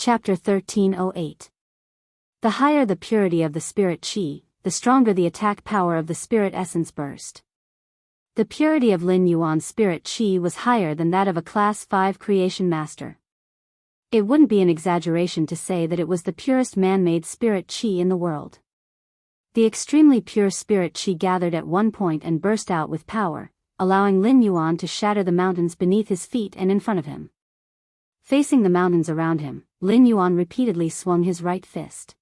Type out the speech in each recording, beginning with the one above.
Chapter 1308. The higher the purity of the spirit chi, the stronger the attack power of the spirit essence burst. The purity of Lin Yuan's spirit chi was higher than that of a Class 5 creation master. It wouldn't be an exaggeration to say that it was the purest man-made spirit chi in the world. The extremely pure spirit chi gathered at one point and burst out with power, allowing Lin Yuan to shatter the mountains beneath his feet and in front of him. Facing the mountains around him, Lin Yuan repeatedly swung his right fist.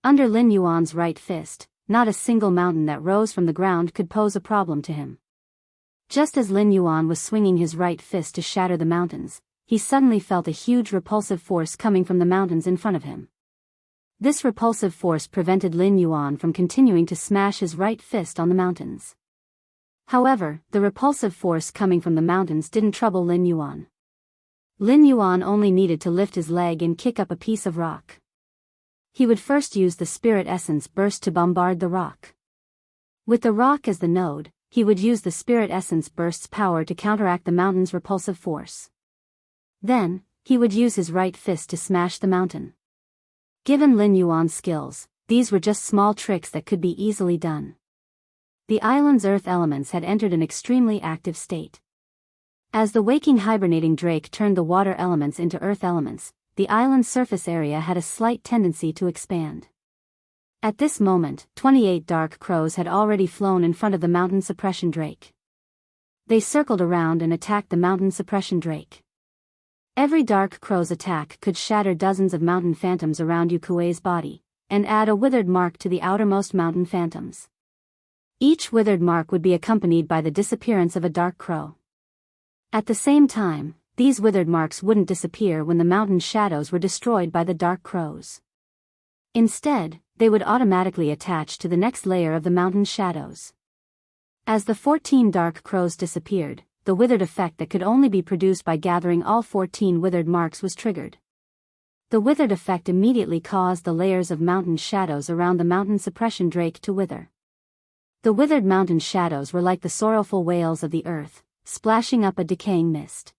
Under Lin Yuan's right fist, not a single mountain that rose from the ground could pose a problem to him. Just as Lin Yuan was swinging his right fist to shatter the mountains, he suddenly felt a huge repulsive force coming from the mountains in front of him. This repulsive force prevented Lin Yuan from continuing to smash his right fist on the mountains. However, the repulsive force coming from the mountains didn't trouble Lin Yuan. Lin Yuan only needed to lift his leg and kick up a piece of rock. He would first use the spirit essence burst to bombard the rock. With the rock as the node, he would use the spirit essence burst's power to counteract the mountain's repulsive force. Then, he would use his right fist to smash the mountain. Given Lin Yuan's skills, these were just small tricks that could be easily done. The island's earth elements had entered an extremely active state. As the waking hibernating drake turned the water elements into earth elements, the island's surface area had a slight tendency to expand. At this moment, 28 dark crows had already flown in front of the mountain suppression drake. They circled around and attacked the mountain suppression drake. Every dark crow's attack could shatter dozens of mountain phantoms around Yu Kuei's body, and add a withered mark to the outermost mountain phantoms. Each withered mark would be accompanied by the disappearance of a dark crow. At the same time, these withered marks wouldn't disappear when the mountain shadows were destroyed by the dark crows. Instead, they would automatically attach to the next layer of the mountain shadows. As the 14 dark crows disappeared, the withered effect that could only be produced by gathering all 14 withered marks was triggered. The withered effect immediately caused the layers of mountain shadows around the mountain suppression drake to wither. The withered mountain shadows were like the sorrowful wails of the earth, splashing up a decaying mist.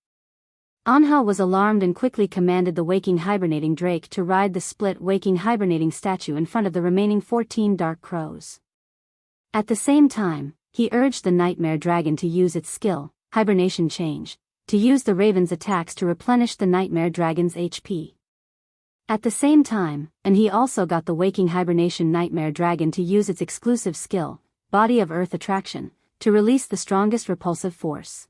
Anha was alarmed and quickly commanded the waking hibernating drake to ride the split waking hibernating statue in front of the remaining 14 dark crows. At the same time, he urged the nightmare dragon to use its skill, hibernation change, to use the raven's attacks to replenish the nightmare dragon's HP. At the same time, and he also got the waking hibernation nightmare dragon to use its exclusive skill, body of earth attraction, to release the strongest repulsive force.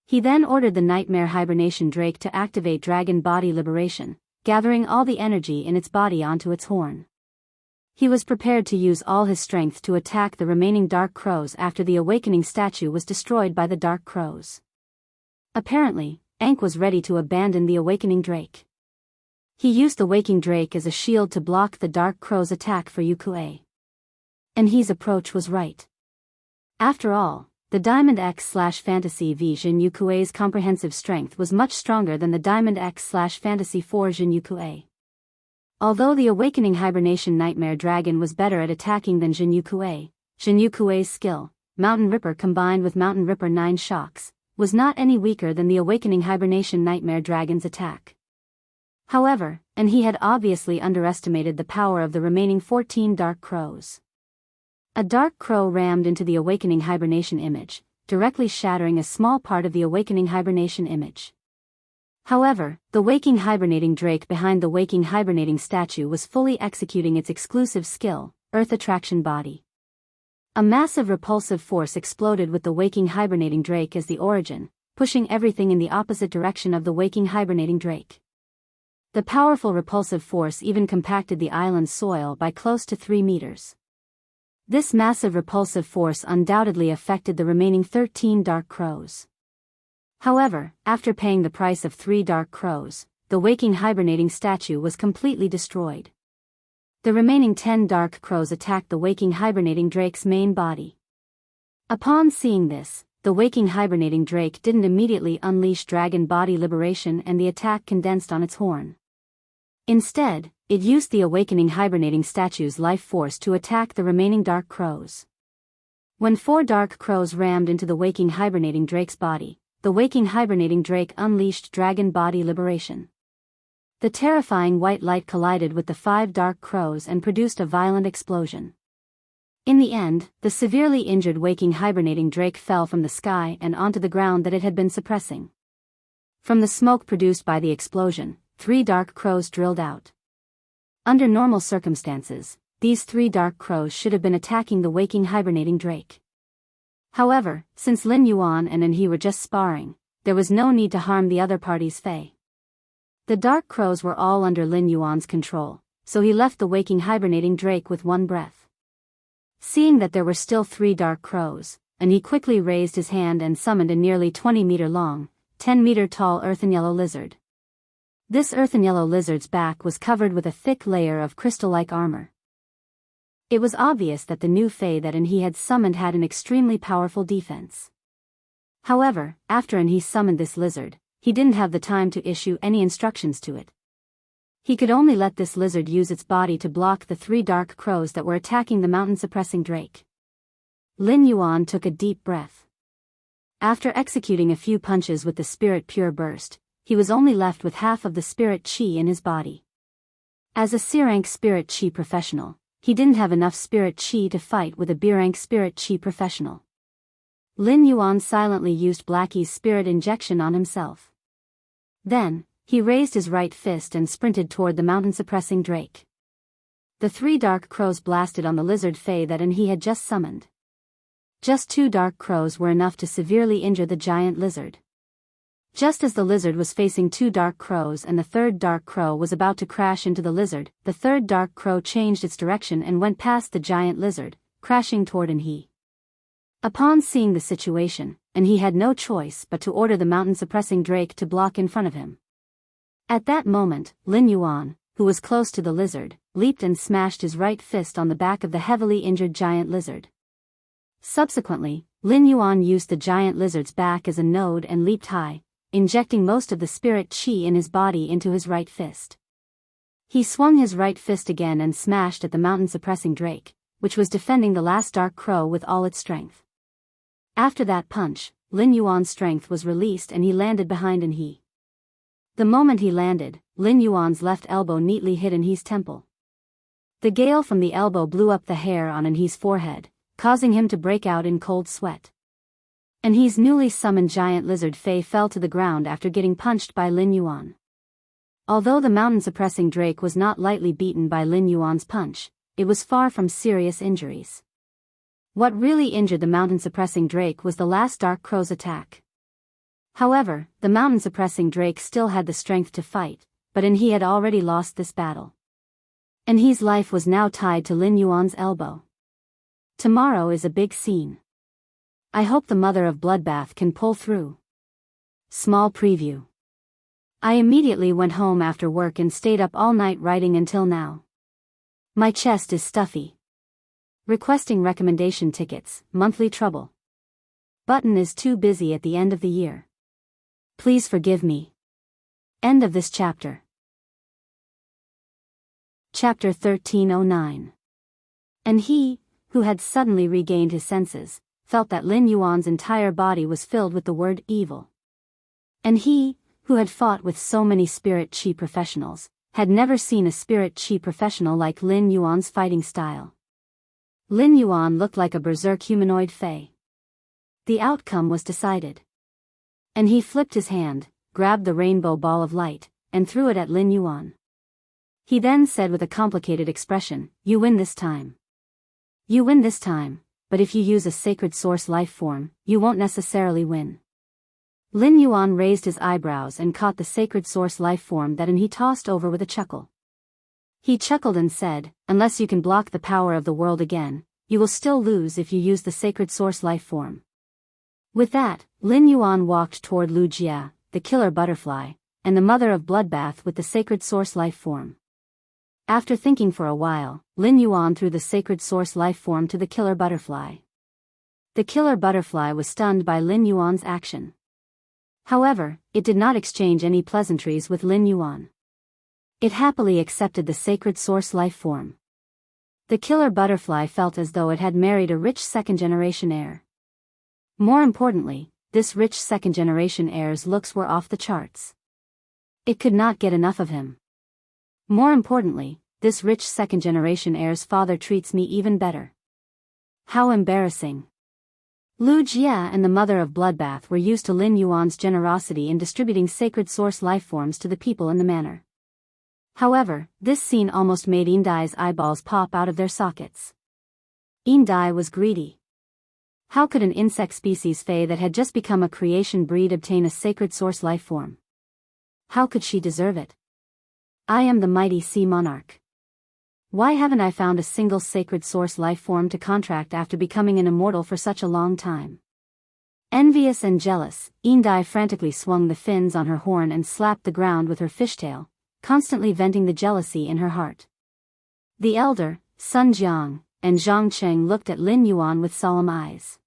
He then ordered the nightmare hibernation drake to activate dragon body liberation, gathering all the energy in its body onto its horn. He was prepared to use all his strength to attack the remaining dark crows after the awakening statue was destroyed by the dark crows. Apparently, Ankh was ready to abandon the awakening drake. He used the waking drake as a shield to block the dark crow's attack for Yu Kuei. And his approach was right. After all, the Diamond X/Fantasy V Jin Yu Kuei's comprehensive strength was much stronger than the Diamond X/Fantasy 4 Jin Yu Kuei. Although the awakening hibernation nightmare dragon was better at attacking than Jin Yu Kuei's skill, Mountain Ripper combined with Mountain Ripper 9 shocks, was not any weaker than the awakening hibernation nightmare dragon's attack. However, and he had obviously underestimated the power of the remaining 14 dark crows. A dark crow rammed into the awakening hibernation image, directly shattering a small part of the awakening hibernation image. However, the waking hibernating drake behind the waking hibernating statue was fully executing its exclusive skill, Earth Attraction Body. A massive repulsive force exploded with the waking hibernating drake as the origin, pushing everything in the opposite direction of the waking hibernating drake. The powerful repulsive force even compacted the island's soil by close to 3 meters. This massive repulsive force undoubtedly affected the remaining 13 dark crows. However, after paying the price of 3 dark crows, the waking hibernating statue was completely destroyed. The remaining 10 dark crows attacked the waking hibernating drake's main body. Upon seeing this, the waking hibernating drake didn't immediately unleash dragon body liberation and the attack condensed on its horn. Instead, it used the awakening hibernating statue's life force to attack the remaining dark crows. When 4 dark crows rammed into the waking hibernating drake's body, the waking hibernating drake unleashed dragon body liberation. The terrifying white light collided with the 5 dark crows and produced a violent explosion. In the end, the severely injured waking hibernating drake fell from the sky and onto the ground that it had been suppressing. From the smoke produced by the explosion, 3 dark crows drilled out. Under normal circumstances, these 3 dark crows should have been attacking the waking hibernating drake. However, since Lin Yuan and he were just sparring, there was no need to harm the other party's fae. The dark crows were all under Lin Yuan's control, so he left the waking hibernating drake with one breath. Seeing that there were still 3 dark crows, and he quickly raised his hand and summoned a nearly 20-meter-long, 10-meter-tall earthen-yellow lizard. This earthen-yellow lizard's back was covered with a thick layer of crystal-like armor. It was obvious that the new fae that he had summoned had an extremely powerful defense. However, after he summoned this lizard, he didn't have the time to issue any instructions to it. He could only let this lizard use its body to block the 3 dark crows that were attacking the mountain-suppressing drake. Lin Yuan took a deep breath. After executing a few punches with the spirit pure burst, he was only left with half of the spirit chi in his body. As a C-rank spirit chi professional, he didn't have enough spirit chi to fight with a B-rank spirit chi professional. Lin Yuan silently used Blackie's spirit injection on himself. Then, he raised his right fist and sprinted toward the mountain-suppressing drake. The 3 dark crows blasted on the lizard fae that he had just summoned. Just 2 dark crows were enough to severely injure the giant lizard. Just as the lizard was facing 2 dark crows and the 3rd dark crow was about to crash into the lizard, the 3rd dark crow changed its direction and went past the giant lizard, crashing toward he. Upon seeing the situation, he had no choice but to order the mountain-suppressing drake to block in front of him. At that moment, Lin Yuan, who was close to the lizard, leaped and smashed his right fist on the back of the heavily injured giant lizard. Subsequently, Lin Yuan used the giant lizard's back as a node and leaped high, injecting most of the spirit chi in his body into his right fist. He swung his right fist again and smashed at the mountain-suppressing drake, which was defending the last dark crow with all its strength. After that punch, Lin Yuan's strength was released and he landed behind he. The moment he landed, Lin Yuan's left elbow neatly hit he's temple. The gale from the elbow blew up the hair on he's forehead, causing him to break out in cold sweat. He's newly summoned giant lizard fae fell to the ground after getting punched by Lin Yuan. Although the mountain-suppressing drake was not lightly beaten by Lin Yuan's punch, it was far from serious injuries. What really injured the mountain-suppressing drake was the last dark crow's attack. However, the mountain-suppressing drake still had the strength to fight, but he had already lost this battle. He's life was now tied to Lin Yuan's elbow. Tomorrow is a big scene. I hope the mother of Bloodbath can pull through. Small preview. I immediately went home after work and stayed up all night writing until now. My chest is stuffy. Requesting recommendation tickets, monthly trouble. Button is too busy at the end of the year. Please forgive me. End of this chapter. Chapter 1309. He, who had suddenly regained his senses, felt that Lin Yuan's entire body was filled with the word evil. He, who had fought with so many spirit chi professionals, had never seen a spirit chi professional like Lin Yuan's fighting style. Lin Yuan looked like a berserk humanoid fae. The outcome was decided. He flipped his hand, grabbed the rainbow ball of light, and threw it at Lin Yuan. He then said with a complicated expression, "You win this time. You win this time, but if you use a sacred source life form, you won't necessarily win." Lin Yuan raised his eyebrows and caught the sacred source life form that he tossed over with a chuckle. He chuckled and said, "Unless you can block the power of the world again, you will still lose if you use the sacred source life form." With that, Lin Yuan walked toward Lu Jia, the killer butterfly, and the mother of Bloodbath with the sacred source life form. After thinking for a while, Lin Yuan threw the sacred source life form to the killer butterfly. The killer butterfly was stunned by Lin Yuan's action. However, it did not exchange any pleasantries with Lin Yuan. It happily accepted the sacred source life form. The killer butterfly felt as though it had married a rich second-generation heir. More importantly, this rich second-generation heir's looks were off the charts. It could not get enough of him. More importantly, this rich second-generation heir's father treats me even better. How embarrassing. Lu Jia and the mother of Bloodbath were used to Lin Yuan's generosity in distributing sacred source lifeforms to the people in the manor. However, this scene almost made Indai's eyeballs pop out of their sockets. Indai was greedy. How could an insect species Fae that had just become a creation breed obtain a sacred source lifeform? How could she deserve it? I am the mighty sea monarch. Why haven't I found a single sacred source lifeform to contract after becoming an immortal for such a long time? Envious and jealous, Indai frantically swung the fins on her horn and slapped the ground with her fishtail, constantly venting the jealousy in her heart. The elder, Sun Jiang, and Zhang Cheng looked at Lin Yuan with solemn eyes.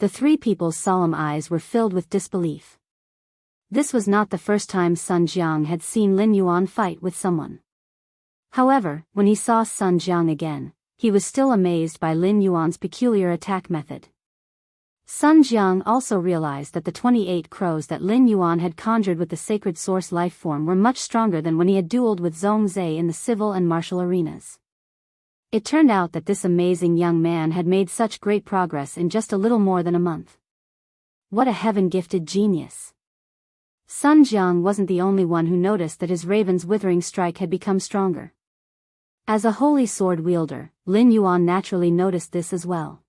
The three people's solemn eyes were filled with disbelief. This was not the first time Sun Jiang had seen Lin Yuan fight with someone. However, when he saw Sun Jiang again, he was still amazed by Lin Yuan's peculiar attack method. Sun Jiang also realized that the 28 crows that Lin Yuan had conjured with the sacred source lifeform were much stronger than when he had dueled with Zhong Zhe in the civil and martial arenas. It turned out that this amazing young man had made such great progress in just a little more than a month. What a heaven-gifted genius. Sun Jiang wasn't the only one who noticed that his raven's withering strike had become stronger. As a holy sword wielder, Lin Yuan naturally noticed this as well.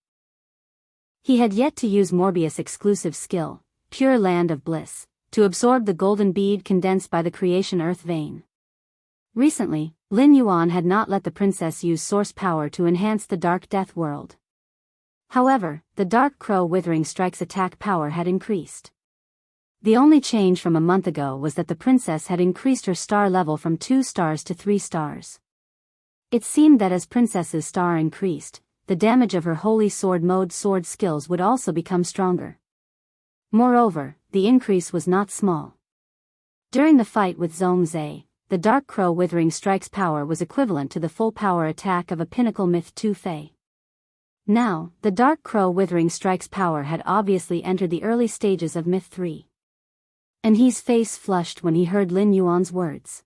He had yet to use Morbius' exclusive skill, Pure Land of Bliss, to absorb the golden bead condensed by the creation earth vein. Recently, Lin Yuan had not let the princess use source power to enhance the Dark Death world. However, the Dark Crow Withering Strike's attack power had increased. The only change from a month ago was that the princess had increased her star level from 2 stars to 3 stars. It seemed that as Princess's star increased, the damage of her Holy Sword mode sword skills would also become stronger. Moreover, the increase was not small. During the fight with Zhong Zhe, the Dark Crow Withering Strike's power was equivalent to the full power attack of a Pinnacle Myth 2 Fae. Now, the Dark Crow Withering Strike's power had obviously entered the early stages of Myth 3. And his face flushed when he heard Lin Yuan's words.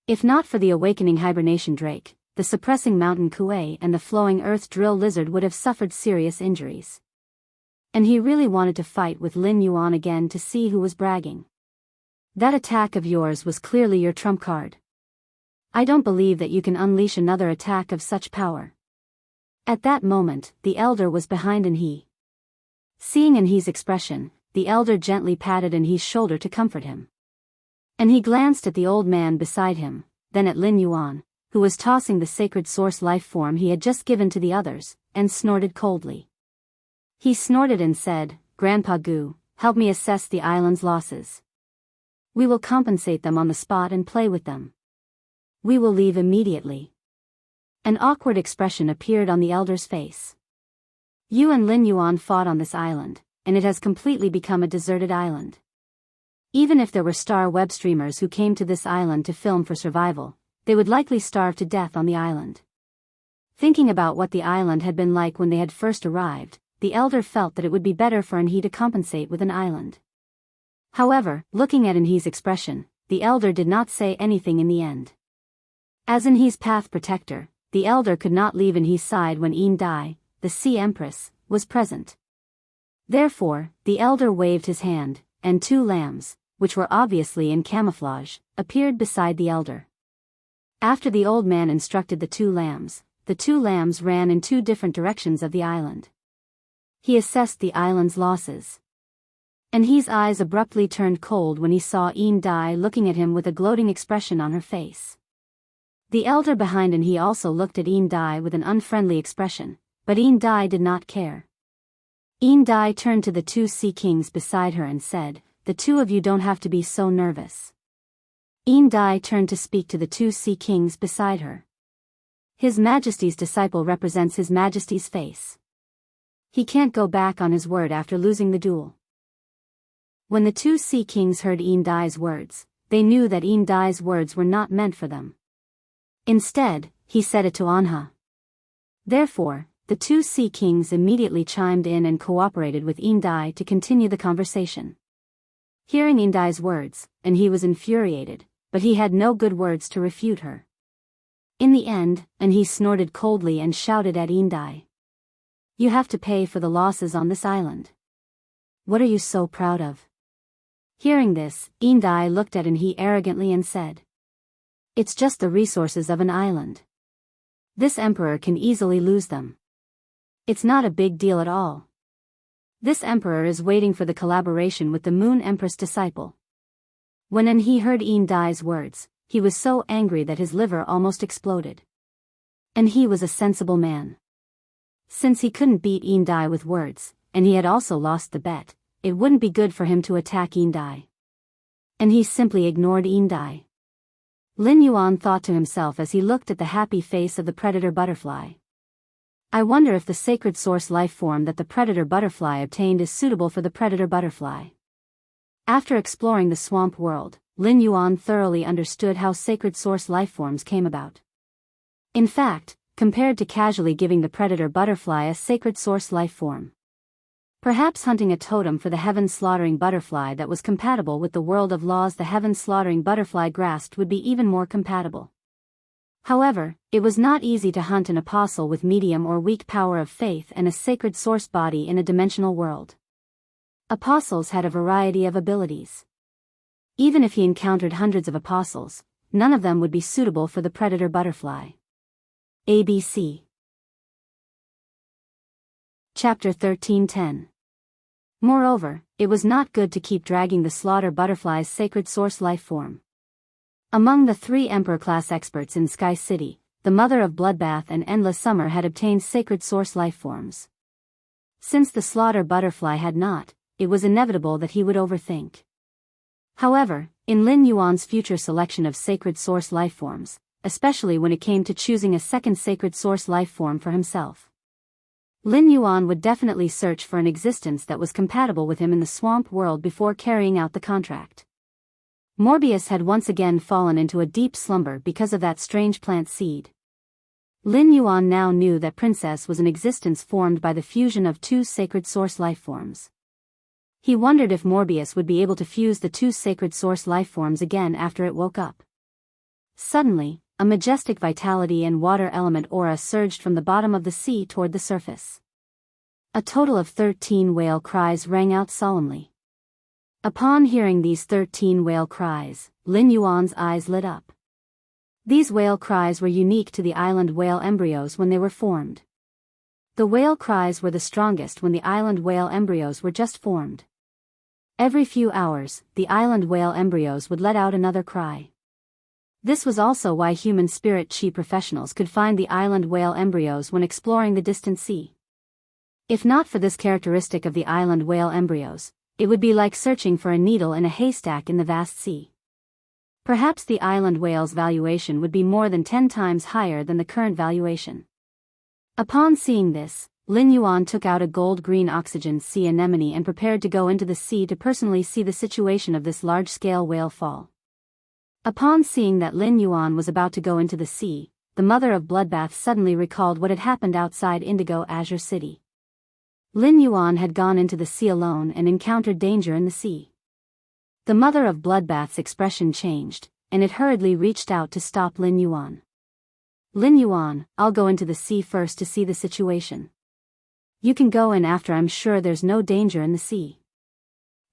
If not for the awakening hibernation drake, the suppressing mountain kuei and the flowing earth drill lizard would have suffered serious injuries. And he really wanted to fight with Lin Yuan again to see who was bragging. That attack of yours was clearly your trump card. I don't believe that you can unleash another attack of such power. At that moment, the elder was behind Enhe. Seeing Enhe's expression, the elder gently patted Enhe's shoulder to comfort him. And he glanced at the old man beside him, then at Lin Yuan, who was tossing the sacred source life form he had just given to the others, and snorted coldly. He snorted and said, "Grandpa Gu, help me assess the island's losses. We will compensate them on the spot and play with them. We will leave immediately." An awkward expression appeared on the elder's face. You and Lin Yuan fought on this island, and it has completely become a deserted island. Even if there were star web streamers who came to this island to film for survival, they would likely starve to death on the island. Thinking about what the island had been like when they had first arrived, the elder felt that it would be better for Enhe to compensate with an island. However, looking at Enhe's expression, the elder did not say anything in the end. As Enhe's path protector, the elder could not leave Enhe's side when Dai, the Sea Empress, was present. Therefore, the elder waved his hand, and 2 lambs, which were obviously in camouflage, appeared beside the elder. After the old man instructed the 2 lambs ran in 2 different directions of the island. He assessed the island's losses. Enhe's eyes abruptly turned cold when he saw Dai looking at him with a gloating expression on her face. The elder behind Enhe also looked at Dai with an unfriendly expression, but Dai did not care. Dai turned to the 2 sea kings beside her and said, "The 2 of you don't have to be so nervous." Dai turned to speak to the 2 sea kings beside her. His Majesty's disciple represents His Majesty's face. He can't go back on his word after losing the duel. When the 2 sea kings heard Dai's words, they knew that Dai's words were not meant for them. Instead, he said it to Anha. Therefore, the 2 sea kings immediately chimed in and cooperated with Dai to continue the conversation. Hearing Dai's words, and he was infuriated, but he had no good words to refute her. In the end, and he snorted coldly and shouted at Indai. You have to pay for the losses on this island. What are you so proud of? Hearing this, Indai looked at he arrogantly and said. It's just the resources of an island. This emperor can easily lose them. It's not a big deal at all. This emperor is waiting for the collaboration with the Moon Empress disciple. When he heard Indai's words, he was so angry that his liver almost exploded. And he was a sensible man. Since he couldn't beat Indai with words, and he had also lost the bet, it wouldn't be good for him to attack Indai. And he simply ignored Indai. Lin Yuan thought to himself as he looked at the happy face of the predator butterfly. I wonder if the sacred source life form that the predator butterfly obtained is suitable for the predator butterfly. After exploring the swamp world, Lin Yuan thoroughly understood how sacred source life forms came about. In fact, compared to casually giving the predator butterfly a sacred source life form, perhaps hunting a totem for the heaven-slaughtering butterfly that was compatible with the world of laws the heaven-slaughtering butterfly grasped would be even more compatible. However, it was not easy to hunt an apostle with medium or weak power of faith and a sacred source body in a dimensional world. Apostles had a variety of abilities. Even if he encountered hundreds of apostles, none of them would be suitable for the predator butterfly. ABC. Chapter 13:10. Moreover, it was not good to keep dragging the slaughter butterfly's sacred source life form. Among the 3 Emperor-class experts in Sky City, the Mother of Bloodbath and Endless Summer had obtained sacred source life forms. Since the slaughter butterfly had not, it was inevitable that he would overthink. However, in Lin Yuan's future selection of sacred source life forms, especially when it came to choosing a second sacred source life form for himself, Lin Yuan would definitely search for an existence that was compatible with him in the swamp world before carrying out the contract. Morbius had once again fallen into a deep slumber because of that strange plant seed. Lin Yuan now knew that Princess was an existence formed by the fusion of 2 sacred source life forms. He wondered if Morbius would be able to fuse the 2 sacred source life forms again after it woke up. Suddenly, a majestic vitality and water element aura surged from the bottom of the sea toward the surface. A total of 13 whale cries rang out solemnly. Upon hearing these 13 whale cries, Lin Yuan's eyes lit up. These whale cries were unique to the island whale embryos when they were formed. The whale cries were the strongest when the island whale embryos were just formed. Every few hours, the island whale embryos would let out another cry. This was also why human spirit chi professionals could find the island whale embryos when exploring the distant sea. If not for this characteristic of the island whale embryos, it would be like searching for a needle in a haystack in the vast sea. Perhaps the island whale's valuation would be more than 10 times higher than the current valuation. Upon seeing this, Lin Yuan took out a gold-green oxygen sea anemone and prepared to go into the sea to personally see the situation of this large-scale whale fall. Upon seeing that Lin Yuan was about to go into the sea, the Mother of Bloodbath suddenly recalled what had happened outside Indigo Azure City. Lin Yuan had gone into the sea alone and encountered danger in the sea. The Mother of Bloodbath's expression changed, and it hurriedly reached out to stop Lin Yuan. Lin Yuan, I'll go into the sea first to see the situation. You can go in after I'm sure there's no danger in the sea.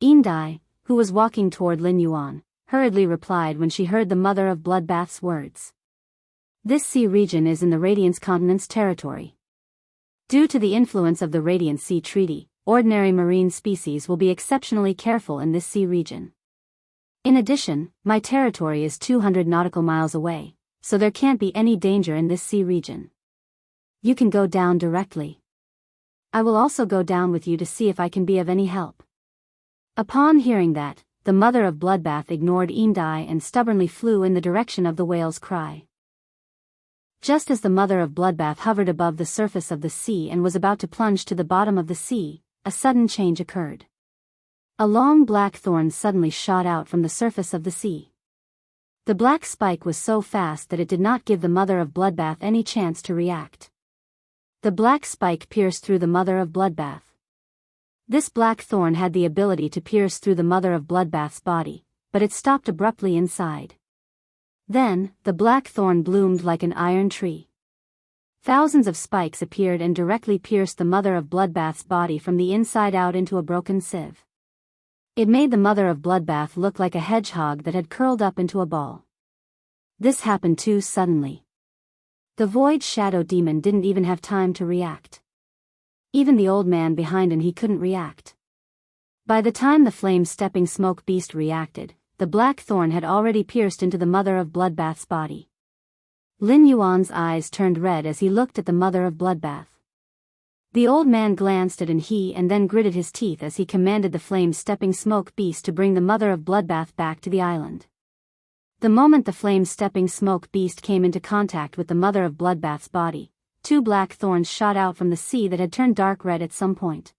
Indai, who was walking toward Lin Yuan, hurriedly replied when she heard the Mother of Bloodbath's words. This sea region is in the Radiance Continent's territory. Due to the influence of the Radiant Sea Treaty, ordinary marine species will be exceptionally careful in this sea region. In addition, my territory is 200 nautical miles away, so there can't be any danger in this sea region. You can go down directly. I will also go down with you to see if I can be of any help. Upon hearing that, the Mother of Bloodbath ignored Indai and stubbornly flew in the direction of the whale's cry. Just as the Mother of Bloodbath hovered above the surface of the sea and was about to plunge to the bottom of the sea, a sudden change occurred. A long black thorn suddenly shot out from the surface of the sea. The black spike was so fast that it did not give the Mother of Bloodbath any chance to react. The black spike pierced through the Mother of Bloodbath. This black thorn had the ability to pierce through the Mother of Bloodbath's body, but it stopped abruptly inside. Then, the black thorn bloomed like an iron tree. Thousands of spikes appeared and directly pierced the Mother of Bloodbath's body from the inside out into a broken sieve. It made the Mother of Bloodbath look like a hedgehog that had curled up into a ball. This happened too suddenly. The Void Shadow Demon didn't even have time to react. Even the old man behind him, he couldn't react. By the time the flame-stepping smoke beast reacted, the black thorn had already pierced into the Mother of Bloodbath's body. Lin Yuan's eyes turned red as he looked at the Mother of Bloodbath. The old man glanced at he and then gritted his teeth as he commanded the flame-stepping smoke beast to bring the Mother of Bloodbath back to the island. The moment the flame-stepping smoke beast came into contact with the Mother of Bloodbath's body, two black thorns shot out from the sea that had turned dark red at some point.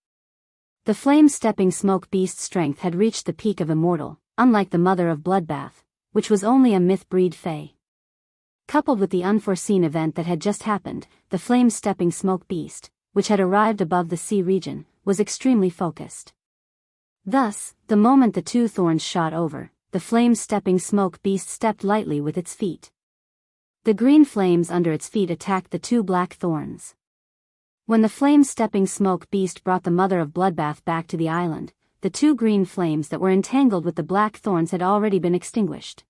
The flame-stepping smoke beast's strength had reached the peak of immortal, unlike the Mother of Bloodbath, which was only a myth-breed fae. Coupled with the unforeseen event that had just happened, the flame-stepping smoke beast, which had arrived above the sea region, was extremely focused. Thus, the moment the two thorns shot over, the flame-stepping smoke beast stepped lightly with its feet. The green flames under its feet attacked the two black thorns. When the flame-stepping smoke beast brought the Mother of Bloodbath back to the island, the two green flames that were entangled with the black thorns had already been extinguished.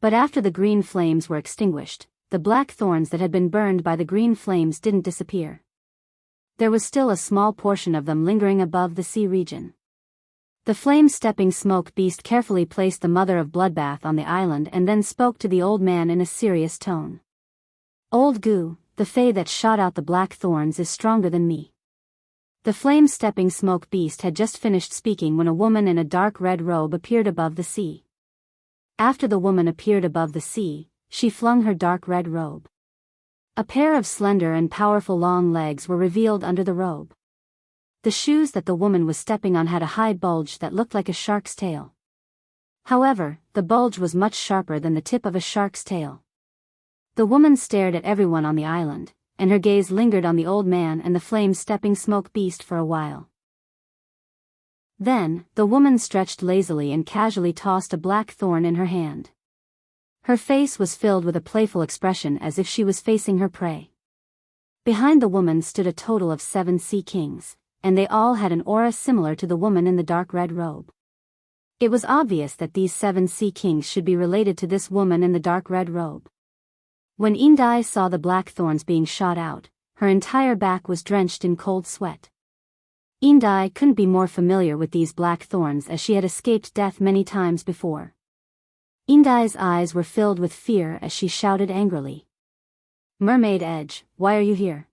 But after the green flames were extinguished, the black thorns that had been burned by the green flames didn't disappear. There was still a small portion of them lingering above the sea region. The flame-stepping smoke beast carefully placed the Mother of Bloodbath on the island and then spoke to the old man in a serious tone. "Old Gu, the fae that shot out the black thorns is stronger than me." The flame-stepping smoke beast had just finished speaking when a woman in a dark red robe appeared above the sea. After the woman appeared above the sea, she flung her dark red robe. A pair of slender and powerful long legs were revealed under the robe. The shoes that the woman was stepping on had a high bulge that looked like a shark's tail. However, the bulge was much sharper than the tip of a shark's tail. The woman stared at everyone on the island, and her gaze lingered on the old man and the flame-stepping smoke beast for a while. Then, the woman stretched lazily and casually tossed a black thorn in her hand. Her face was filled with a playful expression as if she was facing her prey. Behind the woman stood a total of 7 sea kings, and they all had an aura similar to the woman in the dark red robe. It was obvious that these 7 sea kings should be related to this woman in the dark red robe. When Indai saw the black thorns being shot out, her entire back was drenched in cold sweat. Indai couldn't be more familiar with these black thorns as she had escaped death many times before. Indai's eyes were filled with fear as she shouted angrily. "Mermaid Edge, why are you here?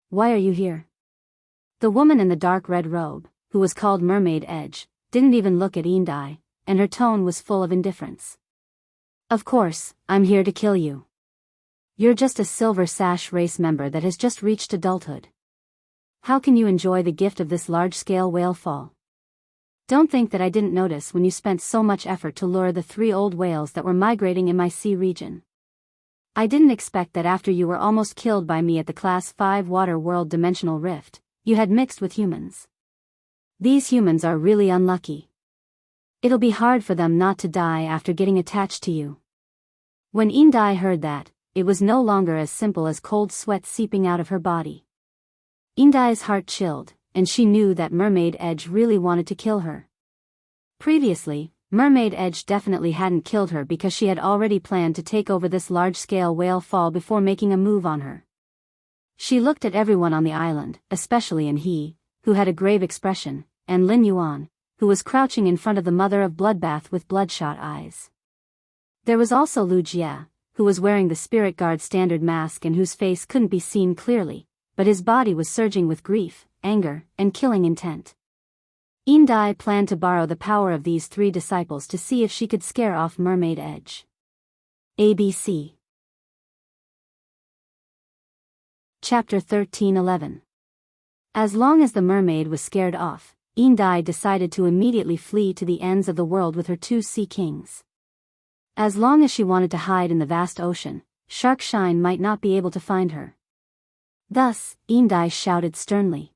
Why are you here?" The woman in the dark red robe, who was called Mermaid Edge, didn't even look at Indai, and her tone was full of indifference. "Of course, I'm here to kill you. You're just a Silver Sash race member that has just reached adulthood. How can you enjoy the gift of this large-scale whale fall? Don't think that I didn't notice when you spent so much effort to lure the 3 old whales that were migrating in my sea region. I didn't expect that after you were almost killed by me at the Class 5 Water World Dimensional Rift, you had mixed with humans. These humans are really unlucky. It'll be hard for them not to die after getting attached to you." When Indai heard that, it was no longer as simple as cold sweat seeping out of her body. Indai's heart chilled, and she knew that Mermaid Edge really wanted to kill her. Previously, Mermaid Edge definitely hadn't killed her because she had already planned to take over this large-scale whale fall before making a move on her. She looked at everyone on the island, especially he, who had a grave expression, and Lin Yuan, who was crouching in front of the Mother of Bloodbath with bloodshot eyes. There was also Lu Jie, who was wearing the Spirit Guard standard mask and whose face couldn't be seen clearly, but his body was surging with grief, anger, and killing intent. Indai planned to borrow the power of these 3 disciples to see if she could scare off Mermaid Edge. ABC Chapter 13:11. As long as the mermaid was scared off, Indai decided to immediately flee to the ends of the world with her 2 sea kings. As long as she wanted to hide in the vast ocean, Sharkshine might not be able to find her. Thus, Indai shouted sternly.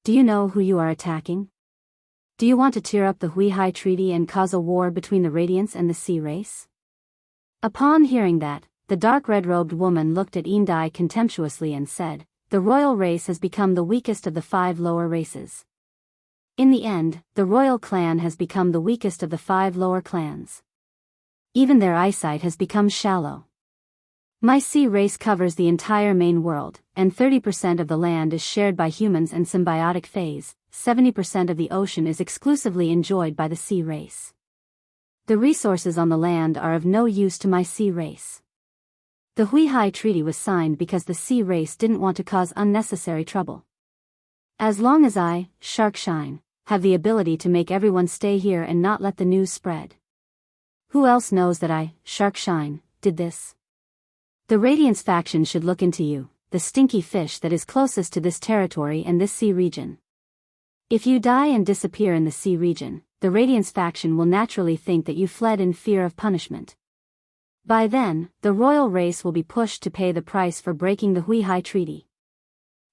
"Do you know who you are attacking? Do you want to tear up the Huihai Treaty and cause a war between the Radiance and the Sea Race?" Upon hearing that, the dark red-robed woman looked at Indai contemptuously and said, "The royal race has become the weakest of the 5 lower races. In the end, the royal clan has become the weakest of the 5 lower clans. Even their eyesight has become shallow. My sea race covers the entire main world, and 30% of the land is shared by humans and symbiotic phase, 70% of the ocean is exclusively enjoyed by the sea race. The resources on the land are of no use to my sea race. The Huihai Treaty was signed because the sea race didn't want to cause unnecessary trouble. As long as I, Sharkshine, have the ability to make everyone stay here and not let the news spread. Who else knows that I, Sharkshine, did this? The Radiance faction should look into you, the stinky fish that is closest to this territory and this sea region. If you die and disappear in the sea region, the Radiance faction will naturally think that you fled in fear of punishment. By then, the royal race will be pushed to pay the price for breaking the Huihai Treaty."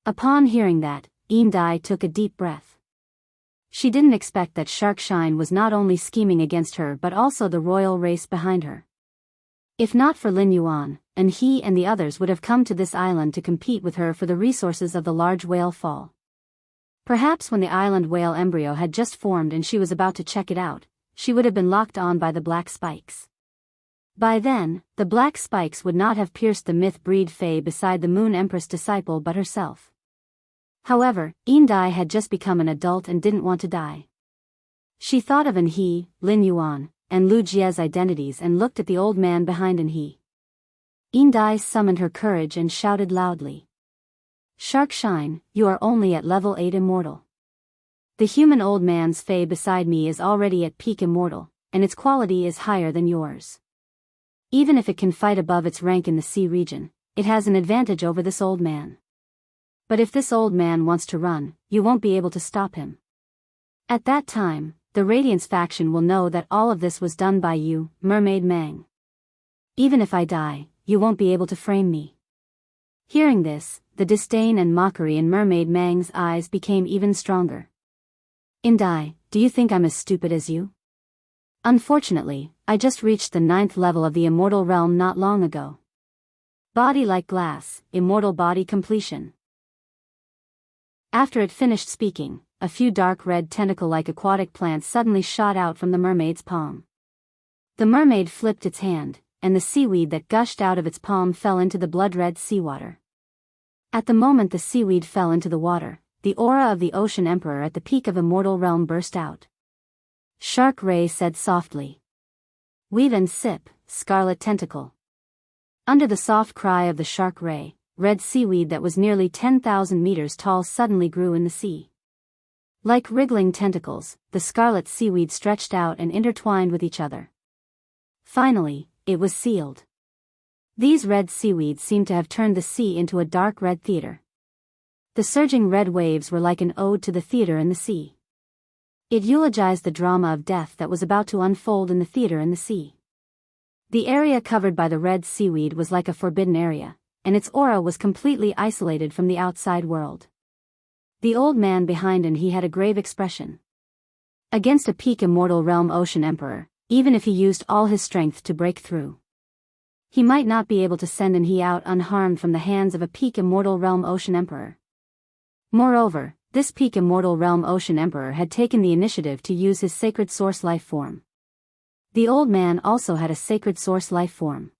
Upon hearing that, Indai took a deep breath. She didn't expect that Sharkshine was not only scheming against her but also the royal race behind her. If not for Lin Yuan, and he and the others would have come to this island to compete with her for the resources of the large whale fall. Perhaps when the island whale embryo had just formed and she was about to check it out, she would have been locked on by the black spikes. By then, the black spikes would not have pierced the myth-breed Fae beside the Moon Empress disciple but herself. However, Indai had just become an adult and didn't want to die. She thought of Anhe, Lin Yuan, and Lu Jie's identities and looked at the old man behind Anhe. Indai summoned her courage and shouted loudly. "Sharkshine, you are only at level 8 immortal. The human old man's Fae beside me is already at peak immortal, and its quality is higher than yours. Even if it can fight above its rank in the sea region, it has an advantage over this old man. But if this old man wants to run, you won't be able to stop him. At that time, the Radiance faction will know that all of this was done by you, Mermaid Mang. Even if I die, you won't be able to frame me." Hearing this, the disdain and mockery in Mermaid Mang's eyes became even stronger. "Indai, do you think I'm as stupid as you? Unfortunately, I just reached the 9th level of the immortal realm not long ago. Body like glass, immortal body completion." After it finished speaking, a few dark red tentacle-like aquatic plants suddenly shot out from the mermaid's palm. The mermaid flipped its hand, and the seaweed that gushed out of its palm fell into the blood-red seawater. At the moment the seaweed fell into the water, the aura of the Ocean Emperor at the peak of Immortal Realm burst out. Shark Ray said softly. "Weave and sip, scarlet tentacle." Under the soft cry of the Shark Ray, red seaweed that was nearly 10,000 meters tall suddenly grew in the sea. Like wriggling tentacles, the scarlet seaweed stretched out and intertwined with each other. Finally, it was sealed. These red seaweeds seemed to have turned the sea into a dark red theater. The surging red waves were like an ode to the theater in the sea. It eulogized the drama of death that was about to unfold in the theater in the sea. The area covered by the red seaweed was like a forbidden area, and its aura was completely isolated from the outside world. The old man behind him, he had a grave expression. Against a peak immortal realm Ocean Emperor, even if he used all his strength to break through, he might not be able to send Anhe out unharmed from the hands of a peak immortal realm Ocean Emperor. Moreover, this peak immortal realm Ocean Emperor had taken the initiative to use his sacred source life form. The old man also had a sacred source life form.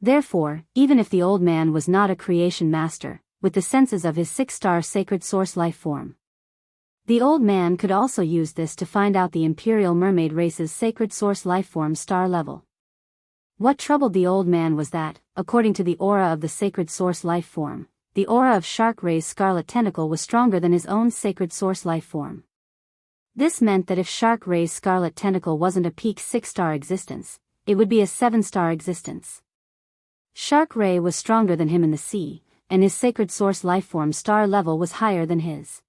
Therefore, even if the old man was not a creation master, with the senses of his 6-star sacred source life form, the old man could also use this to find out the Imperial Mermaid race's sacred source life form star level. What troubled the old man was that, according to the aura of the sacred source life form, the aura of Shark Ray's scarlet tentacle was stronger than his own sacred source life form. This meant that if Shark Ray's scarlet tentacle wasn't a peak 6-star existence, it would be a 7-star existence. Shark Ray was stronger than him in the sea, and his sacred source lifeform star level was higher than his.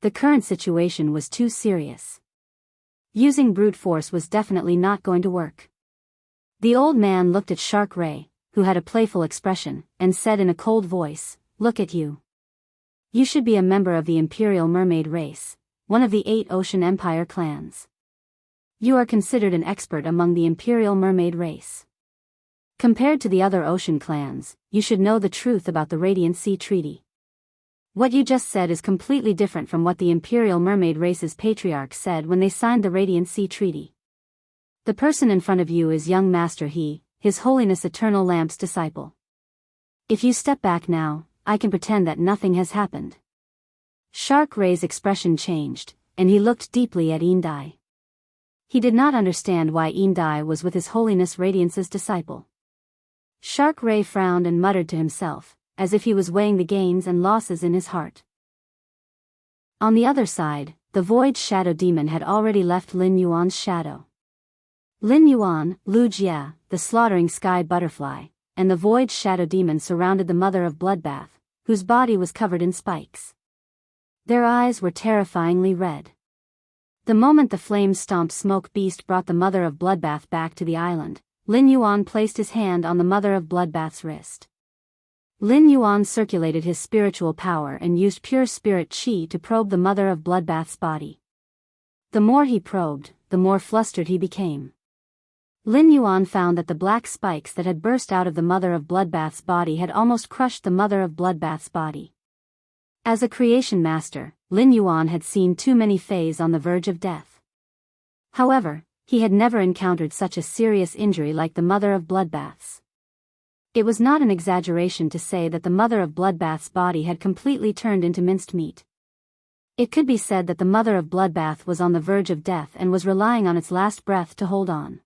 The current situation was too serious. Using brute force was definitely not going to work. The old man looked at Shark Ray, who had a playful expression, and said in a cold voice, "Look at you. You should be a member of the Imperial Mermaid race, one of the 8 Ocean Empire clans. You are considered an expert among the Imperial Mermaid race. Compared to the other ocean clans, you should know the truth about the Radiant Sea Treaty. What you just said is completely different from what the Imperial Mermaid race's patriarch said when they signed the Radiant Sea Treaty. The person in front of you is young Master He, His Holiness Eternal Lamp's disciple. If you step back now, I can pretend that nothing has happened. Shark Ray's expression changed, and he looked deeply at Indai. He did not understand why Indai was with His Holiness Radiance's disciple. Shark Ray frowned and muttered to himself, as if he was weighing the gains and losses in his heart. On the other side, the Void Shadow Demon had already left Lin Yuan's shadow. Lin Yuan, Lu Jia, the slaughtering sky butterfly, and the Void Shadow Demon surrounded the Mother of Bloodbath, whose body was covered in spikes. Their eyes were terrifyingly red. The moment the flame-stomped smoke beast brought the Mother of Bloodbath back to the island, Lin Yuan placed his hand on the Mother of Bloodbath's wrist. Lin Yuan circulated his spiritual power and used pure spirit qi to probe the Mother of Bloodbath's body. The more he probed, the more flustered he became. Lin Yuan found that the black spikes that had burst out of the Mother of Bloodbath's body had almost crushed the Mother of Bloodbath's body. As a creation master, Lin Yuan had seen too many fays on the verge of death. However, he had never encountered such a serious injury like the Mother of Bloodbath's. It was not an exaggeration to say that the Mother of Bloodbath's body had completely turned into minced meat. It could be said that the Mother of Bloodbath was on the verge of death and was relying on its last breath to hold on.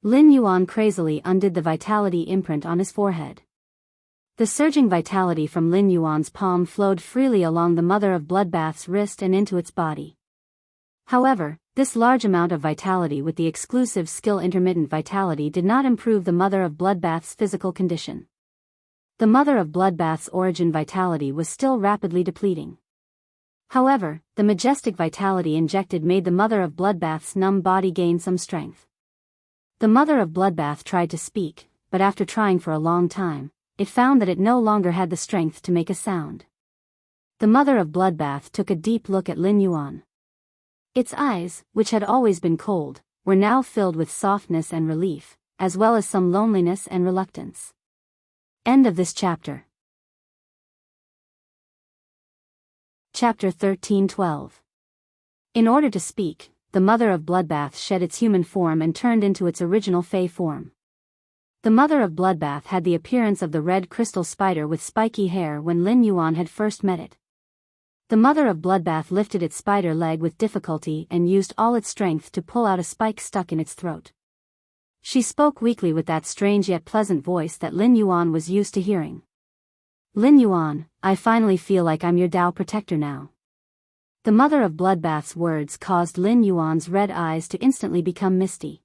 Lin Yuan crazily undid the vitality imprint on his forehead. The surging vitality from Lin Yuan's palm flowed freely along the Mother of Bloodbath's wrist and into its body. However, this large amount of vitality with the exclusive skill intermittent vitality did not improve the Mother of Bloodbath's physical condition. The Mother of Bloodbath's origin vitality was still rapidly depleting. However, the majestic vitality injected made the Mother of Bloodbath's numb body gain some strength. The Mother of Bloodbath tried to speak, but after trying for a long time, it found that it no longer had the strength to make a sound. The Mother of Bloodbath took a deep look at Lin Yuan. Its eyes, which had always been cold, were now filled with softness and relief, as well as some loneliness and reluctance. End of this chapter. Chapter 13-12. In order to speak, the Mother of Bloodbath shed its human form and turned into its original fey form. The Mother of Bloodbath had the appearance of the red crystal spider with spiky hair when Lin Yuan had first met it. The Mother of Bloodbath lifted its spider leg with difficulty and used all its strength to pull out a spike stuck in its throat. She spoke weakly with that strange yet pleasant voice that Lin Yuan was used to hearing. Lin Yuan, I finally feel like I'm your Tao protector now. The Mother of Bloodbath's words caused Lin Yuan's red eyes to instantly become misty.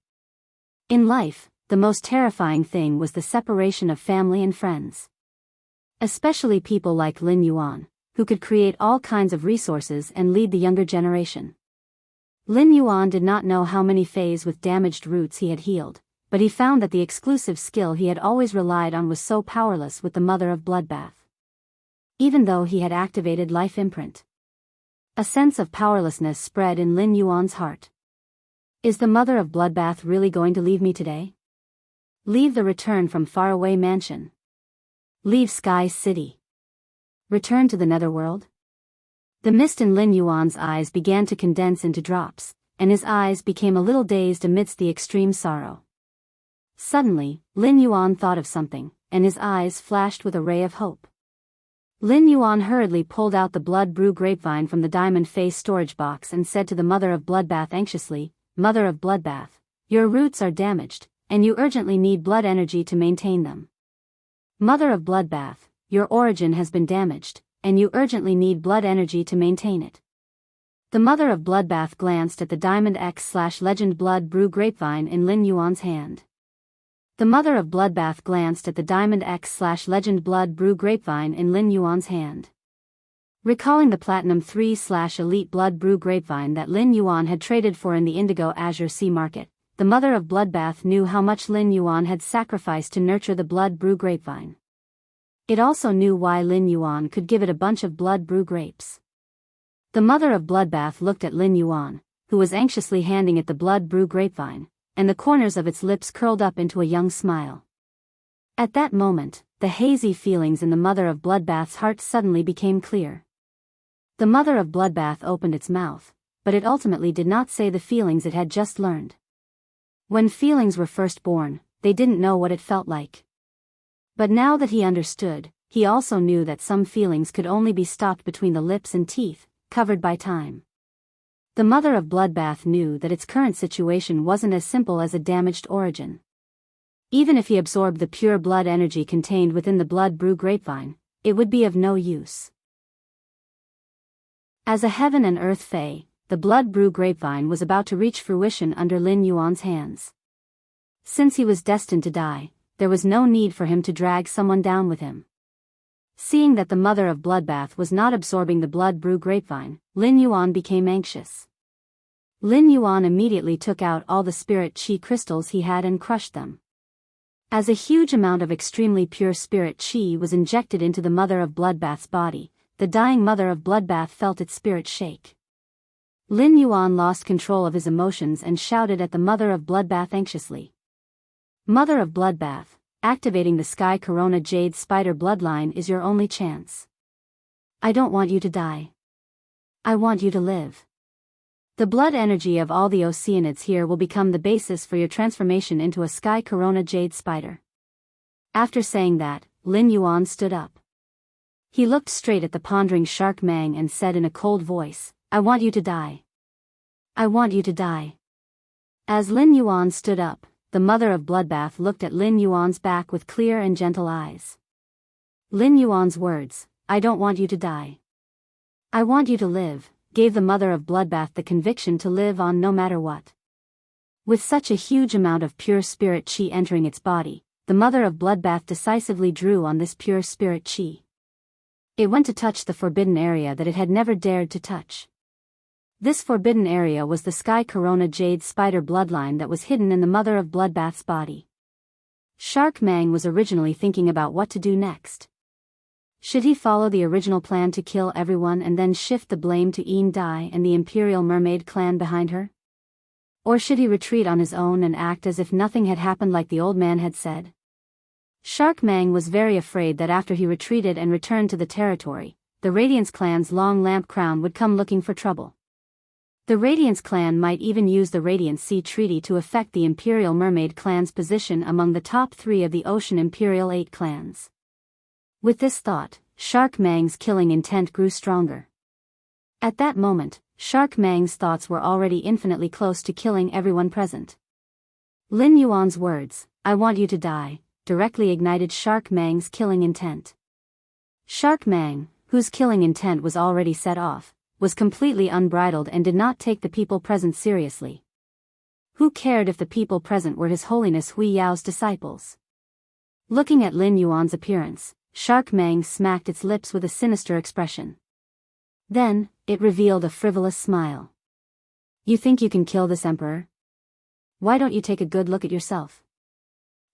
In life, the most terrifying thing was the separation of family and friends. Especially people like Lin Yuan, who could create all kinds of resources and lead the younger generation. Lin Yuan did not know how many fays with damaged roots he had healed, but he found that the exclusive skill he had always relied on was so powerless with the Mother of Bloodbath. Even though he had activated Life Imprint, a sense of powerlessness spread in Lin Yuan's heart. Is the Mother of Bloodbath really going to leave me today? Leave the return from faraway mansion. Leave Sky City. Return to the netherworld? The mist in Lin Yuan's eyes began to condense into drops, and his eyes became a little dazed amidst the extreme sorrow. Suddenly, Lin Yuan thought of something, and his eyes flashed with a ray of hope. Lin Yuan hurriedly pulled out the blood brew grapevine from the diamond face storage box and said to the Mother of Bloodbath anxiously, Mother of Bloodbath, your roots are damaged, and you urgently need blood energy to maintain them. Mother of Bloodbath, your origin has been damaged, and you urgently need blood energy to maintain it. The Mother of Bloodbath glanced at the Diamond X/Legend Blood Brew grapevine in Lin Yuan's hand. The Mother of Bloodbath glanced at the Diamond X/Legend Blood Brew grapevine in Lin Yuan's hand. Recalling the Platinum 3/Elite Blood Brew grapevine that Lin Yuan had traded for in the Indigo Azure Sea Market, the Mother of Bloodbath knew how much Lin Yuan had sacrificed to nurture the Blood Brew grapevine. It also knew why Lin Yuan could give it a bunch of blood brew grapes. The Mother of Bloodbath looked at Lin Yuan, who was anxiously handing it the blood brew grapevine, and the corners of its lips curled up into a young smile. At that moment, the hazy feelings in the Mother of Bloodbath's heart suddenly became clear. The Mother of Bloodbath opened its mouth, but it ultimately did not say the feelings it had just learned. When feelings were first born, they didn't know what it felt like. But now that he understood, he also knew that some feelings could only be stopped between the lips and teeth, covered by time. The Mother of Bloodbath knew that its current situation wasn't as simple as a damaged origin. Even if he absorbed the pure blood energy contained within the blood brew grapevine, it would be of no use. As a heaven and earth fae, the blood brew grapevine was about to reach fruition under Lin Yuan's hands. Since he was destined to die, there was no need for him to drag someone down with him. Seeing that the Mother of Bloodbath was not absorbing the blood brew grapevine, Lin Yuan became anxious. Lin Yuan immediately took out all the spirit chi crystals he had and crushed them. As a huge amount of extremely pure spirit chi was injected into the Mother of Bloodbath's body, the dying Mother of Bloodbath felt its spirit shake. Lin Yuan lost control of his emotions and shouted at the Mother of Bloodbath anxiously. Mother of Bloodbath, activating the Sky Corona Jade Spider bloodline is your only chance. I don't want you to die. I want you to live. The blood energy of all the Oceanids here will become the basis for your transformation into a Sky Corona Jade Spider. After saying that, Lin Yuan stood up. He looked straight at the pondering Shark Mang and said in a cold voice, I want you to die. I want you to die. As Lin Yuan stood up, the Mother of Bloodbath looked at Lin Yuan's back with clear and gentle eyes. Lin Yuan's words, I don't want you to die. I want you to live, gave the Mother of Bloodbath the conviction to live on no matter what. With such a huge amount of pure spirit chi entering its body, the Mother of Bloodbath decisively drew on this pure spirit chi. It went to touch the forbidden area that it had never dared to touch. This forbidden area was the Sky Corona Jade Spider bloodline that was hidden in the Mother of Bloodbath's body. Shark Mang was originally thinking about what to do next. Should he follow the original plan to kill everyone and then shift the blame to Een Dai and the Imperial Mermaid clan behind her? Or should he retreat on his own and act as if nothing had happened like the old man had said? Shark Mang was very afraid that after he retreated and returned to the territory, the Radiance clan's long lamp crown would come looking for trouble. The Radiance clan might even use the Radiant Sea Treaty to affect the Imperial Mermaid clan's position among the top 3 of the Ocean Imperial 8 clans. With this thought, Shark Mang's killing intent grew stronger. At that moment, Shark Mang's thoughts were already infinitely close to killing everyone present. Lin Yuan's words, I want you to die, directly ignited Shark Mang's killing intent. Shark Mang, whose killing intent was already set off, was completely unbridled and did not take the people present seriously. Who cared if the people present were His Holiness Huiyao's disciples? Looking at Lin Yuan's appearance, Shark Mang smacked its lips with a sinister expression. Then, it revealed a frivolous smile. You think you can kill this emperor? Why don't you take a good look at yourself?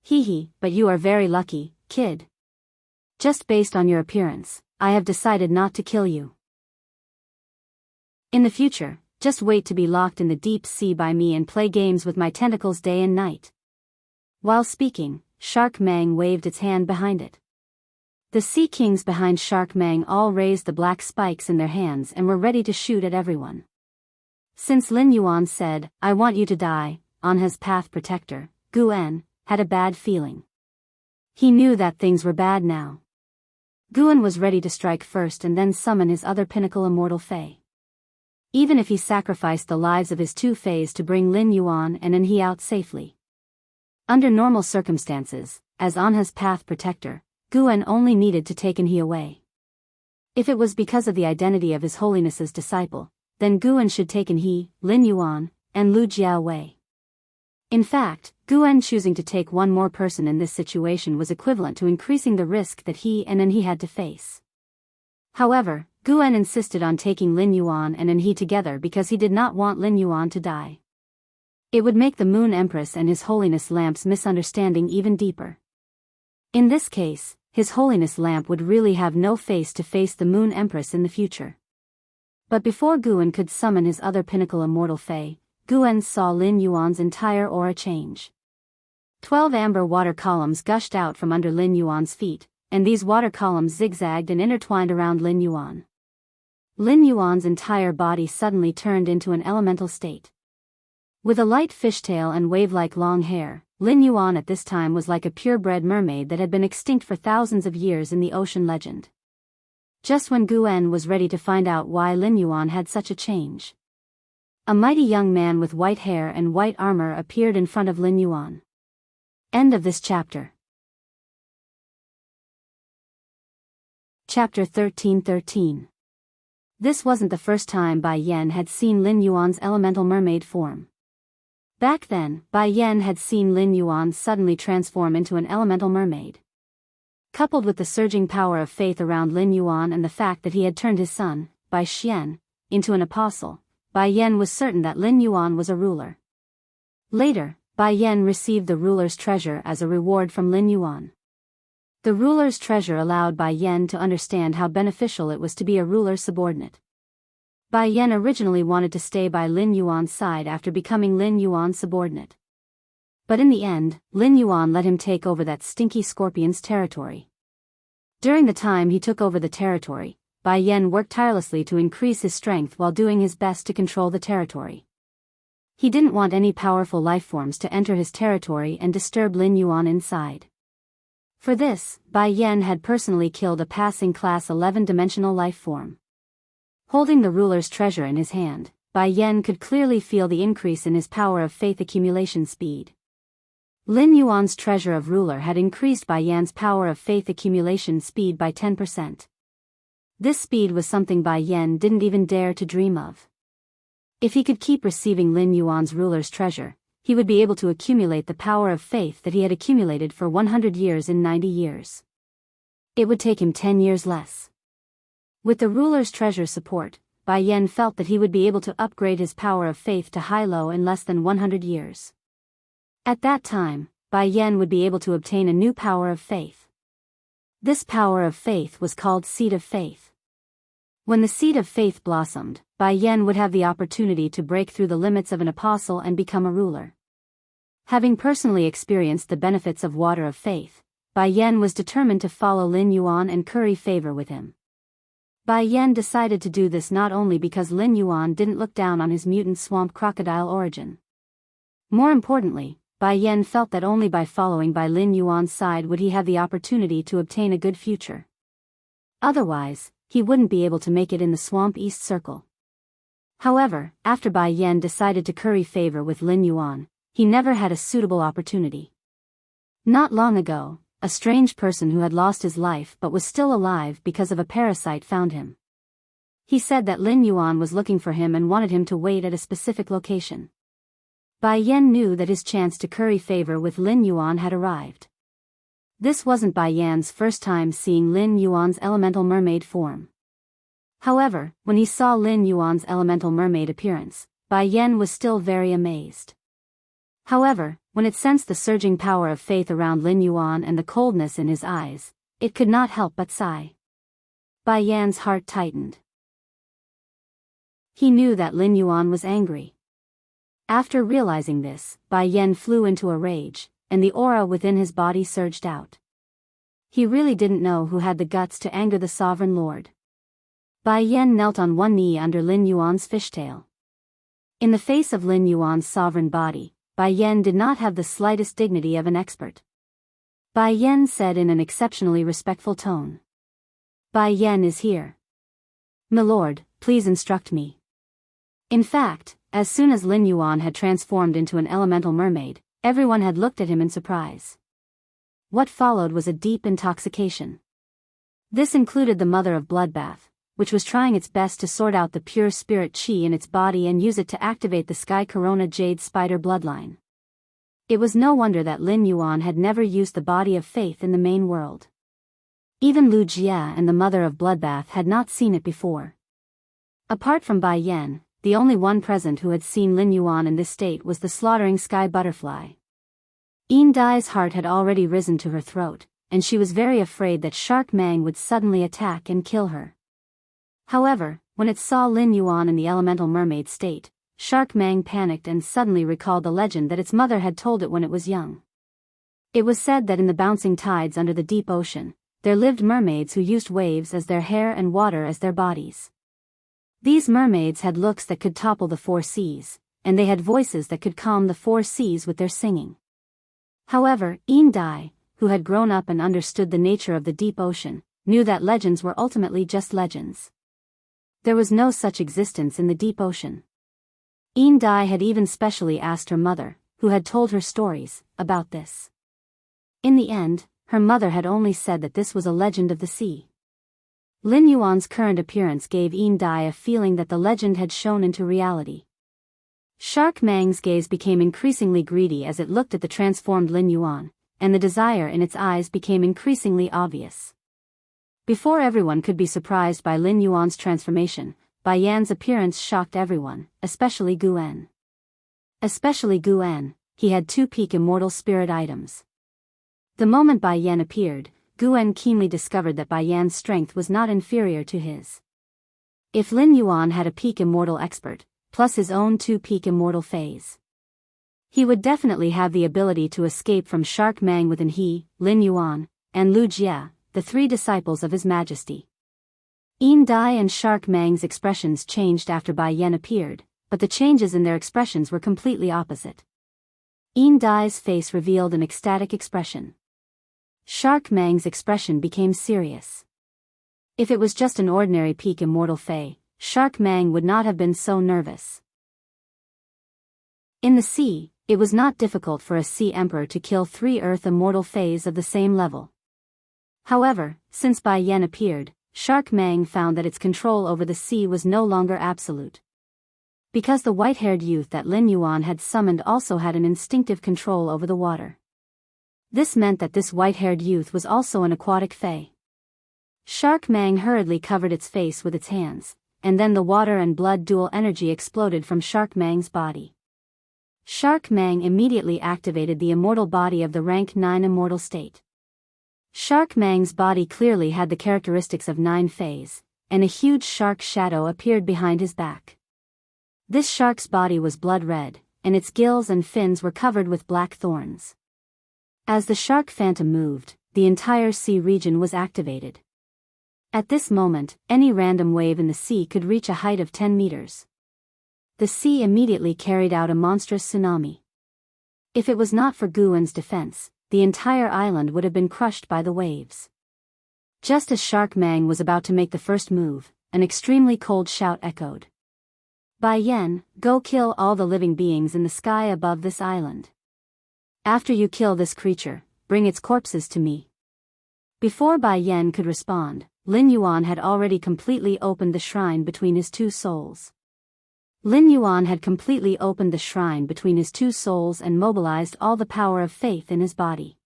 Hee, but you are very lucky, kid. Just based on your appearance, I have decided not to kill you. In the future, just wait to be locked in the deep sea by me and play games with my tentacles day and night. While speaking, Shark Mang waved its hand behind it. The Sea Kings behind Shark Mang all raised the black spikes in their hands and were ready to shoot at everyone. Since Lin Yuan said, I want you to die, on his path protector, Guan, had a bad feeling. He knew that things were bad now. Guan was ready to strike first and then summon his other pinnacle immortal fae. Even if he sacrificed the lives of his 2 fays to bring Lin Yuan and Enhe out safely. Under normal circumstances, as Anha's path protector, Guan only needed to take Enhe away. If it was because of the identity of His Holiness's disciple, then Guan should take Enhe, Lin Yuan, and Lu Jia away. In fact, Guan choosing to take one more person in this situation was equivalent to increasing the risk that he and Enhe had to face. However, Guan insisted on taking Lin Yuan and Enhe together because he did not want Lin Yuan to die. It would make the Moon Empress and His Holiness Lamp's misunderstanding even deeper. In this case, His Holiness Lamp would really have no face to face the Moon Empress in the future. But before Guan could summon his other pinnacle immortal fae, Guan saw Lin Yuan's entire aura change. 12 amber water columns gushed out from under Lin Yuan's feet, and these water columns zigzagged and intertwined around Lin Yuan. Lin Yuan's entire body suddenly turned into an elemental state. With a light fishtail and wave-like long hair, Lin Yuan at this time was like a purebred mermaid that had been extinct for thousands of years in the ocean legend. Just when Guan was ready to find out why Lin Yuan had such a change, a mighty young man with white hair and white armor appeared in front of Lin Yuan. End of this chapter. Chapter 13:13. This wasn't the first time Bai Yan had seen Lin Yuan's elemental mermaid form. Back then, Bai Yan had seen Lin Yuan suddenly transform into an elemental mermaid. Coupled with the surging power of faith around Lin Yuan and the fact that he had turned his son, Bai Xian, into an apostle, Bai Yan was certain that Lin Yuan was a ruler. Later, Bai Yan received the ruler's treasure as a reward from Lin Yuan. The ruler's treasure allowed Bai Yan to understand how beneficial it was to be a ruler's subordinate. Bai Yan originally wanted to stay by Lin Yuan's side after becoming Lin Yuan's subordinate. But in the end, Lin Yuan let him take over that stinky scorpion's territory. During the time he took over the territory, Bai Yan worked tirelessly to increase his strength while doing his best to control the territory. He didn't want any powerful lifeforms to enter his territory and disturb Lin Yuan inside. For this, Bai Yan had personally killed a passing class 11-dimensional life form. Holding the ruler's treasure in his hand, Bai Yan could clearly feel the increase in his power of faith accumulation speed. Lin Yuan's treasure of ruler had increased Bai Yan's power of faith accumulation speed by 10%. This speed was something Bai Yan didn't even dare to dream of. If he could keep receiving Lin Yuan's ruler's treasure, he would be able to accumulate the power of faith that he had accumulated for 100 years in 90 years. It would take him 10 years less. With the ruler's treasure support, Bai Yan felt that he would be able to upgrade his power of faith to high-low in less than 100 years. At that time, Bai Yan would be able to obtain a new power of faith. This power of faith was called Seed of Faith. When the Seed of Faith blossomed, Bai Yan would have the opportunity to break through the limits of an apostle and become a ruler. Having personally experienced the benefits of water of faith, Bai Yan was determined to follow Lin Yuan and curry favor with him. Bai Yan decided to do this not only because Lin Yuan didn't look down on his mutant swamp crocodile origin. More importantly, Bai Yan felt that only by following by Lin Yuan's side would he have the opportunity to obtain a good future. Otherwise, he wouldn't be able to make it in the Swamp East Circle. However, after Bai Yan decided to curry favor with Lin Yuan, he never had a suitable opportunity. Not long ago, a strange person who had lost his life but was still alive because of a parasite found him. He said that Lin Yuan was looking for him and wanted him to wait at a specific location. Bai Yan knew that his chance to curry favor with Lin Yuan had arrived. This wasn't Bai Yan's first time seeing Lin Yuan's elemental mermaid form. However, when he saw Lin Yuan's elemental mermaid appearance, Bai Yan was still very amazed. However, when it sensed the surging power of faith around Lin Yuan and the coldness in his eyes, it could not help but sigh. Bai Yan's heart tightened. He knew that Lin Yuan was angry. After realizing this, Bai Yan flew into a rage, and the aura within his body surged out. He really didn't know who had the guts to anger the Sovereign Lord. Bai Yan knelt on one knee under Lin Yuan's fishtail. In the face of Lin Yuan's sovereign body, Bai Yan did not have the slightest dignity of an expert. Bai Yan said in an exceptionally respectful tone. Bai Yan is here. Milord, please instruct me. In fact, as soon as Lin Yuan had transformed into an elemental mermaid, everyone had looked at him in surprise. What followed was a deep intoxication. This included the Mother of Bloodbath, which was trying its best to sort out the pure spirit qi in its body and use it to activate the Sky Corona Jade Spider bloodline. It was no wonder that Lin Yuan had never used the body of faith in the main world. Even Lu Jia and the Mother of Bloodbath had not seen it before. Apart from Bai Yan, the only one present who had seen Lin Yuan in this state was the slaughtering sky butterfly. Yin Dai's heart had already risen to her throat, and she was very afraid that Shark Mang would suddenly attack and kill her. However, when it saw Lin Yuan in the elemental mermaid state, Shark Mang panicked and suddenly recalled the legend that its mother had told it when it was young. It was said that in the bouncing tides under the deep ocean, there lived mermaids who used waves as their hair and water as their bodies. These mermaids had looks that could topple the four seas, and they had voices that could calm the four seas with their singing. However, Dai, who had grown up and understood the nature of the deep ocean, knew that legends were ultimately just legends. There was no such existence in the deep ocean. Dai had even specially asked her mother, who had told her stories, about this. In the end, her mother had only said that this was a legend of the sea. Lin Yuan's current appearance gave Dai a feeling that the legend had shown into reality. Shark Mang's gaze became increasingly greedy as it looked at the transformed Lin Yuan, and the desire in its eyes became increasingly obvious. Before everyone could be surprised by Lin Yuan's transformation, Bai Yan's appearance shocked everyone, especially Guan. He had 2 peak immortal spirit items. The moment Bai Yan appeared, Guan keenly discovered that Bai Yan's strength was not inferior to his. If Lin Yuan had a peak immortal expert, plus his own 2 peak immortal phase, he would definitely have the ability to escape from Shark Mang within he, Lin Yuan, and Lu Jia, the 3 disciples of His Majesty. Dai and Shark Mang's expressions changed after Bai Yan appeared, but the changes in their expressions were completely opposite. Dai's face revealed an ecstatic expression. Shark Mang's expression became serious. If it was just an ordinary peak immortal Fae, Shark Mang would not have been so nervous. In the sea, it was not difficult for a sea emperor to kill 3 earth immortal Faes of the same level. However, since Bai Yan appeared, Shark Mang found that its control over the sea was no longer absolute. Because the white-haired youth that Lin Yuan had summoned also had an instinctive control over the water. This meant that this white-haired youth was also an aquatic Fae. Shark Mang hurriedly covered its face with its hands, and then the water and blood dual energy exploded from Shark Mang's body. Shark Mang immediately activated the immortal body of the rank 9 immortal state. Shark Mang's body clearly had the characteristics of 9 Faes, and a huge shark shadow appeared behind his back. This shark's body was blood red, and its gills and fins were covered with black thorns. As the shark phantom moved, the entire sea region was activated. At this moment, any random wave in the sea could reach a height of 10 meters. The sea immediately carried out a monstrous tsunami. If it was not for Guan's defense, the entire island would have been crushed by the waves. Just as Shark Mang was about to make the first move, an extremely cold shout echoed. Bai Yan, go kill all the living beings in the sky above this island. After you kill this creature, bring its corpses to me. Before Bai Yan could respond, Lin Yuan had already completely opened the shrine between his 2 souls. Lin Yuan had completely opened the shrine between his 2 souls and mobilized all the power of faith in his body.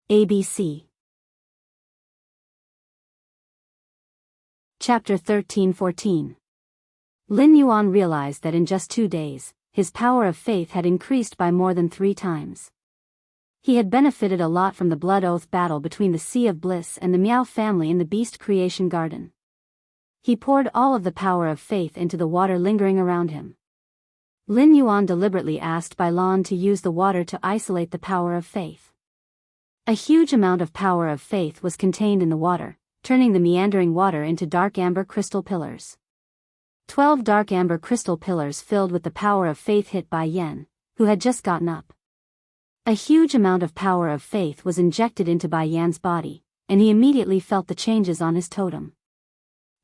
ABC. Chapter 13-14. Lin Yuan realized that in just 2 days, his power of faith had increased by more than 3 times. He had benefited a lot from the blood oath battle between the Sea of Bliss and the Miao family in the Beast Creation Garden. He poured all of the power of faith into the water lingering around him. Lin Yuan deliberately asked Bai Lan to use the water to isolate the power of faith. A huge amount of power of faith was contained in the water, turning the meandering water into dark amber crystal pillars. 12 dark amber crystal pillars filled with the power of faith hit Bai Yan, who had just gotten up. A huge amount of power of faith was injected into Bai Yan's body, and he immediately felt the changes on his totem.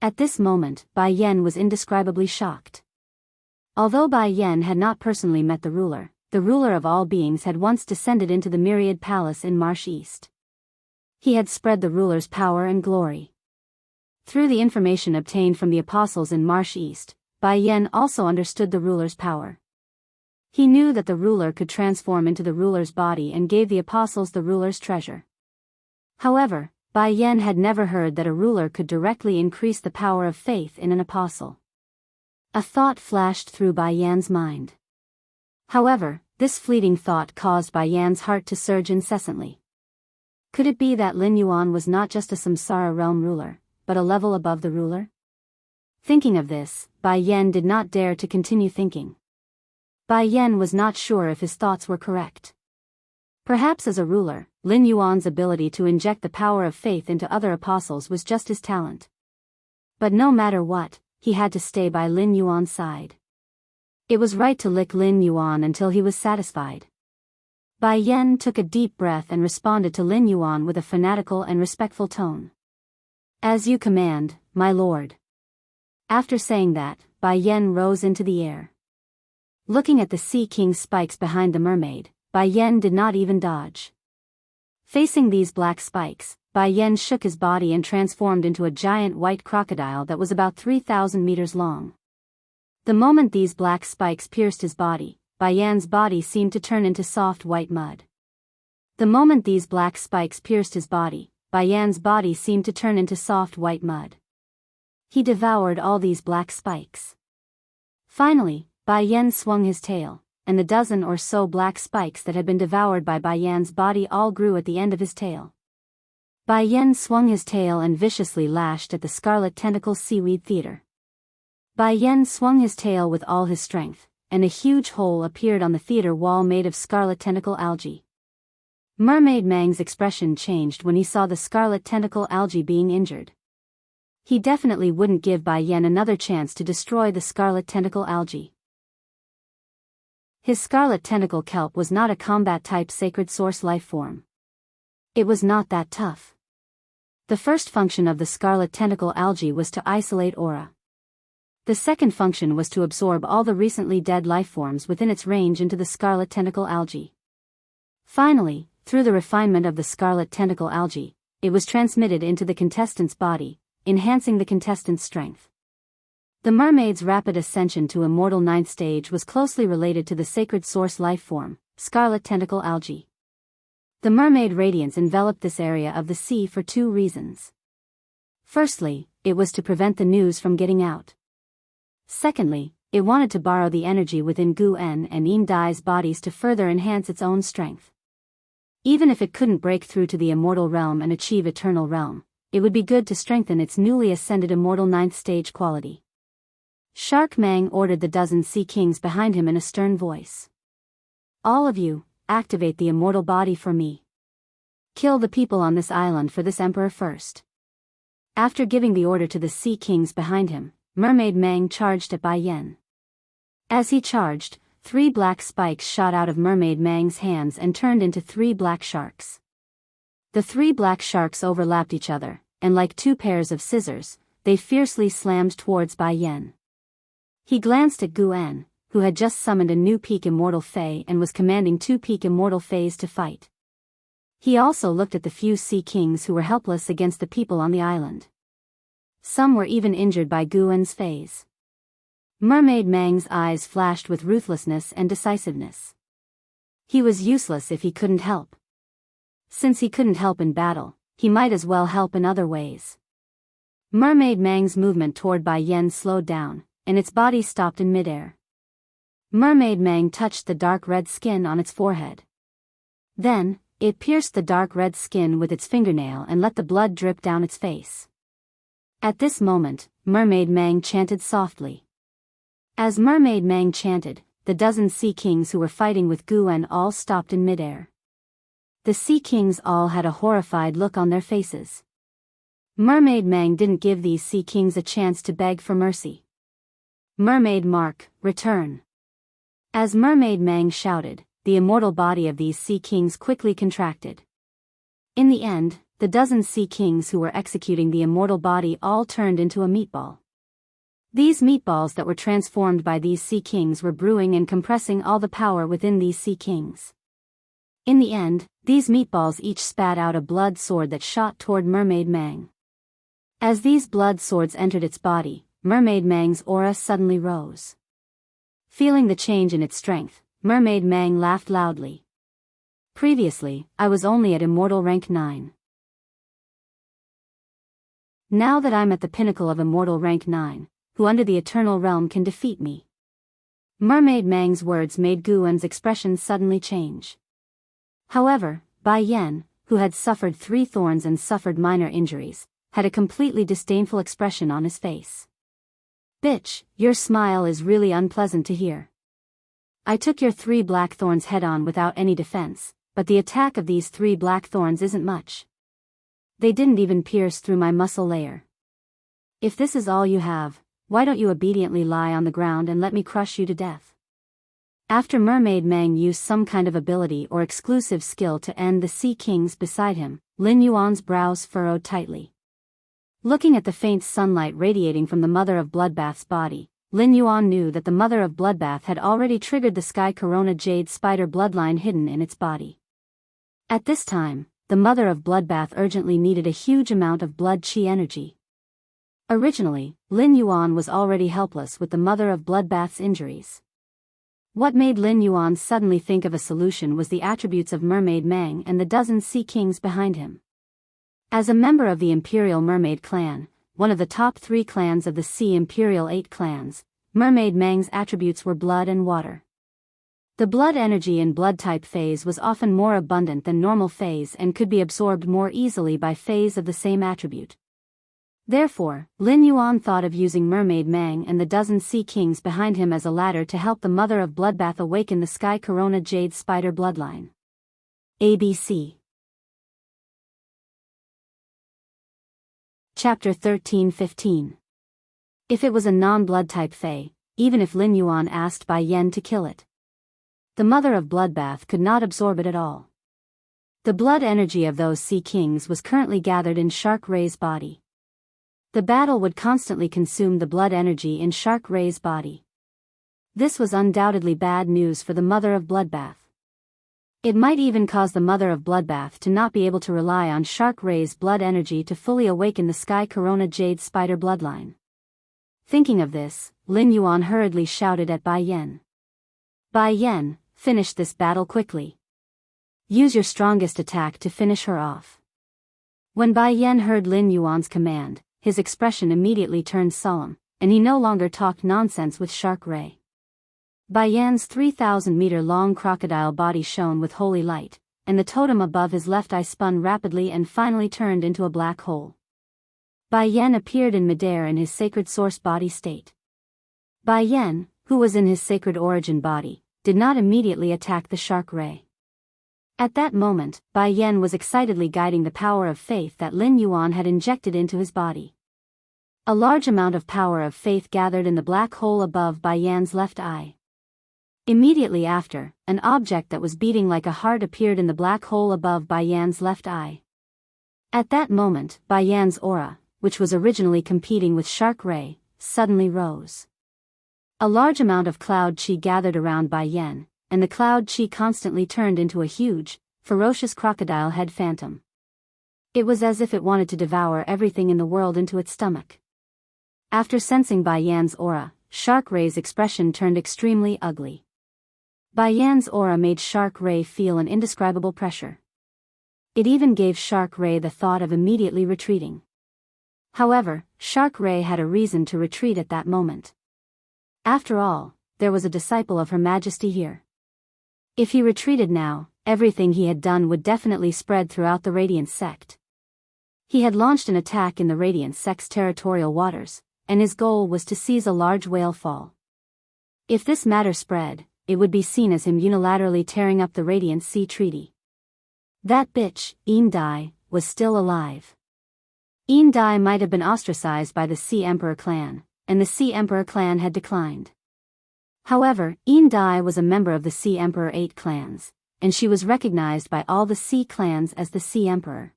At this moment, Bai Yan was indescribably shocked. Although Bai Yan had not personally met the ruler of all beings had once descended into the Myriad Palace in Marsh East. He had spread the ruler's power and glory. Through the information obtained from the apostles in Marsh East, Bai Yan also understood the ruler's power. He knew that the ruler could transform into the ruler's body and gave the apostles the ruler's treasure. However, Bai Yan had never heard that a ruler could directly increase the power of faith in an apostle. A thought flashed through Bai Yan's mind. However, this fleeting thought caused Bai Yan's heart to surge incessantly. Could it be that Lin Yuan was not just a Samsara realm ruler, but a level above the ruler? Thinking of this, Bai Yan did not dare to continue thinking. Bai Yan was not sure if his thoughts were correct. Perhaps as a ruler, Lin Yuan's ability to inject the power of faith into other apostles was just his talent. But no matter what, he had to stay by Lin Yuan's side. It was right to lick Lin Yuan until he was satisfied. Bai Yan took a deep breath and responded to Lin Yuan with a fanatical and respectful tone. "As you command, my lord." After saying that, Bai Yan rose into the air. Looking at the Sea King's spikes behind the mermaid, Bai Yan did not even dodge. Facing these black spikes, Bai Yan shook his body and transformed into a giant white crocodile that was about 3,000 meters long. The moment these black spikes pierced his body, Bai Yan's body seemed to turn into soft white mud. The moment these black spikes pierced his body, Bai Yan's body seemed to turn into soft white mud. He devoured all these black spikes. Finally, Bai Yan swung his tail, and the dozen or so black spikes that had been devoured by Bai Yan's body all grew at the end of his tail. Bai Yan swung his tail and viciously lashed at the Scarlet Tentacle Seaweed Theater. Bai Yan swung his tail with all his strength, and a huge hole appeared on the theater wall made of scarlet tentacle algae. Mermaid Mang's expression changed when he saw the scarlet tentacle algae being injured. He definitely wouldn't give Bai Yan another chance to destroy the scarlet tentacle algae. His scarlet tentacle kelp was not a combat-type sacred source life form. It was not that tough. The first function of the scarlet tentacle algae was to isolate aura. The second function was to absorb all the recently dead life forms within its range into the scarlet tentacle algae. Finally, through the refinement of the scarlet tentacle algae, it was transmitted into the contestant's body, enhancing the contestant's strength. The mermaid's rapid ascension to immortal 9th stage was closely related to the sacred source life form, scarlet tentacle algae. The mermaid radiance enveloped this area of the sea for 2 reasons. Firstly, it was to prevent the news from getting out. Secondly, it wanted to borrow the energy within Gu En and Im Dai's bodies to further enhance its own strength. Even if it couldn't break through to the immortal realm and achieve eternal realm, it would be good to strengthen its newly ascended immortal 9th stage quality. Shark Mang ordered the dozen Sea Kings behind him in a stern voice. "All of you, activate the immortal body for me. Kill the people on this island for this emperor first." After giving the order to the Sea Kings behind him, Mermaid Mang charged at Bai Yan. As he charged, 3 black spikes shot out of Mermaid Mang's hands and turned into 3 black sharks. The 3 black sharks overlapped each other, and like 2 pairs of scissors, they fiercely slammed towards Bai Yan. He glanced at Gu En, who had just summoned a new peak immortal Fae and was commanding 2 peak immortal Faes to fight. He also looked at the few Sea Kings who were helpless against the people on the island. Some were even injured by Gu En's Faes. Mermaid Mang's eyes flashed with ruthlessness and decisiveness. He was useless if he couldn't help. Since he couldn't help in battle, he might as well help in other ways. Mermaid Mang's movement toward Bai Yan slowed down, and its body stopped in midair. Mermaid Mang touched the dark red skin on its forehead. Then, it pierced the dark red skin with its fingernail and let the blood drip down its face. At this moment, Mermaid Mang chanted softly. As Mermaid Mang chanted, the dozen Sea Kings who were fighting with Gu En all stopped in midair. The Sea Kings all had a horrified look on their faces. Mermaid Mang didn't give these Sea Kings a chance to beg for mercy. "Mermaid Mark, return." As Mermaid Mang shouted, the immortal body of these Sea Kings quickly contracted. In the end, the dozen Sea Kings who were executing the immortal body all turned into a meatball. These meatballs that were transformed by these Sea Kings were brewing and compressing all the power within these Sea Kings. In the end, these meatballs each spat out a blood sword that shot toward Mermaid Mang. As these blood swords entered its body, Mermaid Mang's aura suddenly rose. Feeling the change in its strength, Mermaid Mang laughed loudly. "Previously, I was only at immortal rank 9. Now that I'm at the pinnacle of immortal rank 9, who under the eternal realm can defeat me?" Mermaid Mang's words made Gu En's expression suddenly change. However, Bai Yan, who had suffered 3 thorns and suffered minor injuries, had a completely disdainful expression on his face. "Bitch, your smile is really unpleasant to hear. I took your 3 black thorns head-on without any defense, but the attack of these 3 black thorns isn't much. They didn't even pierce through my muscle layer. If this is all you have, why don't you obediently lie on the ground and let me crush you to death?" After Mermaid Meng used some kind of ability or exclusive skill to end the Sea Kings beside him, Lin Yuan's brows furrowed tightly. Looking at the faint sunlight radiating from the Mother of Bloodbath's body, Lin Yuan knew that the Mother of Bloodbath had already triggered the Sky Corona Jade Spider bloodline hidden in its body. At this time, the Mother of Bloodbath urgently needed a huge amount of blood chi energy. Originally, Lin Yuan was already helpless with the Mother of Bloodbath's injuries. What made Lin Yuan suddenly think of a solution was the attributes of Mermaid Meng and the dozen Sea Kings behind him. As a member of the Imperial Mermaid clan, one of the top 3 clans of the Sea Imperial 8 clans, Mermaid Meng's attributes were blood and water. The blood energy in blood-type phase was often more abundant than normal phase and could be absorbed more easily by phase of the same attribute. Therefore, Lin Yuan thought of using Mermaid Meng and the dozen Sea Kings behind him as a ladder to help the Mother of Bloodbath awaken the Sky Corona Jade Spider bloodline. ABC Chapter 13-15. If it was a non-blood type Fae, even if Lin Yuan asked Bai Yen to kill it, the Mother of Bloodbath could not absorb it at all. The blood energy of those Sea Kings was currently gathered in Shark Ray's body. The battle would constantly consume the blood energy in Shark Ray's body. This was undoubtedly bad news for the Mother of Bloodbath. It might even cause the Mother of Bloodbath to not be able to rely on Shark Ray's blood energy to fully awaken the Sky Corona Jade Spider bloodline. Thinking of this, Lin Yuan hurriedly shouted at Bai Yen. "Bai Yen, finish this battle quickly. Use your strongest attack to finish her off." When Bai Yen heard Lin Yuan's command, his expression immediately turned solemn, and he no longer talked nonsense with Shark Ray. Bai Yan's 3,000-meter-long crocodile body shone with holy light, and the totem above his left eye spun rapidly and finally turned into a black hole. Bai Yen appeared in midair in his sacred source body state. Bai Yen, who was in his sacred origin body, did not immediately attack the Shark Ray. At that moment, Bai Yen was excitedly guiding the power of faith that Lin Yuan had injected into his body. A large amount of power of faith gathered in the black hole above Bai Yan's left eye. Immediately after, an object that was beating like a heart appeared in the black hole above Bai Yan's left eye. At that moment, Bai Yan's aura, which was originally competing with Shark Ray, suddenly rose. A large amount of cloud chi gathered around Bai Yen, and the cloud chi constantly turned into a huge, ferocious crocodile head phantom. It was as if it wanted to devour everything in the world into its stomach. After sensing Bai Yan's aura, Shark Ray's expression turned extremely ugly. Bai Yan's aura made Shark Ray feel an indescribable pressure. It even gave Shark Ray the thought of immediately retreating. However, Shark Ray had a reason to retreat at that moment. After all, there was a disciple of Her Majesty here. If he retreated now, everything he had done would definitely spread throughout the Radiance sect. He had launched an attack in the Radiance sect's territorial waters, and his goal was to seize a large whale fall. If this matter spread, it would be seen as him unilaterally tearing up the Radiant Sea Treaty. That bitch, Yin Dai, was still alive. Yin Dai might have been ostracized by the Sea Emperor clan, and the Sea Emperor clan had declined. However, Yin Dai was a member of the Sea Emperor 8 clans, and she was recognized by all the Sea clans as the Sea Emperor.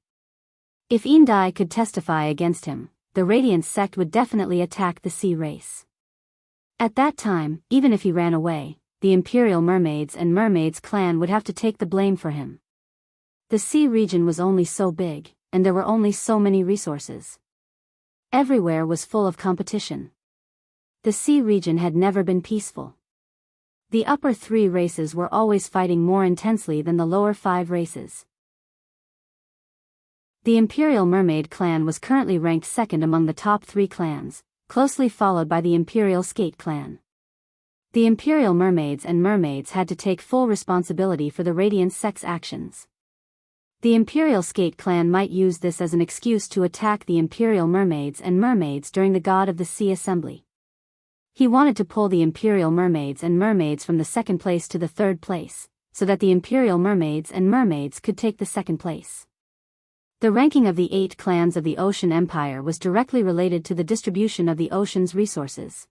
If Yin Dai could testify against him, the Radiance sect would definitely attack the Sea race. At that time, even if he ran away, the Imperial Mermaids and Mermaids clan would have to take the blame for him. The sea region was only so big, and there were only so many resources. Everywhere was full of competition. The sea region had never been peaceful. The upper 3 races were always fighting more intensely than the lower 5 races. The Imperial Mermaid clan was currently ranked second among the top 3 clans, closely followed by the Imperial Skate clan. The Imperial Mermaids and Mermaids had to take full responsibility for the Radiance sect's actions. The Imperial Skate clan might use this as an excuse to attack the Imperial Mermaids and Mermaids during the God of the Sea Assembly. He wanted to pull the Imperial Mermaids and Mermaids from the 2nd place to the 3rd place, so that the Imperial Mermaids and Mermaids could take the second place. The ranking of the 8 clans of the Ocean Empire was directly related to the distribution of the ocean's resources.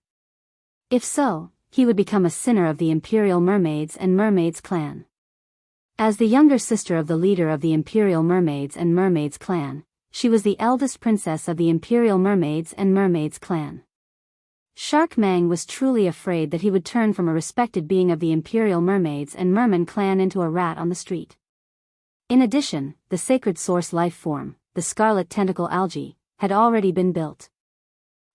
If so, he would become a sinner of the Imperial Mermaids and Mermaids clan. As the younger sister of the leader of the Imperial Mermaids and Mermaids clan, she was the eldest princess of the Imperial Mermaids and Mermaids clan. Shark Mang was truly afraid that he would turn from a respected being of the Imperial Mermaids and Merman clan into a rat on the street. In addition, the sacred source life form, the scarlet tentacle algae, had already been built.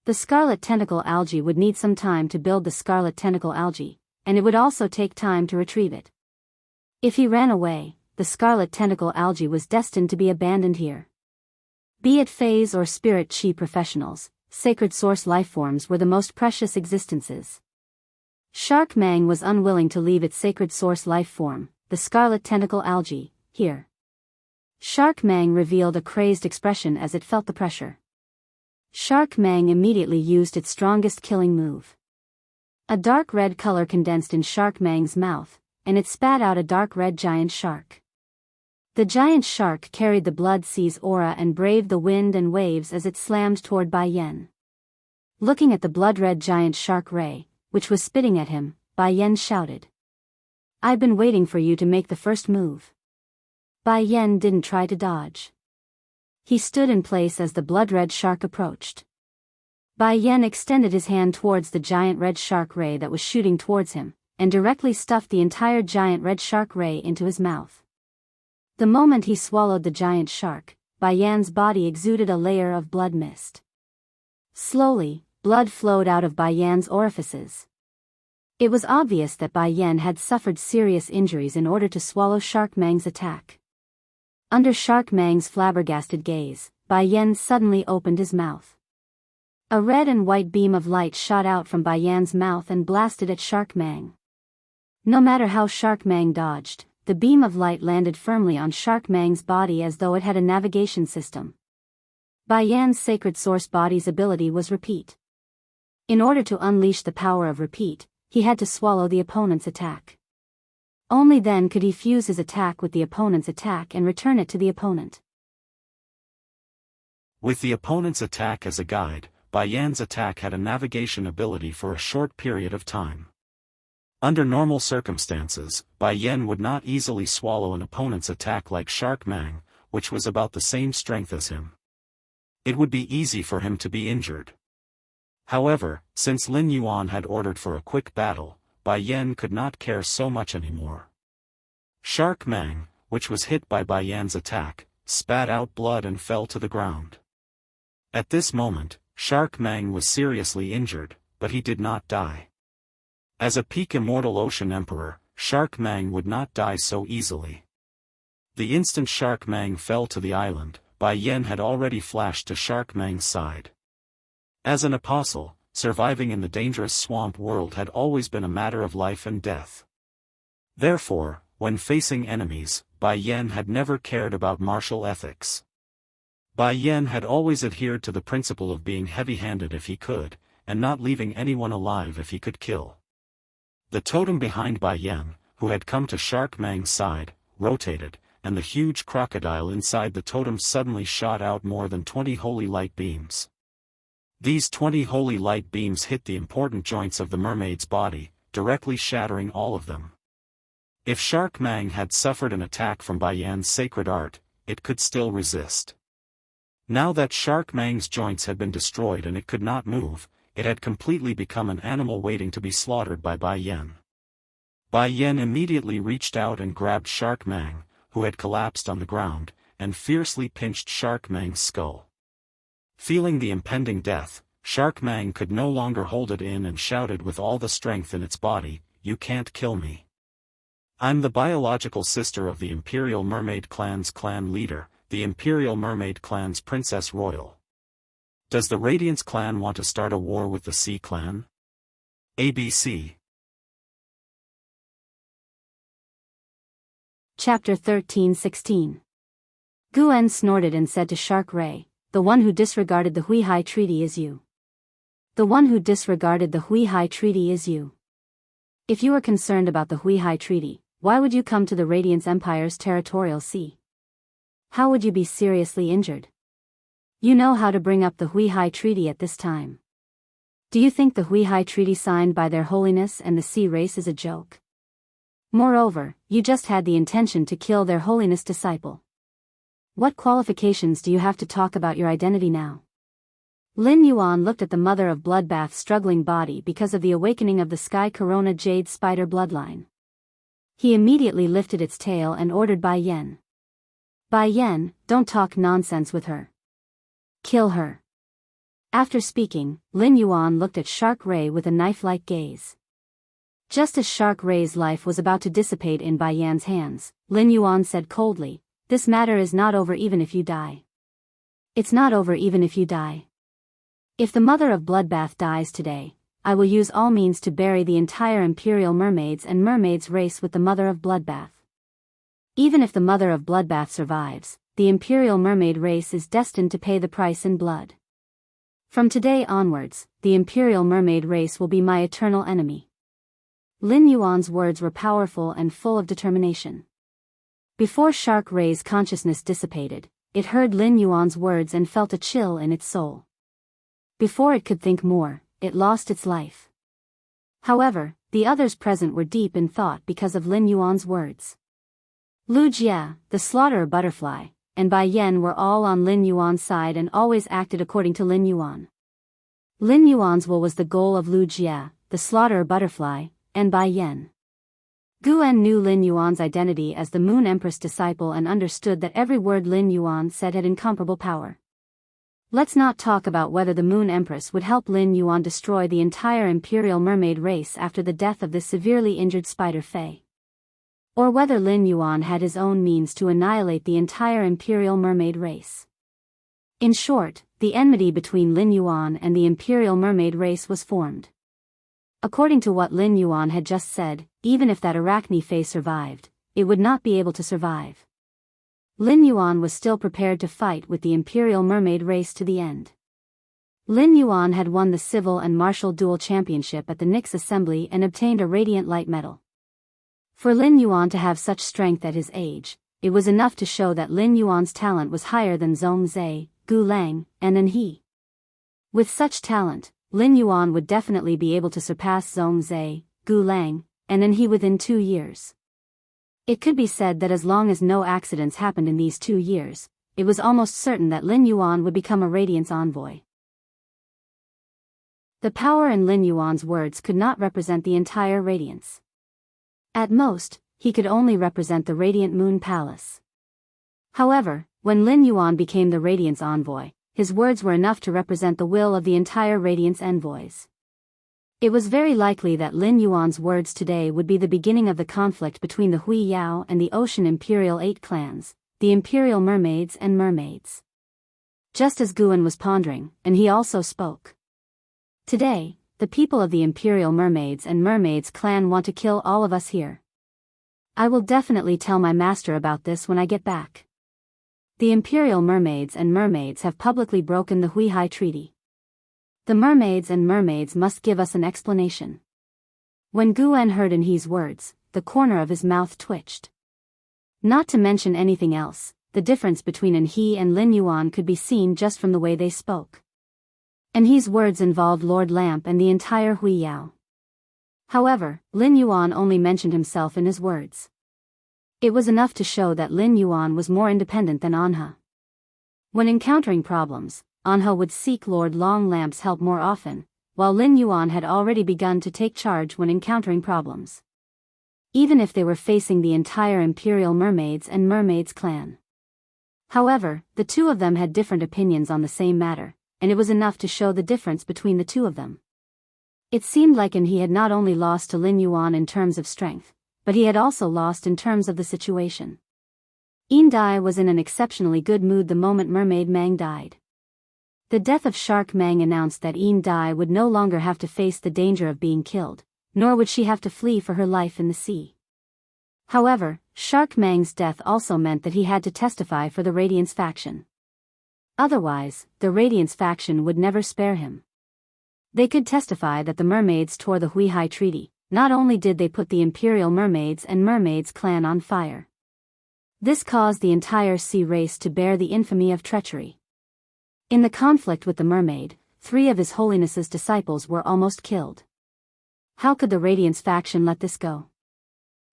The scarlet tentacle algae would need some time to build the scarlet tentacle algae, and it would also take time to retrieve it. If he ran away, the scarlet tentacle algae was destined to be abandoned here. Be it phase or spirit chi professionals, sacred source lifeforms were the most precious existences. Shark Mang was unwilling to leave its sacred source life form, the scarlet tentacle algae, here. Shark Mang revealed a crazed expression as it felt the pressure. Shark Mang immediately used its strongest killing move. A dark red color condensed in Shark Mang's mouth, and it spat out a dark red giant shark. The giant shark carried the blood sea's aura and braved the wind and waves as it slammed toward Bai Yen. Looking at the blood-red giant shark ray, which was spitting at him, Bai Yen shouted, "I've been waiting for you to make the first move." Bai Yen didn't try to dodge. He stood in place as the blood-red shark approached. Bai Yen extended his hand towards the giant red shark ray that was shooting towards him, and directly stuffed the entire giant red shark ray into his mouth. The moment he swallowed the giant shark, Bai Yan's body exuded a layer of blood mist. Slowly, blood flowed out of Bai Yan's orifices. It was obvious that Bai Yan had suffered serious injuries in order to swallow Shark Mang's attack. Under Shark Mang's flabbergasted gaze, Bai Yan suddenly opened his mouth. A red and white beam of light shot out from Bai Yan's mouth and blasted at Shark Mang. No matter how Shark Mang dodged, the beam of light landed firmly on Shark Mang's body as though it had a navigation system. Bai Yan's sacred source body's ability was repeat. In order to unleash the power of repeat, he had to swallow the opponent's attack. Only then could he fuse his attack with the opponent's attack and return it to the opponent. With the opponent's attack as a guide, Bai Yan's attack had a navigation ability for a short period of time. Under normal circumstances, Bai Yan would not easily swallow an opponent's attack like Shark Mang, which was about the same strength as him. It would be easy for him to be injured. However, since Lin Yuan had ordered for a quick battle, Bai Yan could not care so much anymore. Shark Mang, which was hit by Bai Yan's attack, spat out blood and fell to the ground. At this moment, Shark Mang was seriously injured, but he did not die. As a peak immortal ocean emperor, Shark Mang would not die so easily. The instant Shark Mang fell to the island, Bai Yan had already flashed to Shark Mang's side. As an apostle, surviving in the dangerous swamp world had always been a matter of life and death. Therefore, when facing enemies, Bai Yan had never cared about martial ethics. Bai Yan had always adhered to the principle of being heavy-handed if he could, and not leaving anyone alive if he could kill. The totem behind Bai Yan, who had come to Shark Mang's side, rotated, and the huge crocodile inside the totem suddenly shot out more than 20 holy light beams. These 20 holy light beams hit the important joints of the mermaid's body, directly shattering all of them. If Shark Mang had suffered an attack from Bai Yan's sacred art, it could still resist. Now that Shark Mang's joints had been destroyed and it could not move, it had completely become an animal waiting to be slaughtered by Bai Yan. Bai Yan immediately reached out and grabbed Shark Mang, who had collapsed on the ground, and fiercely pinched Shark Mang's skull. Feeling the impending death, Shark Mang could no longer hold it in and shouted with all the strength in its body, "You can't kill me. I'm the biological sister of the Imperial Mermaid Clan's clan leader, the Imperial Mermaid Clan's Princess Royal. Does the Radiance Clan want to start a war with the Sea Clan? ABC." Chapter 13-16. Guan snorted and said to Shark Ray, "The one who disregarded the Huihai Treaty is you. The one who disregarded the Huihai Treaty is you. If you are concerned about the Huihai Treaty, why would you come to the Radiance Empire's territorial sea? How would you be seriously injured? You know how to bring up the Huihai Treaty at this time. Do you think the Huihai Treaty signed by their holiness and the sea race is a joke? Moreover, you just had the intention to kill their holiness disciple. What qualifications do you have to talk about your identity now? Lin Yuan looked at the mother of Bloodbath's struggling body because of the awakening of the Sky Corona Jade Spider bloodline. He immediately lifted its tail and ordered Bai Yan. Bai Yan, don't talk nonsense with her. Kill her. After speaking, Lin Yuan looked at Shark Ray with a knife-like gaze. Just as Shark Ray's life was about to dissipate in Bai Yan's hands, Lin Yuan said coldly, "This matter is not over even if you die. It's not over even if you die. If the mother of Bloodbath dies today, I will use all means to bury the entire Imperial Mermaids and Mermaids race with the mother of Bloodbath. Even if the mother of Bloodbath survives, the Imperial Mermaid race is destined to pay the price in blood. From today onwards, the Imperial Mermaid race will be my eternal enemy." Lin Yuan's words were powerful and full of determination. Before Shark Ray's consciousness dissipated, it heard Lin Yuan's words and felt a chill in its soul. Before it could think more, it lost its life. However, the others present were deep in thought because of Lin Yuan's words. Lu Jia, the slaughterer butterfly, and Bai Yan were all on Lin Yuan's side and always acted according to Lin Yuan. Lin Yuan's will was the goal of Lu Jia, the slaughterer butterfly, and Bai Yan. Guan knew Lin Yuan's identity as the Moon Empress disciple and understood that every word Lin Yuan said had incomparable power. Let's not talk about whether the Moon Empress would help Lin Yuan destroy the entire Imperial Mermaid race after the death of this severely injured Spider Fae. Or whether Lin Yuan had his own means to annihilate the entire Imperial Mermaid race. In short, the enmity between Lin Yuan and the Imperial Mermaid race was formed. According to what Lin Yuan had just said, even if that Arachne Fae survived, it would not be able to survive. Lin Yuan was still prepared to fight with the Imperial Mermaid race to the end. Lin Yuan had won the Civil and Martial Duel Championship at the Nyx Assembly and obtained a Radiant Light Medal. For Lin Yuan to have such strength at his age, it was enough to show that Lin Yuan's talent was higher than Zhong Zhe, Gu Lang, and An He. With such talent, Lin Yuan would definitely be able to surpass Zhong Zhe, Gu Lang, and An He within 2 years. It could be said that as long as no accidents happened in these 2 years, it was almost certain that Lin Yuan would become a Radiance envoy. The power in Lin Yuan's words could not represent the entire Radiance. At most, he could only represent the Radiant Moon Palace. However, when Lin Yuan became the Radiance envoy, his words were enough to represent the will of the entire Radiance envoys. It was very likely that Lin Yuan's words today would be the beginning of the conflict between the Huiyao and the Ocean Imperial 8 clans, the Imperial Mermaids and Mermaids. Just as Guan was pondering, and he also spoke. Today, the people of the Imperial Mermaids and Mermaids clan want to kill all of us here. I will definitely tell my master about this when I get back. The Imperial Mermaids and Mermaids have publicly broken the Huihai Treaty. The Mermaids and Mermaids must give us an explanation. When Guan heard An He's words, the corner of his mouth twitched. Not to mention anything else, the difference between An He and Lin Yuan could be seen just from the way they spoke. An He's words involved Lord Lamp and the entire Huiyao. However, Lin Yuan only mentioned himself in his words. It was enough to show that Lin Yuan was more independent than Anha. When encountering problems, Anha would seek Lord Long Lamp's help more often, while Lin Yuan had already begun to take charge when encountering problems. Even if they were facing the entire Imperial Mermaids and Mermaids clan. However, the two of them had different opinions on the same matter, and it was enough to show the difference between the two of them. It seemed like An He had not only lost to Lin Yuan in terms of strength, but he had also lost in terms of the situation. Yin Dai was in an exceptionally good mood the moment Mermaid Mang died. The death of Shark Mang announced that Yin Dai would no longer have to face the danger of being killed, nor would she have to flee for her life in the sea. However, Shark Mang's death also meant that he had to testify for the Radiance faction. Otherwise, the Radiance faction would never spare him. They could testify that the Mermaids tore the Huihai Treaty, not only did they put the Imperial Mermaids and Mermaids clan on fire. This caused the entire sea race to bear the infamy of treachery. In the conflict with the mermaid, 3 of His Holiness's disciples were almost killed. How could the Radiance faction let this go?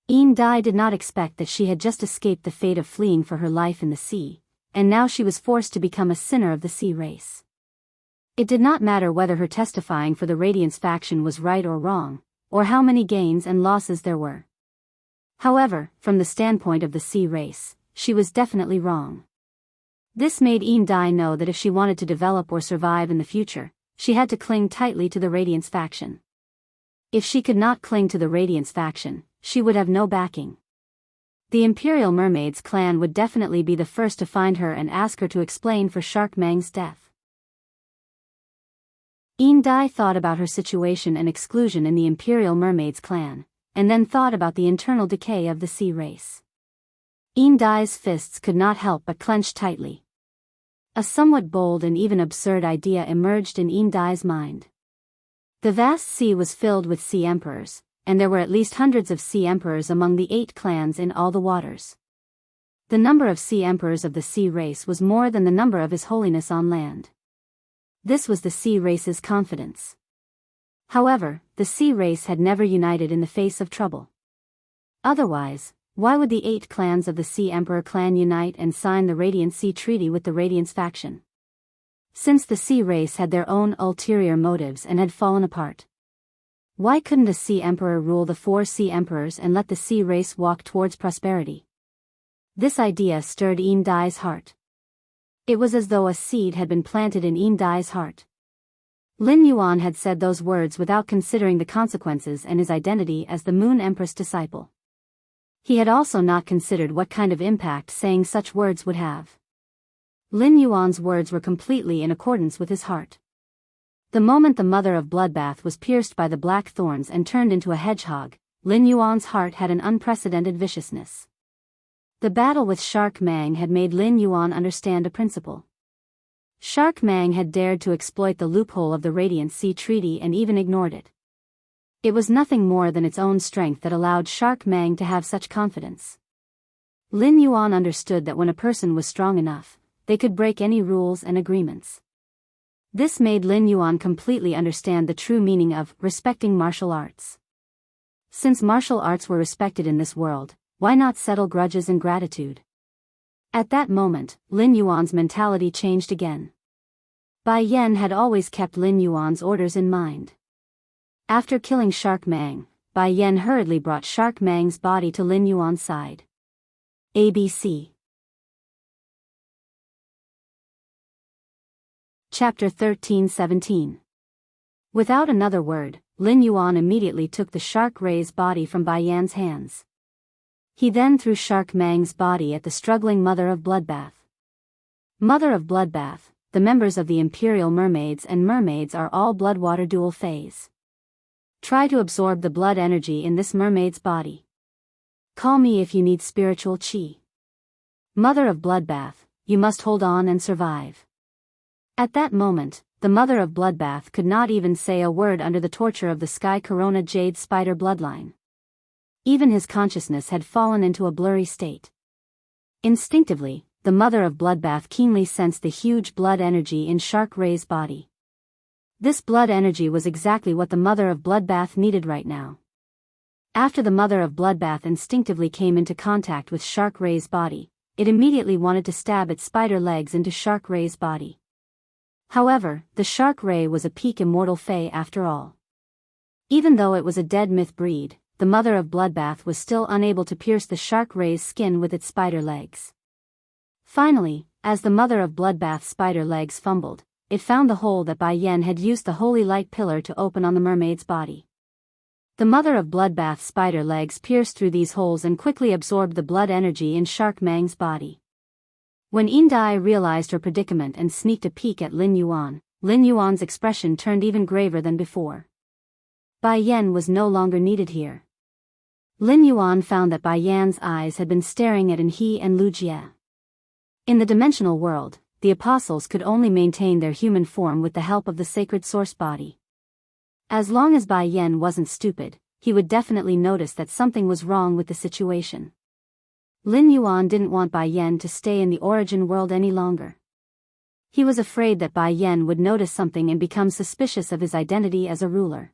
Dai did not expect that she had just escaped the fate of fleeing for her life in the sea, and now she was forced to become a sinner of the sea race. It did not matter whether her testifying for the Radiance faction was right or wrong, or how many gains and losses there were. However, from the standpoint of the sea race, she was definitely wrong. This made Dai know that if she wanted to develop or survive in the future, she had to cling tightly to the Radiance faction. If she could not cling to the Radiance faction, she would have no backing. The Imperial Mermaids clan would definitely be the first to find her and ask her to explain for Shark Mang's death. Dai thought about her situation and exclusion in the Imperial Mermaids clan, and then thought about the internal decay of the sea race. Dai's fists could not help but clench tightly. A somewhat bold and even absurd idea emerged in Dai's mind. The vast sea was filled with sea emperors, and there were at least hundreds of sea emperors among the 8 clans in all the waters. The number of sea emperors of the sea race was more than the number of His Holiness on land. This was the sea race's confidence. However, the sea race had never united in the face of trouble. Otherwise, why would the 8 clans of the Sea Emperor clan unite and sign the Radiant Sea Treaty with the Radiance faction? Since the sea race had their own ulterior motives and had fallen apart, why couldn't a Sea Emperor rule the 4 Sea Emperors and let the sea race walk towards prosperity? This idea stirred Dai's heart. It was as though a seed had been planted in Dai's heart. Lin Yuan had said those words without considering the consequences and his identity as the Moon Empress disciple. He had also not considered what kind of impact saying such words would have. Lin Yuan's words were completely in accordance with his heart. The moment the mother of Bloodbath was pierced by the black thorns and turned into a hedgehog, Lin Yuan's heart had an unprecedented viciousness. The battle with Shark Mang had made Lin Yuan understand a principle. Shark Mang had dared to exploit the loophole of the Radiant Sea Treaty and even ignored it. It was nothing more than its own strength that allowed Shark Mang to have such confidence. Lin Yuan understood that when a person was strong enough, they could break any rules and agreements. This made Lin Yuan completely understand the true meaning of respecting martial arts. Since martial arts were respected in this world, why not settle grudges and gratitude? At that moment, Lin Yuan's mentality changed again. Bai Yan had always kept Lin Yuan's orders in mind. After killing Shark Mang, Bai Yan hurriedly brought Shark Mang's body to Lin Yuan's side. ABC. Chapter 13-17. Without another word, Lin Yuan immediately took the Shark Ray's body from Bai Yan's hands. He then threw Shark Mang's body at the struggling Mother of Bloodbath. Mother of Bloodbath, the members of the Imperial Mermaids and Mermaids are all Bloodwater dual phase. Try to absorb the blood energy in this mermaid's body. Call me if you need spiritual chi. Mother of Bloodbath, you must hold on and survive. At that moment, the Mother of Bloodbath could not even say a word under the torture of the Sky Corona Jade Spider bloodline. Even his consciousness had fallen into a blurry state. Instinctively, the Mother of Bloodbath keenly sensed the huge blood energy in Shark Ray's body. This blood energy was exactly what the Mother of Bloodbath needed right now. After the Mother of Bloodbath instinctively came into contact with Shark Ray's body, it immediately wanted to stab its spider legs into Shark Ray's body. However, the Shark Ray was a peak immortal fae after all. Even though it was a dead myth breed, the Mother of Bloodbath was still unable to pierce the Shark Ray's skin with its spider legs. Finally, as the Mother of Bloodbath's spider legs fumbled, it found the hole that Bai Yan had used the Holy Light Pillar to open on the mermaid's body. The Mother of Bloodbath's spider legs pierced through these holes and quickly absorbed the blood energy in Shark Mang's body. When Dai realized her predicament and sneaked a peek at Lin Yuan's expression turned even graver than before. Bai Yan was no longer needed here. Lin Yuan found that Bai Yan's eyes had been staring at He and Lu Jie. In the dimensional world, the apostles could only maintain their human form with the help of the sacred source body. As long as Bai Yan wasn't stupid, he would definitely notice that something was wrong with the situation. Lin Yuan didn't want Bai Yan to stay in the origin world any longer. He was afraid that Bai Yan would notice something and become suspicious of his identity as a ruler.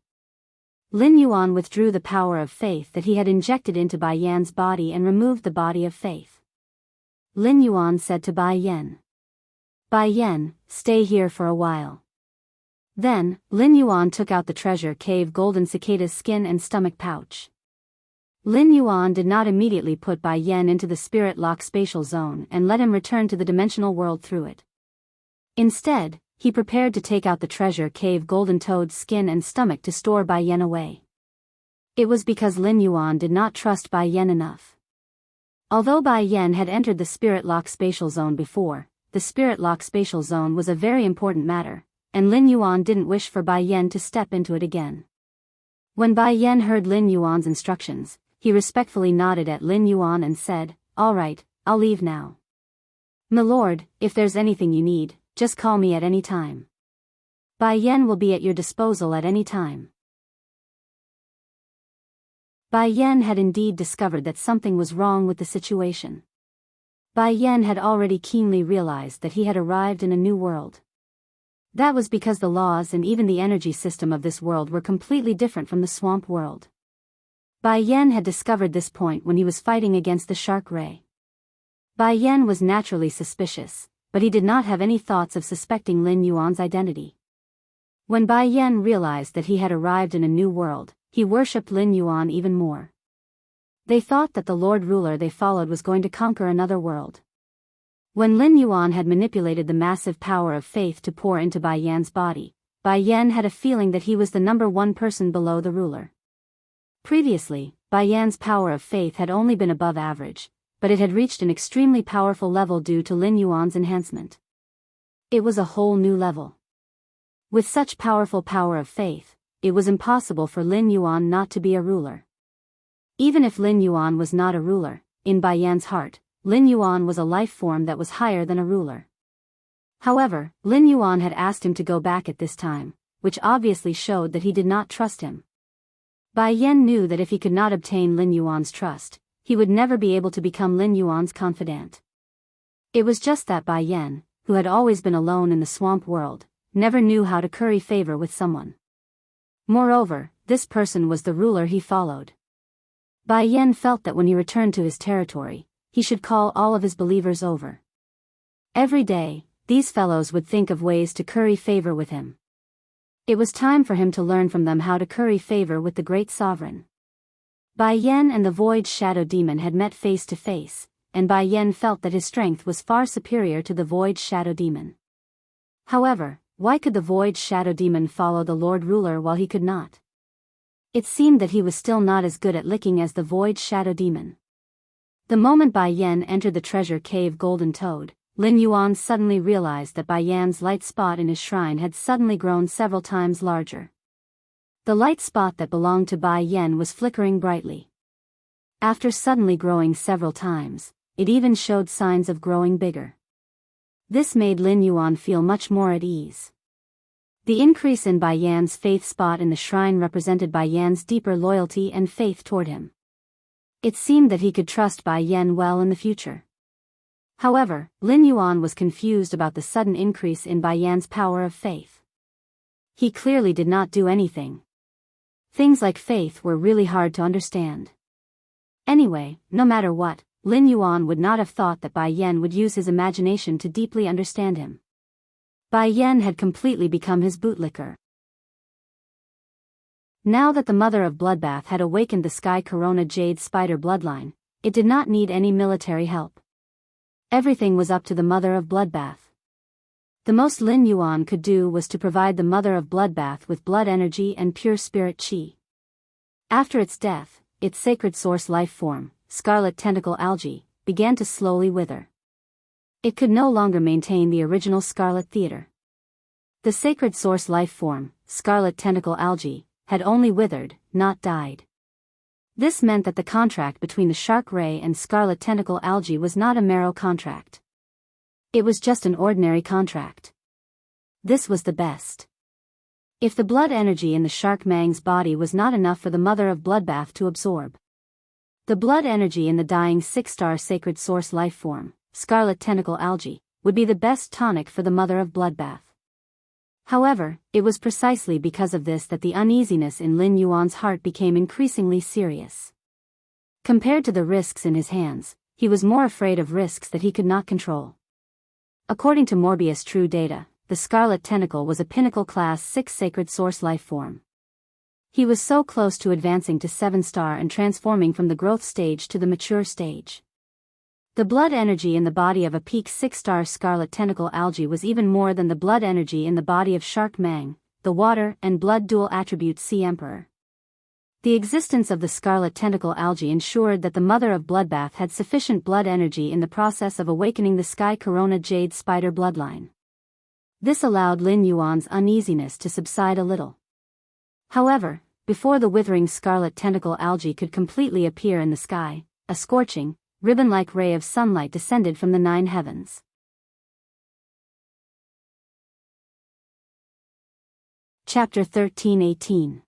Lin Yuan withdrew the power of faith that he had injected into Bai Yan's body and removed the body of faith. Lin Yuan said to Bai Yan, "Bai Yan, stay here for a while." Then, Lin Yuan took out the treasure cave golden cicada's skin and stomach pouch. Lin Yuan did not immediately put Bai Yan into the spirit lock spatial zone and let him return to the dimensional world through it. Instead, he prepared to take out the treasure cave golden toad's skin and stomach to store Bai Yan away. It was because Lin Yuan did not trust Bai Yan enough. Although Bai Yan had entered the spirit lock spatial zone before, the spirit lock spatial zone was a very important matter, and Lin Yuan didn't wish for Bai Yan to step into it again. When Bai Yan heard Lin Yuan's instructions, he respectfully nodded at Lin Yuan and said, "All right, I'll leave now. Milord, if there's anything you need, just call me at any time. Bai Yan will be at your disposal at any time." Bai Yan had indeed discovered that something was wrong with the situation. Bai Yan had already keenly realized that he had arrived in a new world. That was because the laws and even the energy system of this world were completely different from the swamp world. Bai Yan had discovered this point when he was fighting against the shark ray. Bai Yan was naturally suspicious, but he did not have any thoughts of suspecting Lin Yuan's identity. When Bai Yan realized that he had arrived in a new world, he worshipped Lin Yuan even more. They thought that the Lord Ruler they followed was going to conquer another world. When Lin Yuan had manipulated the massive power of faith to pour into Bai Yan's body, Bai Yan had a feeling that he was the number one person below the ruler. Previously, Bai Yan's power of faith had only been above average, but it had reached an extremely powerful level due to Lin Yuan's enhancement. It was a whole new level. With such powerful power of faith, it was impossible for Lin Yuan not to be a ruler. Even if Lin Yuan was not a ruler, in Bai Yan's heart, Lin Yuan was a life form that was higher than a ruler. However, Lin Yuan had asked him to go back at this time, which obviously showed that he did not trust him. Bai Yan knew that if he could not obtain Lin Yuan's trust, he would never be able to become Lin Yuan's confidant. It was just that Bai Yan, who had always been alone in the swamp world, never knew how to curry favor with someone. Moreover, this person was the ruler he followed. Bai Yan felt that when he returned to his territory, he should call all of his believers over. Every day, these fellows would think of ways to curry favor with him. It was time for him to learn from them how to curry favor with the great sovereign. Bai Yan and the Void Shadow Demon had met face to face, and Bai Yan felt that his strength was far superior to the Void Shadow Demon. However, why could the Void Shadow Demon follow the Lord Ruler while he could not? It seemed that he was still not as good at licking as the Void Shadow Demon. The moment Bai Yan entered the treasure cave Golden Toad, Lin Yuan suddenly realized that Bai Yan's light spot in his shrine had suddenly grown several times larger. The light spot that belonged to Bai Yan was flickering brightly. After suddenly growing several times, it even showed signs of growing bigger. This made Lin Yuan feel much more at ease. The increase in Bai Yan's faith spot in the shrine represented Bai Yan's deeper loyalty and faith toward him. It seemed that he could trust Bai Yan well in the future. However, Lin Yuan was confused about the sudden increase in Bai Yan's power of faith. He clearly did not do anything. Things like faith were really hard to understand. Anyway, no matter what, Lin Yuan would not have thought that Bai Yan would use his imagination to deeply understand him. Bai Yan had completely become his bootlicker. Now that the Mother of Bloodbath had awakened the Sky Corona Jade Spider bloodline, it did not need any military help. Everything was up to the Mother of Bloodbath. The most Lin Yuan could do was to provide the Mother of Bloodbath with blood energy and pure spirit qi. After its death, its sacred source life form, Scarlet Tentacle Algae, began to slowly wither. It could no longer maintain the original Scarlet Theater. The sacred source life form, Scarlet Tentacle Algae, had only withered, not died. This meant that the contract between the Shark Ray and Scarlet Tentacle Algae was not a marrow contract. It was just an ordinary contract. This was the best. If the blood energy in the shark Mang's body was not enough for the mother of bloodbath to absorb, the blood energy in the dying 6-star sacred source life form, scarlet tentacle algae, would be the best tonic for the mother of bloodbath. However, it was precisely because of this that the uneasiness in Lin Yuan's heart became increasingly serious. Compared to the risks in his hands, he was more afraid of risks that he could not control. According to Morbius True Data, the Scarlet Tentacle was a Pinnacle Class 6 Sacred Source life form. He was so close to advancing to 7-star and transforming from the growth stage to the mature stage. The blood energy in the body of a peak 6-star Scarlet Tentacle algae was even more than the blood energy in the body of Shark Mang, the water and blood dual attribute Sea Emperor. The existence of the Scarlet Tentacle algae ensured that the mother of bloodbath had sufficient blood energy in the process of awakening the Sky Corona Jade Spider bloodline. This allowed Lin Yuan's uneasiness to subside a little. However, before the withering Scarlet Tentacle algae could completely appear in the sky, a scorching, ribbon-like ray of sunlight descended from the 9 heavens. Chapter 13:18.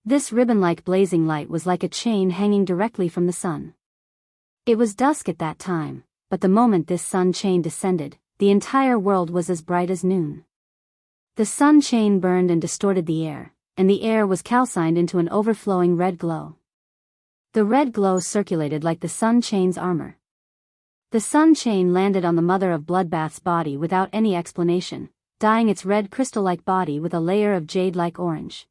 This ribbon-like blazing light was like a chain hanging directly from the sun. It was dusk at that time, but the moment this sun chain descended, the entire world was as bright as noon. The sun chain burned and distorted the air, and the air was calcined into an overflowing red glow. The red glow circulated like the sun chain's armor. The sun chain landed on the mother of bloodbath's body without any explanation, dyeing its red crystal-like body with a layer of jade-like orange.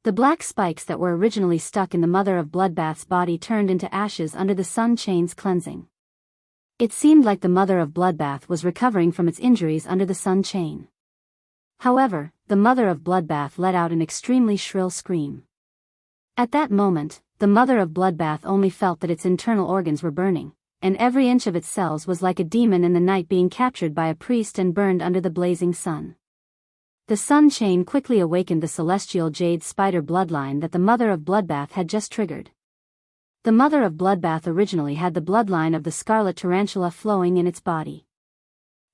The black spikes that were originally stuck in the mother of bloodbath's body turned into ashes under the sun chain's cleansing. It seemed like the mother of bloodbath was recovering from its injuries under the sun chain. However, the mother of bloodbath let out an extremely shrill scream. At that moment, the mother of bloodbath only felt that its internal organs were burning, and every inch of its cells was like a demon in the night being captured by a priest and burned under the blazing sun. The sun chain quickly awakened the celestial jade spider bloodline that the mother of bloodbath had just triggered. The mother of bloodbath originally had the bloodline of the scarlet tarantula flowing in its body.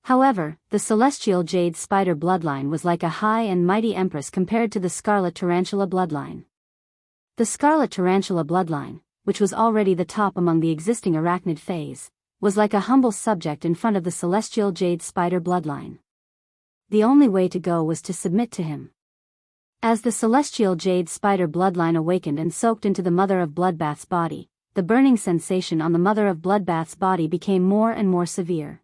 However, the celestial jade spider bloodline was like a high and mighty empress compared to the scarlet tarantula bloodline. The scarlet tarantula bloodline, which was already the top among the existing arachnid phase, was like a humble subject in front of the celestial jade spider bloodline. The only way to go was to submit to him. As the celestial jade spider bloodline awakened and soaked into the mother of bloodbath's body, the burning sensation on the mother of bloodbath's body became more and more severe.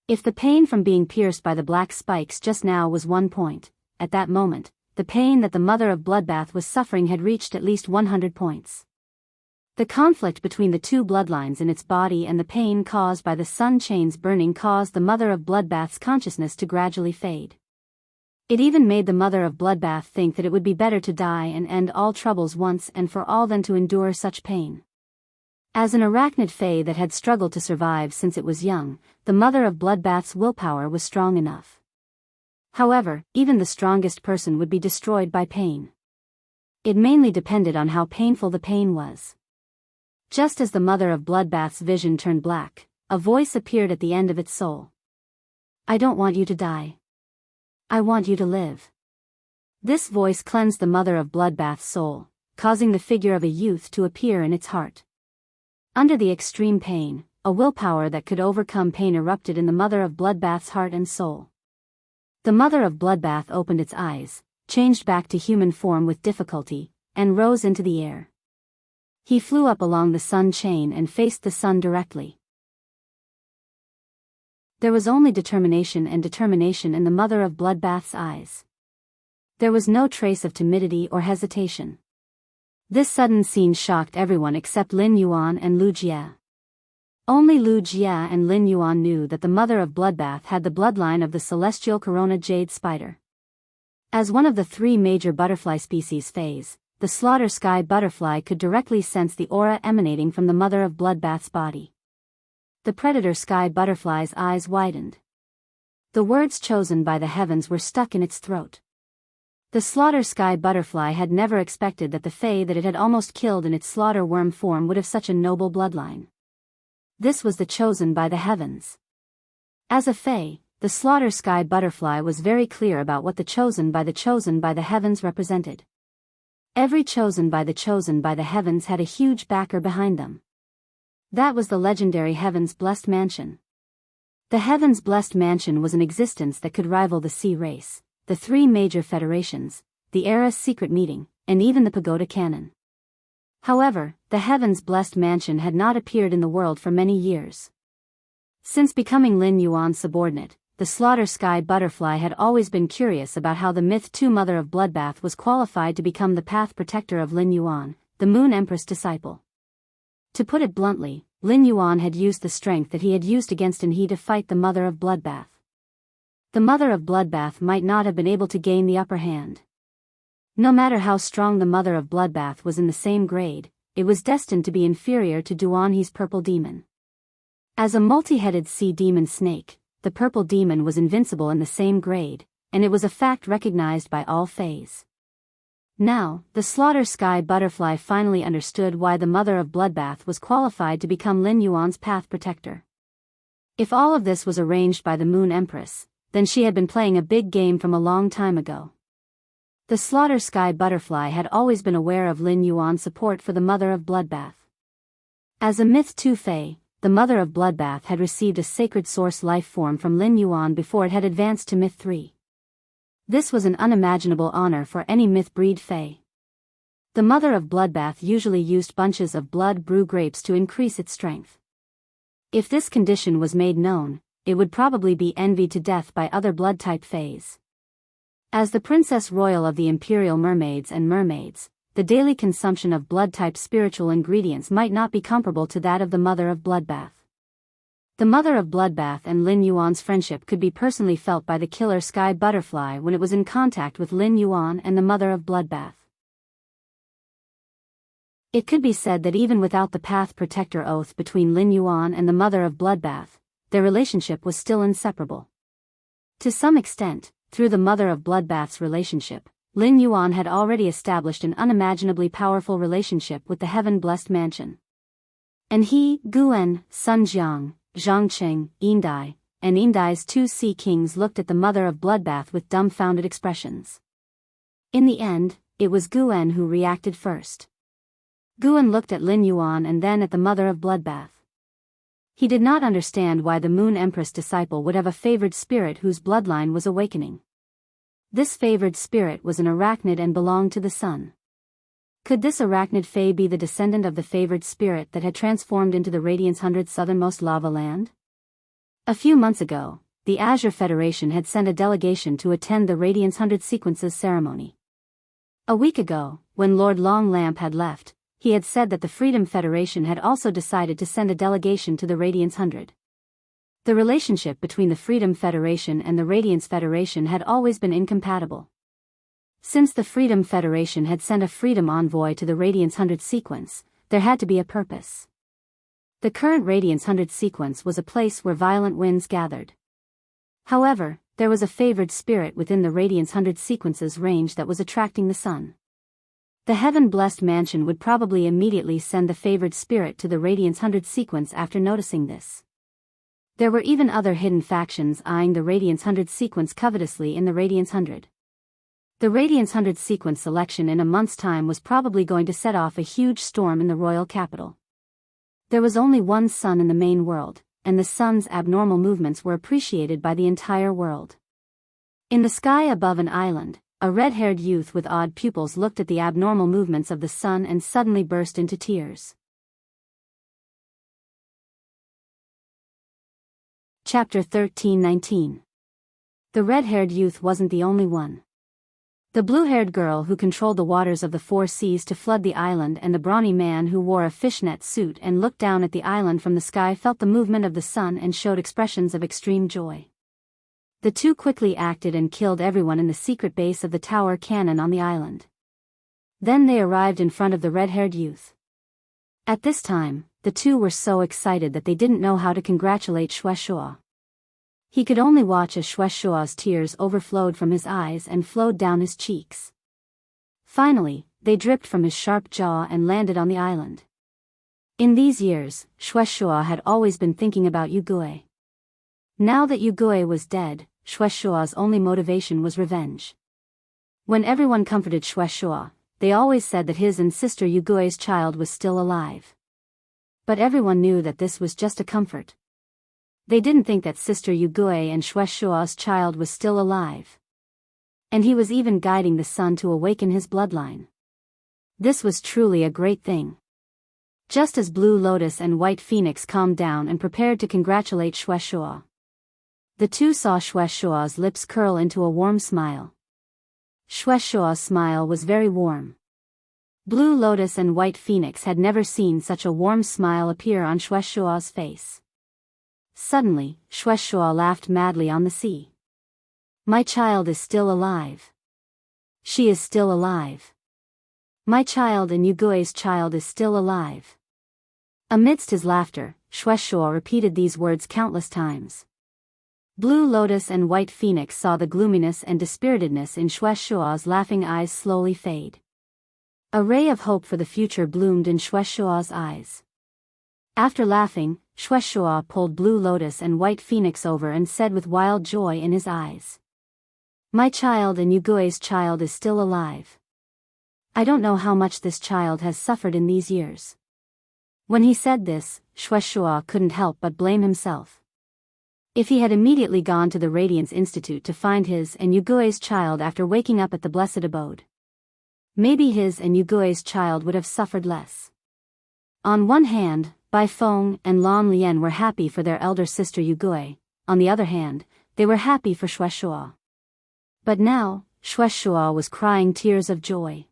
If the pain from being pierced by the black spikes just now was 1 point, at that moment, the pain that the mother of bloodbath was suffering had reached at least 100 points. The conflict between the two bloodlines in its body and the pain caused by the sun chain's burning caused the mother of bloodbath's consciousness to gradually fade. It even made the mother of bloodbath think that it would be better to die and end all troubles once and for all than to endure such pain. As an arachnid fae that had struggled to survive since it was young, the mother of bloodbath's willpower was strong enough. However, even the strongest person would be destroyed by pain. It mainly depended on how painful the pain was. Just as the mother of bloodbath's vision turned black, a voice appeared at the end of its soul. "I don't want you to die. I want you to live." This voice cleansed the mother of bloodbath's soul, causing the figure of a youth to appear in its heart. Under the extreme pain, a willpower that could overcome pain erupted in the mother of bloodbath's heart and soul. The mother of bloodbath opened its eyes, changed back to human form with difficulty, and rose into the air. He flew up along the sun chain and faced the sun directly. There was only determination in the mother of bloodbath's eyes. There was no trace of timidity or hesitation. This sudden scene shocked everyone except Lin Yuan and Lu Jie. Only Lu Jie and Lin Yuan knew that the mother of bloodbath had the bloodline of the celestial corona jade spider. As one of the 3 major butterfly species phase, the slaughter sky butterfly could directly sense the aura emanating from the mother of bloodbath's body. The predator sky butterfly's eyes widened. The words chosen by the heavens were stuck in its throat. The slaughter sky butterfly had never expected that the fae that it had almost killed in its slaughter worm form would have such a noble bloodline. This was the chosen by the heavens. As a fae, the slaughter sky butterfly was very clear about what the chosen by the heavens represented. Every chosen by the heavens had a huge backer behind them. That was the legendary Heaven's Blessed Mansion. The Heaven's Blessed Mansion was an existence that could rival the Sea Race, the three major federations, the Era's secret meeting, and even the Pagoda Cannon. However, the Heaven's Blessed Mansion had not appeared in the world for many years. Since becoming Lin Yuan's subordinate, the slaughter sky butterfly had always been curious about how the Myth 2 Mother of Bloodbath was qualified to become the path protector of Lin Yuan, the Moon Empress disciple. To put it bluntly, Lin Yuan had used the strength that he had used against Anhe to fight the Mother of Bloodbath. The Mother of Bloodbath might not have been able to gain the upper hand. No matter how strong the Mother of Bloodbath was in the same grade, it was destined to be inferior to Duanhe's purple demon. As a multi-headed sea demon snake, the purple demon was invincible in the same grade, and it was a fact recognized by all Fays. Now, the slaughter sky butterfly finally understood why the Mother of Bloodbath was qualified to become Lin Yuan's path protector. If all of this was arranged by the Moon Empress, then she had been playing a big game from a long time ago. The slaughter sky butterfly had always been aware of Lin Yuan's support for the Mother of Bloodbath. As a Myth 2 Fae, the Mother of Bloodbath had received a sacred source life form from Lin Yuan before it had advanced to Myth 3. This was an unimaginable honor for any Myth breed Fae. The Mother of Bloodbath usually used bunches of blood brew grapes to increase its strength. If this condition was made known, it would probably be envied to death by other blood-type Fays. As the Princess Royal of the Imperial Mermaids and Mermaids, the daily consumption of blood-type spiritual ingredients might not be comparable to that of the Mother of Bloodbath. The Mother of Bloodbath and Lin Yuan's friendship could be personally felt by the killer sky butterfly when it was in contact with Lin Yuan and the Mother of Bloodbath. It could be said that even without the Path Protector oath between Lin Yuan and the Mother of Bloodbath, their relationship was still inseparable. To some extent, through the Mother of Bloodbath's relationship, Lin Yuan had already established an unimaginably powerful relationship with the Heaven-Blessed Mansion. And he, Guan, Sun Jiang, Zhangcheng, Yindai, and Yindai's two sea kings looked at the Mother of Bloodbath with dumbfounded expressions. In the end, it was Guan who reacted first. Guan looked at Lin Yuan and then at the Mother of Bloodbath. He did not understand why the Moon Empress disciple would have a favored spirit whose bloodline was awakening. This favored spirit was an arachnid and belonged to the sun. Could this arachnid fae be the descendant of the favored spirit that had transformed into the Radiance 100's southernmost lava land? A few months ago, the Azure Federation had sent a delegation to attend the Radiance 100 Sequences ceremony. A week ago, when Lord Longlamp had left, he had said that the Freedom Federation had also decided to send a delegation to the Radiance 100. The relationship between the Freedom Federation and the Radiance Federation had always been incompatible. Since the Freedom Federation had sent a Freedom Envoy to the Radiance 100 sequence, there had to be a purpose. The current Radiance 100 sequence was a place where violent winds gathered. However, there was a favored spirit within the Radiance 100 sequence's range that was attracting the sun. The Heaven-Blessed Mansion would probably immediately send the favored spirit to the Radiance 100 sequence after noticing this. There were even other hidden factions eyeing the Radiance 100 sequence covetously in the Radiance 100. The Radiance 100 sequence selection in a month's time was probably going to set off a huge storm in the royal capital. There was only one sun in the main world, and the sun's abnormal movements were appreciated by the entire world. In the sky above an island, a red-haired youth with odd pupils looked at the abnormal movements of the sun and suddenly burst into tears. Chapter 13:19. The red-haired youth wasn't the only one. The blue-haired girl who controlled the waters of the four seas to flood the island and the brawny man who wore a fishnet suit and looked down at the island from the sky felt the movement of the sun and showed expressions of extreme joy. The two quickly acted and killed everyone in the secret base of the tower cannon on the island. Then they arrived in front of the red-haired youth. At this time, the two were so excited that they didn't know how to congratulate Shueshua. He could only watch as Shueshua's tears overflowed from his eyes and flowed down his cheeks. Finally, they dripped from his sharp jaw and landed on the island. In these years, Shueshua had always been thinking about Yugue. Now that Yugui was dead, Shueishua's only motivation was revenge. When everyone comforted Shueishua, they always said that his and sister Yugui's child was still alive. But everyone knew that this was just a comfort. They didn't think that sister Yugui and Shueishua's child was still alive. And he was even guiding the sun to awaken his bloodline. This was truly a great thing. Just as Blue Lotus and White Phoenix calmed down and prepared to congratulate Shueishua, the two saw Shueishua's lips curl into a warm smile. Shueishua's smile was very warm. Blue Lotus and White Phoenix had never seen such a warm smile appear on Shueishua's face. Suddenly, Shueishua laughed madly on the sea. My child is still alive. She is still alive. My child and Yugui's child is still alive. Amidst his laughter, Shueishua repeated these words countless times. Blue Lotus and White Phoenix saw the gloominess and dispiritedness in Shueishua's laughing eyes slowly fade. A ray of hope for the future bloomed in Shueishua's eyes. After laughing, Shueishua pulled Blue Lotus and White Phoenix over and said with wild joy in his eyes, my child and Yugui's child is still alive. I don't know how much this child has suffered in these years. When he said this, Shueishua couldn't help but blame himself. If he had immediately gone to the Radiance Institute to find his and Yugui's child after waking up at the Blessed Abode, maybe his and Yugui's child would have suffered less. On one hand, Bai Feng and Lan Lian were happy for their elder sister Yugui, on the other hand, they were happy for Shueishua. But now, Shueishua was crying tears of joy.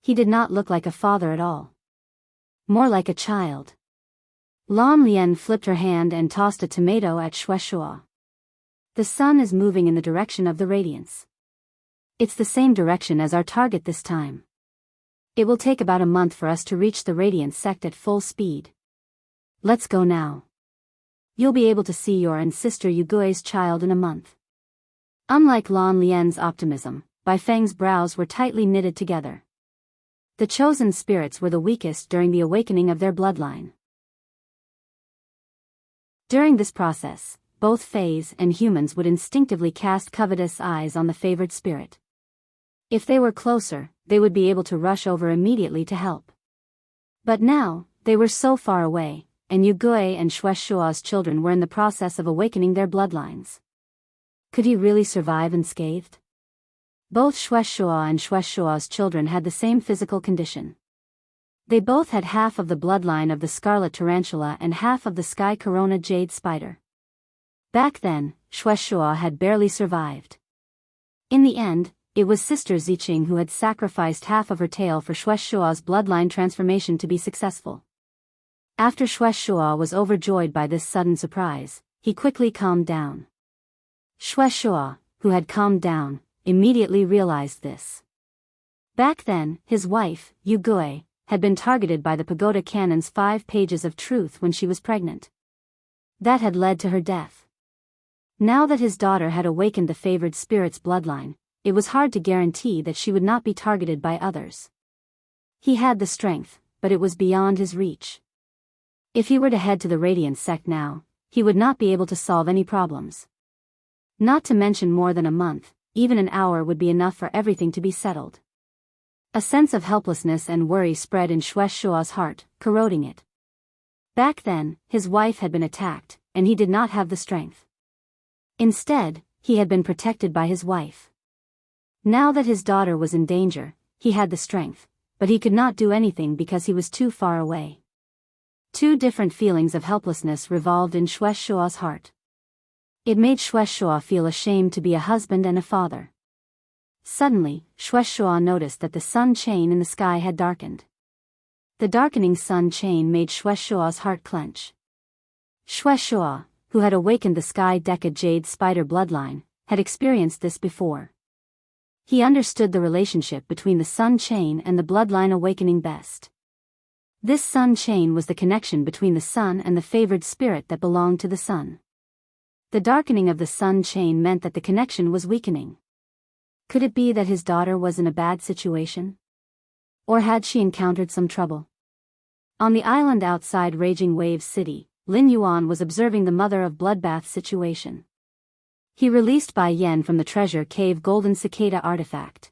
He did not look like a father at all. More like a child. Lan Lian flipped her hand and tossed a tomato at Shueishua. The sun is moving in the direction of the radiance. It's the same direction as our target this time. It will take about a month for us to reach the radiance sect at full speed. Let's go now. You'll be able to see your and sister Yugui's child in a month. Unlike Lan Lian's optimism, Bai Feng's brows were tightly knitted together. The chosen spirits were the weakest during the awakening of their bloodline. During this process, both fays and humans would instinctively cast covetous eyes on the favored spirit. If they were closer, they would be able to rush over immediately to help. But now, they were so far away, and Yugui and Shueishua's children were in the process of awakening their bloodlines. Could he really survive unscathed? Both Shueishua and Shueishua's children had the same physical condition. They both had half of the bloodline of the scarlet tarantula and half of the sky corona jade spider. Back then, Shueishua had barely survived. In the end, it was Sister Ziqing who had sacrificed half of her tail for Shueishua's bloodline transformation to be successful. After Shueishua was overjoyed by this sudden surprise, he quickly calmed down. Shueishua, who had calmed down, immediately realized this. Back then, his wife, Yugui, had been targeted by the Pagoda Canon's 5 pages of truth when she was pregnant. That had led to her death. Now that his daughter had awakened the favored spirit's bloodline, it was hard to guarantee that she would not be targeted by others. He had the strength, but it was beyond his reach. If he were to head to the Radiance sect now, he would not be able to solve any problems. Not to mention more than a month, even an hour would be enough for everything to be settled. A sense of helplessness and worry spread in Shueishua's heart, corroding it. Back then, his wife had been attacked, and he did not have the strength. Instead, he had been protected by his wife. Now that his daughter was in danger, he had the strength, but he could not do anything because he was too far away. Two different feelings of helplessness revolved in Shueishua's heart. It made Shueishua feel ashamed to be a husband and a father. Suddenly, Shueishua noticed that the sun chain in the sky had darkened. The darkening sun chain made Shueishua's heart clench. Shueishua, who had awakened the sky Deca Jade spider bloodline, had experienced this before. He understood the relationship between the sun chain and the bloodline awakening best. This sun chain was the connection between the sun and the favored spirit that belonged to the sun. The darkening of the sun chain meant that the connection was weakening. Could it be that his daughter was in a bad situation? Or had she encountered some trouble? On the island outside Raging Waves City, Lin Yuan was observing the Mother of Bloodbath's situation. He released Bai Yan from the treasure cave golden cicada artifact.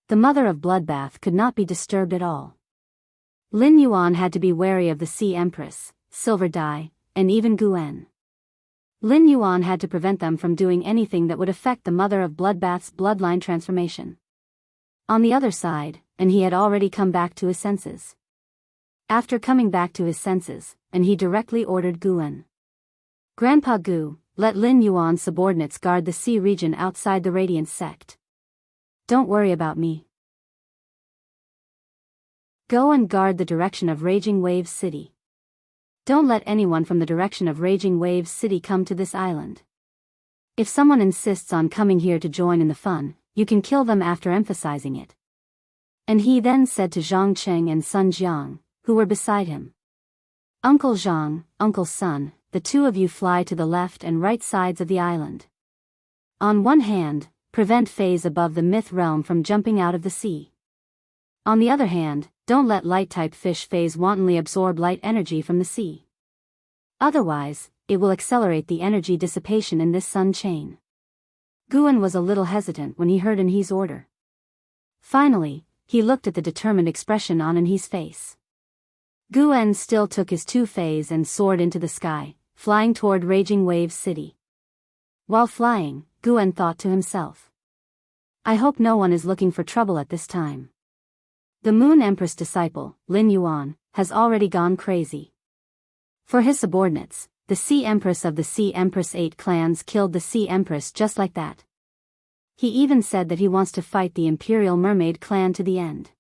The Mother of Bloodbath could not be disturbed at all. Lin Yuan had to be wary of the Sea Empress, Silver Dai, and even Guan. Lin Yuan had to prevent them from doing anything that would affect the Mother of Bloodbath's bloodline transformation. On the other side, and he had already come back to his senses. After coming back to his senses, and he directly ordered Guan. Grandpa Gu, let Lin Yuan's subordinates guard the sea region outside the Radiance sect. Don't worry about me. Go and guard the direction of Raging Waves City. Don't let anyone from the direction of Raging Waves City come to this island. If someone insists on coming here to join in the fun, you can kill them after emphasizing it. And he then said to Zhang Cheng and Sun Jiang, who were beside him. Uncle Zhang, Uncle Sun, the two of you fly to the left and right sides of the island. On one hand, prevent Fays above the myth realm from jumping out of the sea. On the other hand, don't let light-type fish Fays wantonly absorb light energy from the sea. Otherwise, it will accelerate the energy dissipation in this sun chain. Guan was a little hesitant when he heard Enhe's order. Finally, he looked at the determined expression on Enhe's face. Guan still took his two Fays and soared into the sky, flying toward Raging Waves City. While flying, Guan thought to himself. I hope no one is looking for trouble at this time. The Moon Empress disciple, Lin Yuan, has already gone crazy. For his subordinates, the Sea Empress of the Sea Empress 8 clans killed the Sea Empress just like that. He even said that he wants to fight the Imperial Mermaid clan to the end.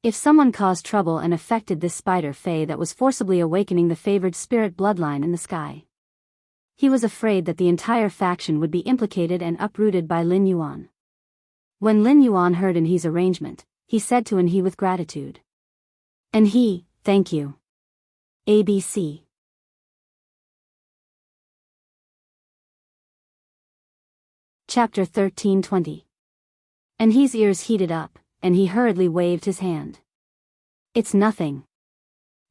If someone caused trouble and affected this spider fae that was forcibly awakening the favored spirit bloodline in the sky, he was afraid that the entire faction would be implicated and uprooted by Lin Yuan. When Lin Yuan heard Enhe's arrangement, he said to Enhe with gratitude. Enhe, thank you. ABC. Chapter 13:20. Enhe's ears heated up, and he hurriedly waved his hand. It's nothing.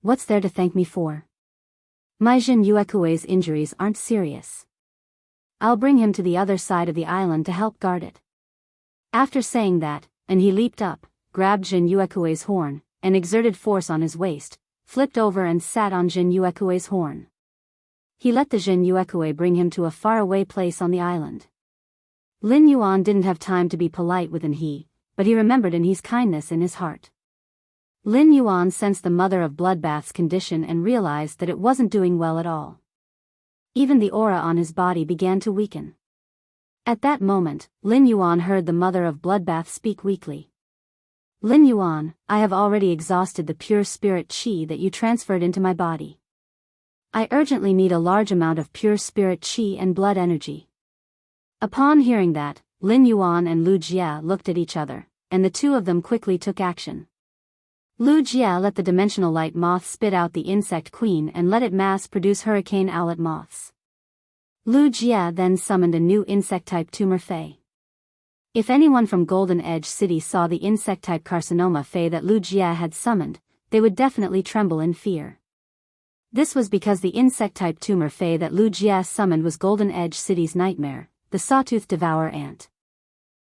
What's there to thank me for? My Jin Yuekue's injuries aren't serious. I'll bring him to the other side of the island to help guard it. After saying that, Enhe leaped up, grabbed Jin Yuekue's horn, and exerted force on his waist, flipped over and sat on Jin Yuekue's horn. He let the Jin Yuekue bring him to a faraway place on the island. Lin Yuan didn't have time to be polite with Enhe, but he remembered Enhe's kindness in his heart. Lin Yuan sensed the Mother of Bloodbath's condition and realized that it wasn't doing well at all. Even the aura on his body began to weaken. At that moment, Lin Yuan heard the Mother of Bloodbath speak weakly. Lin Yuan, I have already exhausted the pure spirit qi that you transferred into my body. I urgently need a large amount of pure spirit qi and blood energy. Upon hearing that, Lin Yuan and Lu Jia looked at each other, and the two of them quickly took action. Lu Jia let the dimensional light moth spit out the insect queen and let it mass-produce hurricane owlet moths. Lu Jia then summoned a new insect-type tumor fae. If anyone from Golden Edge City saw the insect-type carcinoma fae that Lu Jia had summoned, they would definitely tremble in fear. This was because the insect-type tumor fae that Lu Jia summoned was Golden Edge City's nightmare, the sawtooth devourer ant.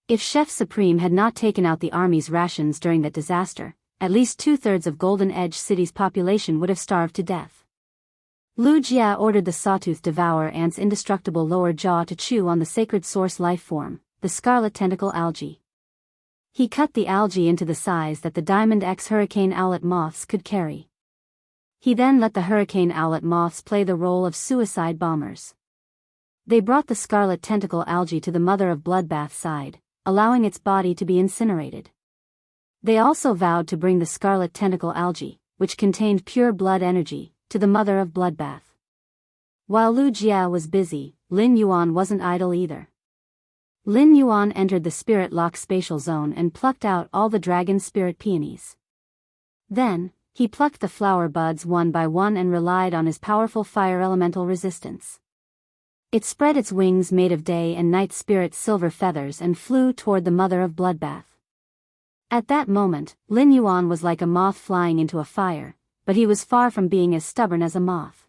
If Chef Supreme had not taken out the army's rations during that disaster, at least 2/3 of Golden Edge City's population would have starved to death. Lu Jia ordered the sawtooth devourer ant's indestructible lower jaw to chew on the sacred source life form, the scarlet tentacle algae. He cut the algae into the size that the Diamond X hurricane owlet moths could carry. He then let the hurricane owlet moths play the role of suicide bombers. They brought the scarlet tentacle algae to the Mother of Bloodbath's side, allowing its body to be incinerated. They also vowed to bring the scarlet tentacle algae, which contained pure blood energy, to the Mother of Bloodbath. While Lu Jia was busy, Lin Yuan wasn't idle either. Lin Yuan entered the spirit lock spatial zone and plucked out all the dragon spirit peonies. Then, he plucked the flower buds one by one and relied on his powerful fire elemental resistance. It spread its wings made of day and night spirit silver feathers and flew toward the Mother of Bloodbath. At that moment, Lin Yuan was like a moth flying into a fire, but he was far from being as stubborn as a moth.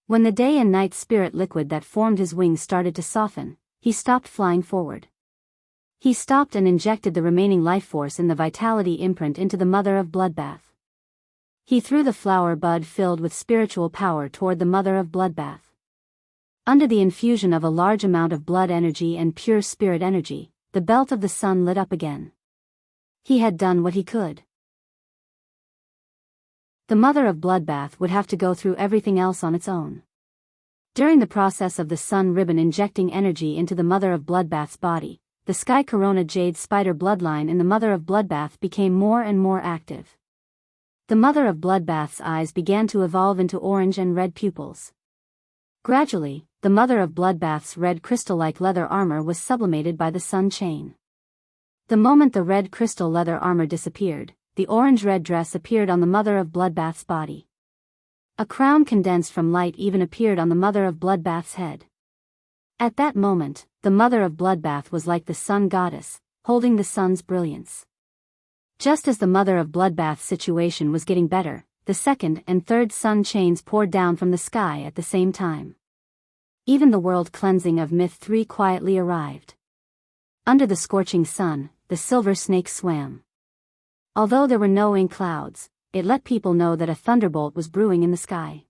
When the day and night spirit liquid that formed his wings started to soften, he stopped flying forward. He stopped and injected the remaining life force in the vitality imprint into the mother of bloodbath. He threw the flower bud filled with spiritual power toward the mother of bloodbath. Under the infusion of a large amount of blood energy and pure spirit energy, the belt of the sun lit up again. He had done what he could. The mother of bloodbath would have to go through everything else on its own. During the process of the sun ribbon injecting energy into the mother of bloodbath's body, the sky corona jade spider bloodline in the mother of bloodbath became more and more active. The mother of bloodbath's eyes began to evolve into orange and red pupils. Gradually, the mother of bloodbath's red crystal-like leather armor was sublimated by the sun chain. The moment the red crystal leather armor disappeared, the orange-red dress appeared on the mother of bloodbath's body. A crown condensed from light even appeared on the mother of bloodbath's head. At that moment, the mother of bloodbath was like the sun goddess, holding the sun's brilliance. Just as the mother of bloodbath's situation was getting better, the second and third sun chains poured down from the sky at the same time. Even the world cleansing of Myth 3 quietly arrived. Under the scorching sun, the silver snake swam. Although there were no ink clouds, it let people know that a thunderbolt was brewing in the sky.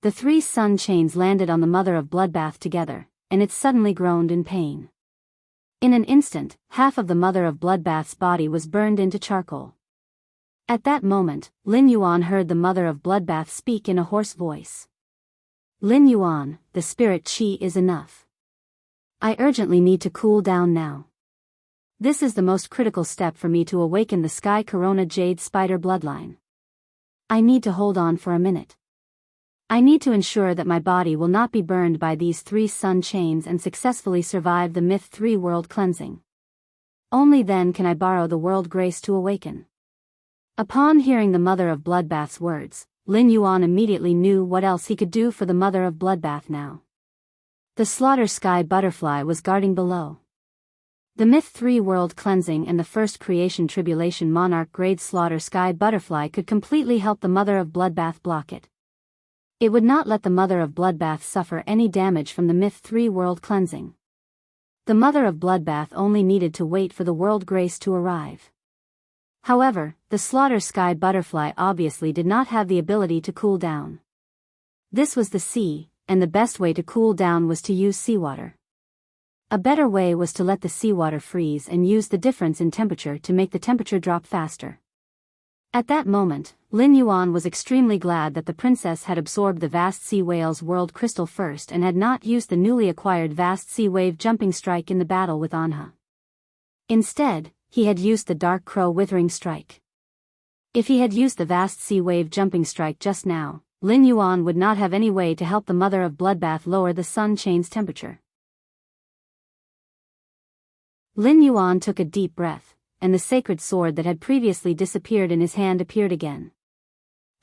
The 3 sun chains landed on the mother of bloodbath together, and it suddenly groaned in pain. In an instant, half of the mother of bloodbath's body was burned into charcoal. At that moment, Lin Yuan heard the mother of bloodbath speak in a hoarse voice. Lin Yuan, the spirit qi is enough. I urgently need to cool down now. This is the most critical step for me to awaken the sky corona jade spider bloodline. I need to hold on for a minute. I need to ensure that my body will not be burned by these 3 sun chains and successfully survive the Myth 3 world cleansing. Only then can I borrow the world grace to awaken. Upon hearing the mother of bloodbath's words, Lin Yuan immediately knew what else he could do for the mother of bloodbath now. The slaughter sky butterfly was guarding below. The Myth 3 world cleansing and the first creation tribulation monarch grade slaughter sky butterfly could completely help the mother of bloodbath block it. It would not let the mother of bloodbath suffer any damage from the Myth 3 world cleansing. The mother of bloodbath only needed to wait for the world grace to arrive. However, the slaughter sky butterfly obviously did not have the ability to cool down. This was the sea, and the best way to cool down was to use seawater. A better way was to let the seawater freeze and use the difference in temperature to make the temperature drop faster. At that moment, Lin Yuan was extremely glad that the princess had absorbed the vast sea whale's world crystal first and had not used the newly acquired vast sea wave jumping strike in the battle with Anha. Instead, he had used the dark crow withering strike. If he had used the vast sea wave jumping strike just now, Lin Yuan would not have any way to help the mother of bloodbath lower the sun chain's temperature. Lin Yuan took a deep breath, and the sacred sword that had previously disappeared in his hand appeared again.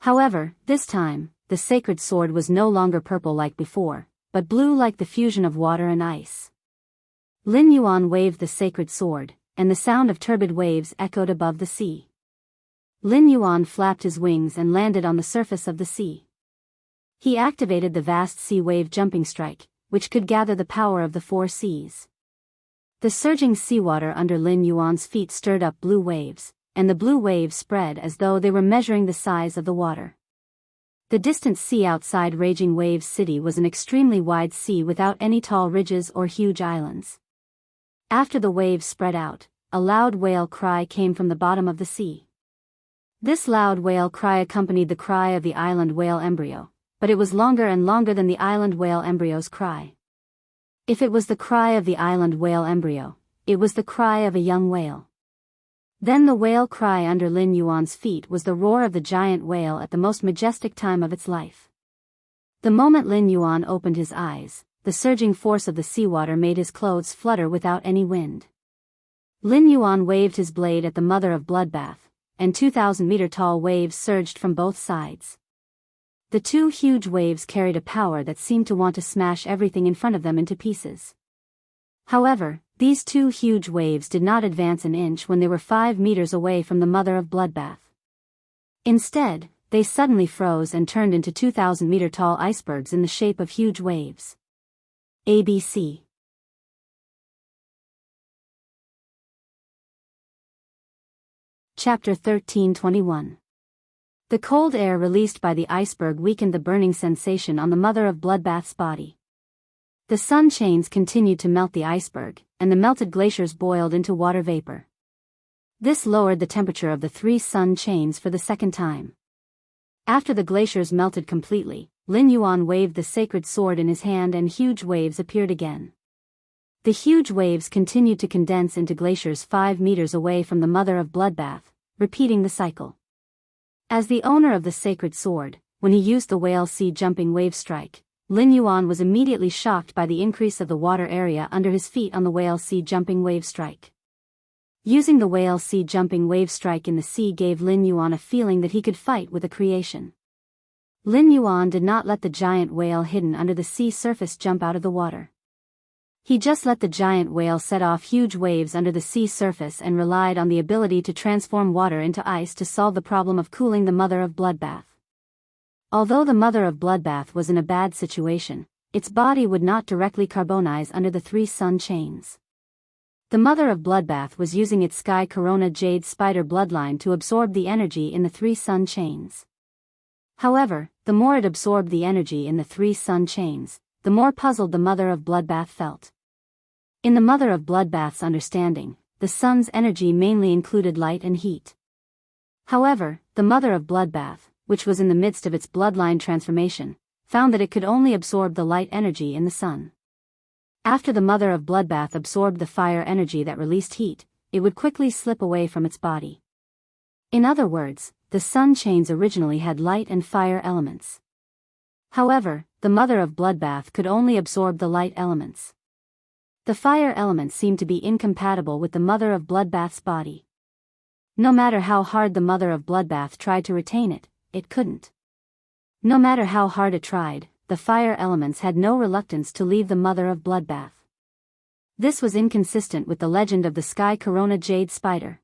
However, this time, the sacred sword was no longer purple like before, but blue like the fusion of water and ice. Lin Yuan waved the sacred sword, and the sound of turbid waves echoed above the sea. Lin Yuan flapped his wings and landed on the surface of the sea. He activated the vast sea wave jumping strike, which could gather the power of the 4 seas. The surging seawater under Lin Yuan's feet stirred up blue waves, and the blue waves spread as though they were measuring the size of the water. The distant sea outside Raging Waves City was an extremely wide sea without any tall ridges or huge islands. After the waves spread out, a loud whale cry came from the bottom of the sea. This loud whale cry accompanied the cry of the island whale embryo, but it was longer and longer than the island whale embryo's cry. If it was the cry of the island whale embryo, it was the cry of a young whale. Then the whale cry under Lin Yuan's feet was the roar of the giant whale at the most majestic time of its life. The moment Lin Yuan opened his eyes, the surging force of the seawater made his clothes flutter without any wind. Lin Yuan waved his blade at the mother of bloodbath, and 2,000-meter-tall waves surged from both sides. The 2 huge waves carried a power that seemed to want to smash everything in front of them into pieces. However, these 2 huge waves did not advance an inch when they were 5 meters away from the mother of bloodbath. Instead, they suddenly froze and turned into 2,000-meter-tall icebergs in the shape of huge waves. ABC. Chapter 13:21. The cold air released by the iceberg weakened the burning sensation on the mother of Bloodbath's body. The sun chains continued to melt the iceberg, and the melted glaciers boiled into water vapor. This lowered the temperature of the 3 sun chains for the second time. After the glaciers melted completely, Lin Yuan waved the sacred sword in his hand and huge waves appeared again. The huge waves continued to condense into glaciers 5 meters away from the mother of Bloodbath, repeating the cycle. As the owner of the sacred sword, when he used the whale sea jumping wave strike, Lin Yuan was immediately shocked by the increase of the water area under his feet on the whale sea jumping wave strike. Using the whale sea jumping wave strike in the sea gave Lin Yuan a feeling that he could fight with the creation. Lin Yuan did not let the giant whale hidden under the sea surface jump out of the water. He just let the giant whale set off huge waves under the sea surface and relied on the ability to transform water into ice to solve the problem of cooling the mother of Bloodbath. Although the mother of Bloodbath was in a bad situation, its body would not directly carbonize under the 3 sun chains. The mother of Bloodbath was using its Sky Corona Jade Spider bloodline to absorb the energy in the 3 sun chains. However, the more it absorbed the energy in the 3 sun chains, the more puzzled the mother of Bloodbath felt. In the mother of Bloodbath's understanding, the sun's energy mainly included light and heat. However, the mother of Bloodbath, which was in the midst of its bloodline transformation, found that it could only absorb the light energy in the sun. After the mother of Bloodbath absorbed the fire energy that released heat, it would quickly slip away from its body. In other words, the sun chains originally had light and fire elements. However, the mother of Bloodbath could only absorb the light elements. The fire element seemed to be incompatible with the mother of Bloodbath's body. No matter how hard the mother of Bloodbath tried to retain it, it couldn't. No matter how hard it tried, the fire elements had no reluctance to leave the mother of Bloodbath. This was inconsistent with the legend of the Sky Corona Jade Spider.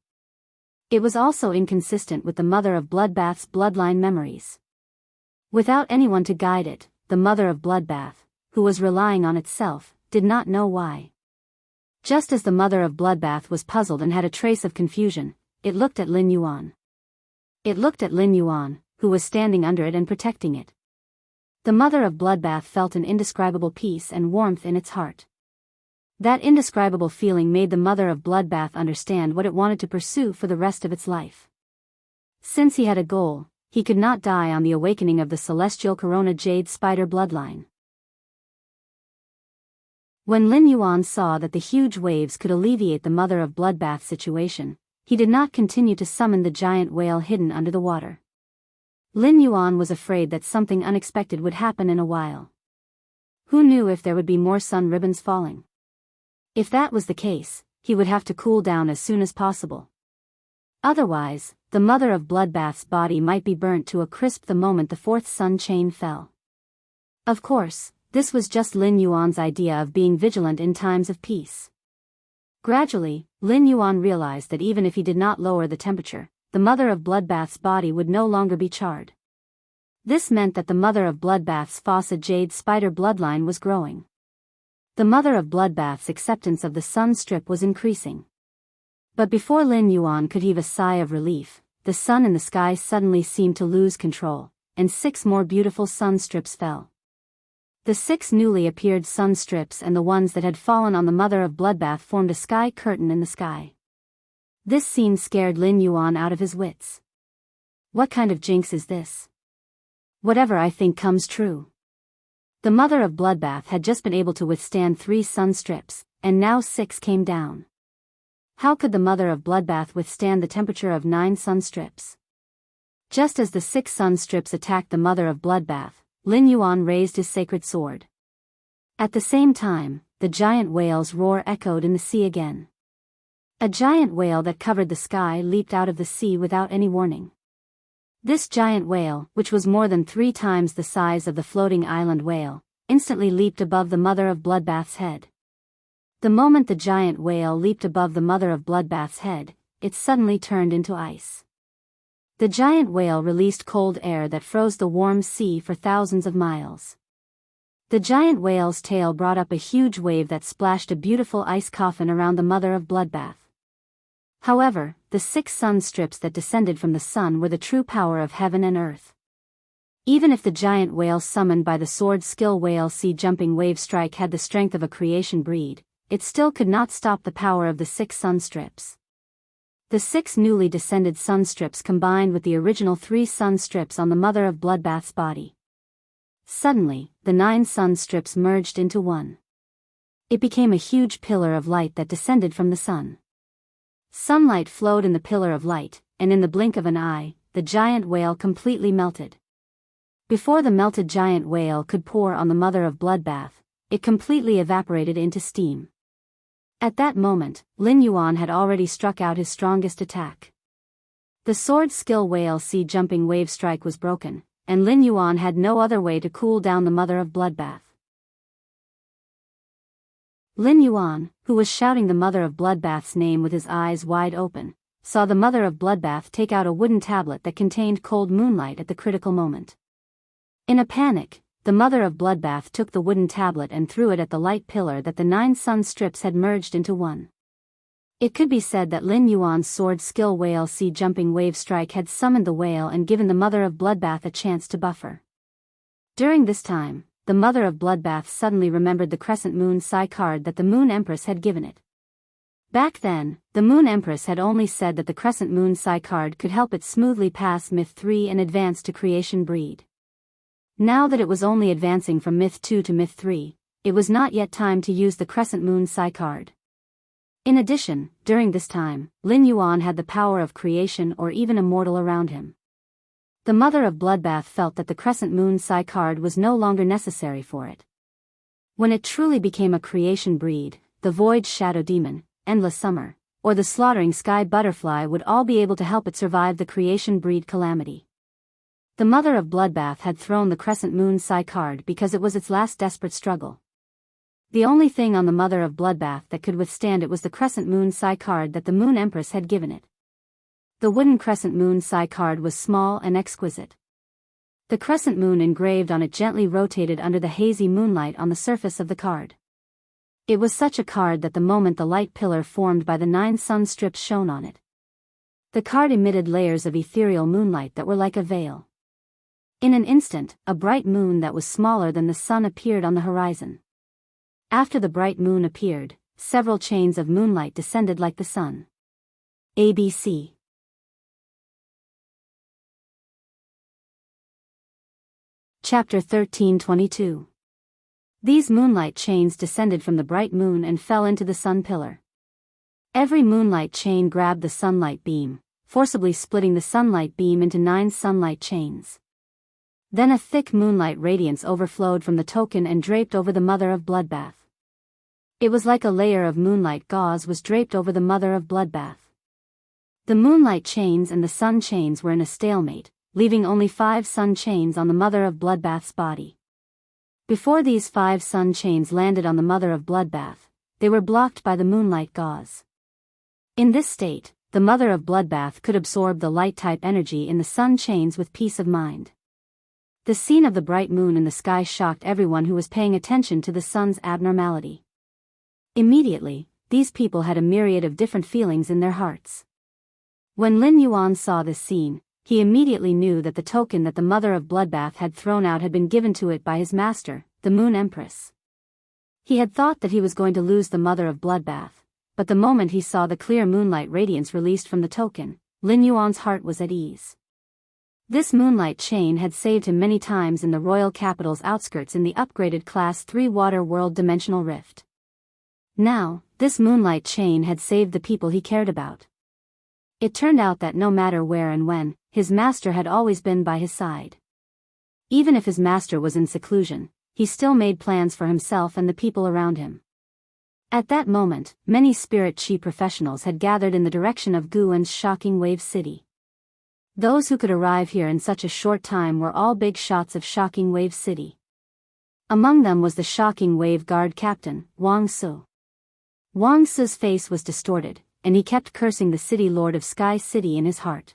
It was also inconsistent with the mother of Bloodbath's bloodline memories. Without anyone to guide it, the mother of Bloodbath, who was relying on itself, did not know why. Just as the mother of Bloodbath was puzzled and had a trace of confusion, it looked at Lin Yuan. It looked at Lin Yuan, who was standing under it and protecting it. The mother of Bloodbath felt an indescribable peace and warmth in its heart. That indescribable feeling made the mother of Bloodbath understand what it wanted to pursue for the rest of its life. Since he had a goal, he could not die on the awakening of the celestial Corona Jade Spider bloodline. When Lin Yuan saw that the huge waves could alleviate the mother of Bloodbath's situation, he did not continue to summon the giant whale hidden under the water. Lin Yuan was afraid that something unexpected would happen in a while. Who knew if there would be more sun ribbons falling? If that was the case, he would have to cool down as soon as possible. Otherwise, the mother of Bloodbath's body might be burnt to a crisp the moment the 4th sun chain fell. Of course, this was just Lin Yuan's idea of being vigilant in times of peace. Gradually, Lin Yuan realized that even if he did not lower the temperature, the mother of Bloodbath's body would no longer be charred. This meant that the mother of Bloodbath's Fossa Jade Spider bloodline was growing. The mother of Bloodbath's acceptance of the sun strip was increasing. But before Lin Yuan could heave a sigh of relief, the sun in the sky suddenly seemed to lose control, and 6 more beautiful sun strips fell. The 6 newly appeared sun strips and the ones that had fallen on the mother of Bloodbath formed a sky curtain in the sky. This scene scared Lin Yuan out of his wits. What kind of jinx is this? Whatever I think comes true. The mother of Bloodbath had just been able to withstand 3 sun strips, and now 6 came down. How could the mother of Bloodbath withstand the temperature of 9 sun strips? Just as the 6 sun strips attacked the mother of Bloodbath, Lin Yuan raised his sacred sword. At the same time, the giant whale's roar echoed in the sea again. A giant whale that covered the sky leaped out of the sea without any warning. This giant whale, which was more than 3 times the size of the floating island whale, instantly leaped above the mother of Bloodbath's head. The moment the giant whale leaped above the mother of Bloodbath's head, it suddenly turned into ice. The giant whale released cold air that froze the warm sea for thousands of miles. The giant whale's tail brought up a huge wave that splashed a beautiful ice coffin around the mother of bloodbath. However, the 6 sun strips that descended from the sun were the true power of heaven and earth. Even if the giant whale summoned by the sword skill whale sea jumping wave strike had the strength of a creation breed, it still could not stop the power of the 6 sun strips. The 6 newly descended sun strips combined with the original 3 sun strips on the mother of bloodbath's body. Suddenly, the 9 sun strips merged into one. It became a huge pillar of light that descended from the sun. Sunlight flowed in the pillar of light, and in the blink of an eye, the giant whale completely melted. Before the melted giant whale could pour on the mother of bloodbath, it completely evaporated into steam. At that moment, Lin Yuan had already struck out his strongest attack. The sword skill whale sea jumping wave strike was broken, and Lin Yuan had no other way to cool down the mother of bloodbath. Lin Yuan, who was shouting the mother of bloodbath's name with his eyes wide open, saw the mother of bloodbath take out a wooden tablet that contained cold moonlight at the critical moment. In a panic, the mother of bloodbath took the wooden tablet and threw it at the light pillar that the 9 sun strips had merged into one. It could be said that Lin Yuan's sword skill whale sea jumping wave strike had summoned the whale and given the mother of bloodbath a chance to buffer. During this time, the mother of bloodbath suddenly remembered the crescent moon Psi card that the Moon Empress had given it. Back then, the Moon Empress had only said that the crescent moon Psi card could help it smoothly pass Myth 3 and advance to creation breed. Now that it was only advancing from Myth 2 to Myth 3, it was not yet time to use the crescent moon Psi card. In addition, during this time, Lin Yuan had the power of creation or even immortal around him. The mother of bloodbath felt that the crescent moon Psi card was no longer necessary for it. When it truly became a creation breed, the void shadow demon, endless summer, or the slaughtering sky butterfly would all be able to help it survive the creation breed calamity. The mother of bloodbath had thrown the crescent moon Psi card because it was its last desperate struggle. The only thing on the mother of bloodbath that could withstand it was the crescent moon Psi card that the Moon Empress had given it. The wooden crescent moon Psi card was small and exquisite. The crescent moon engraved on it gently rotated under the hazy moonlight on the surface of the card. It was such a card that the moment the light pillar formed by the 9 sun strips shone on it, the card emitted layers of ethereal moonlight that were like a veil. In an instant, a bright moon that was smaller than the sun appeared on the horizon. After the bright moon appeared, several chains of moonlight descended like the sun. ABC. Chapter 1322. These moonlight chains descended from the bright moon and fell into the sun pillar. Every moonlight chain grabbed the sunlight beam, forcibly splitting the sunlight beam into 9 sunlight chains. Then a thick moonlight radiance overflowed from the token and draped over the mother of bloodbath. It was like a layer of moonlight gauze was draped over the mother of bloodbath. The moonlight chains and the sun chains were in a stalemate, leaving only 5 sun chains on the mother of bloodbath's body. Before these 5 sun chains landed on the mother of bloodbath, they were blocked by the moonlight gauze. In this state, the mother of bloodbath could absorb the light-type energy in the sun chains with peace of mind. The scene of the bright moon in the sky shocked everyone who was paying attention to the sun's abnormality. Immediately, these people had a myriad of different feelings in their hearts. When Lin Yuan saw this scene, he immediately knew that the token that the mother of bloodbath had thrown out had been given to it by his master, the Moon Empress. He had thought that he was going to lose the mother of bloodbath, but the moment he saw the clear moonlight radiance released from the token, Lin Yuan's heart was at ease. This moonlight chain had saved him many times in the royal capital's outskirts in the upgraded Class 3 Water World Dimensional Rift. Now, this moonlight chain had saved the people he cared about. It turned out that no matter where and when, his master had always been by his side. Even if his master was in seclusion, he still made plans for himself and the people around him. At that moment, many spirit chi professionals had gathered in the direction of Guan's Shocking Wave City. Those who could arrive here in such a short time were all big shots of Shocking Wave City. Among them was the Shocking Wave Guard Captain, Wang Su. Wang Su's face was distorted, and he kept cursing the city lord of Sky City in his heart.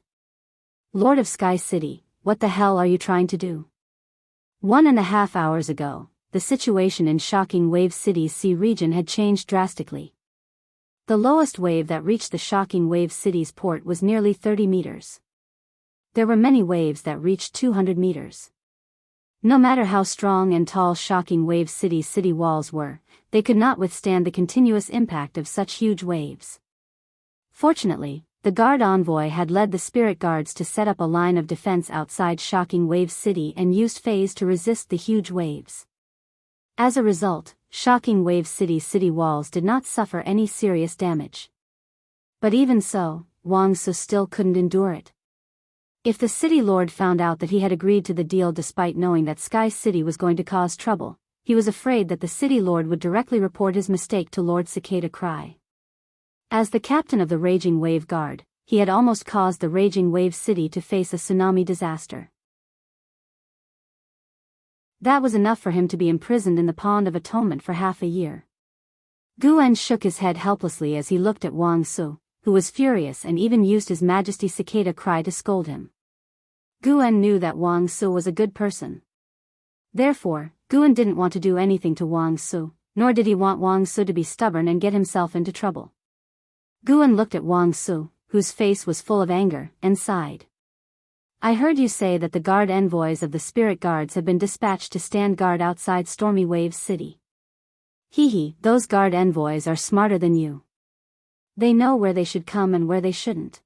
Lord of Sky City, what the hell are you trying to do? 1.5 hours ago, the situation in Shocking Wave City's sea region had changed drastically. The lowest wave that reached the Shocking Wave City's port was nearly 30 meters. There were many waves that reached 200 meters. No matter how strong and tall Shocking Wave City's city walls were, they could not withstand the continuous impact of such huge waves. Fortunately, the guard envoy had led the spirit guards to set up a line of defense outside Shocking Wave City and used phase to resist the huge waves. As a result, Shocking Wave City's city walls did not suffer any serious damage. But even so, Wang Su still couldn't endure it. If the city lord found out that he had agreed to the deal despite knowing that Sky City was going to cause trouble, he was afraid that the city lord would directly report his mistake to Lord Cicada Cry. As the captain of the Raging Wave Guard, he had almost caused the Raging Wave City to face a tsunami disaster. That was enough for him to be imprisoned in the Pond of Atonement for half a year. Guan shook his head helplessly as he looked at Wang Su, who was furious and even used His Majesty Cicada Cry to scold him. Guan knew that Wang Su was a good person. Therefore, Guan didn't want to do anything to Wang Su, nor did he want Wang Su to be stubborn and get himself into trouble. Guan looked at Wang Su, whose face was full of anger, and sighed. I heard you say that the guard envoys of the spirit guards have been dispatched to stand guard outside Stormy Wave City. Those guard envoys are smarter than you. They know where they should come and where they shouldn't.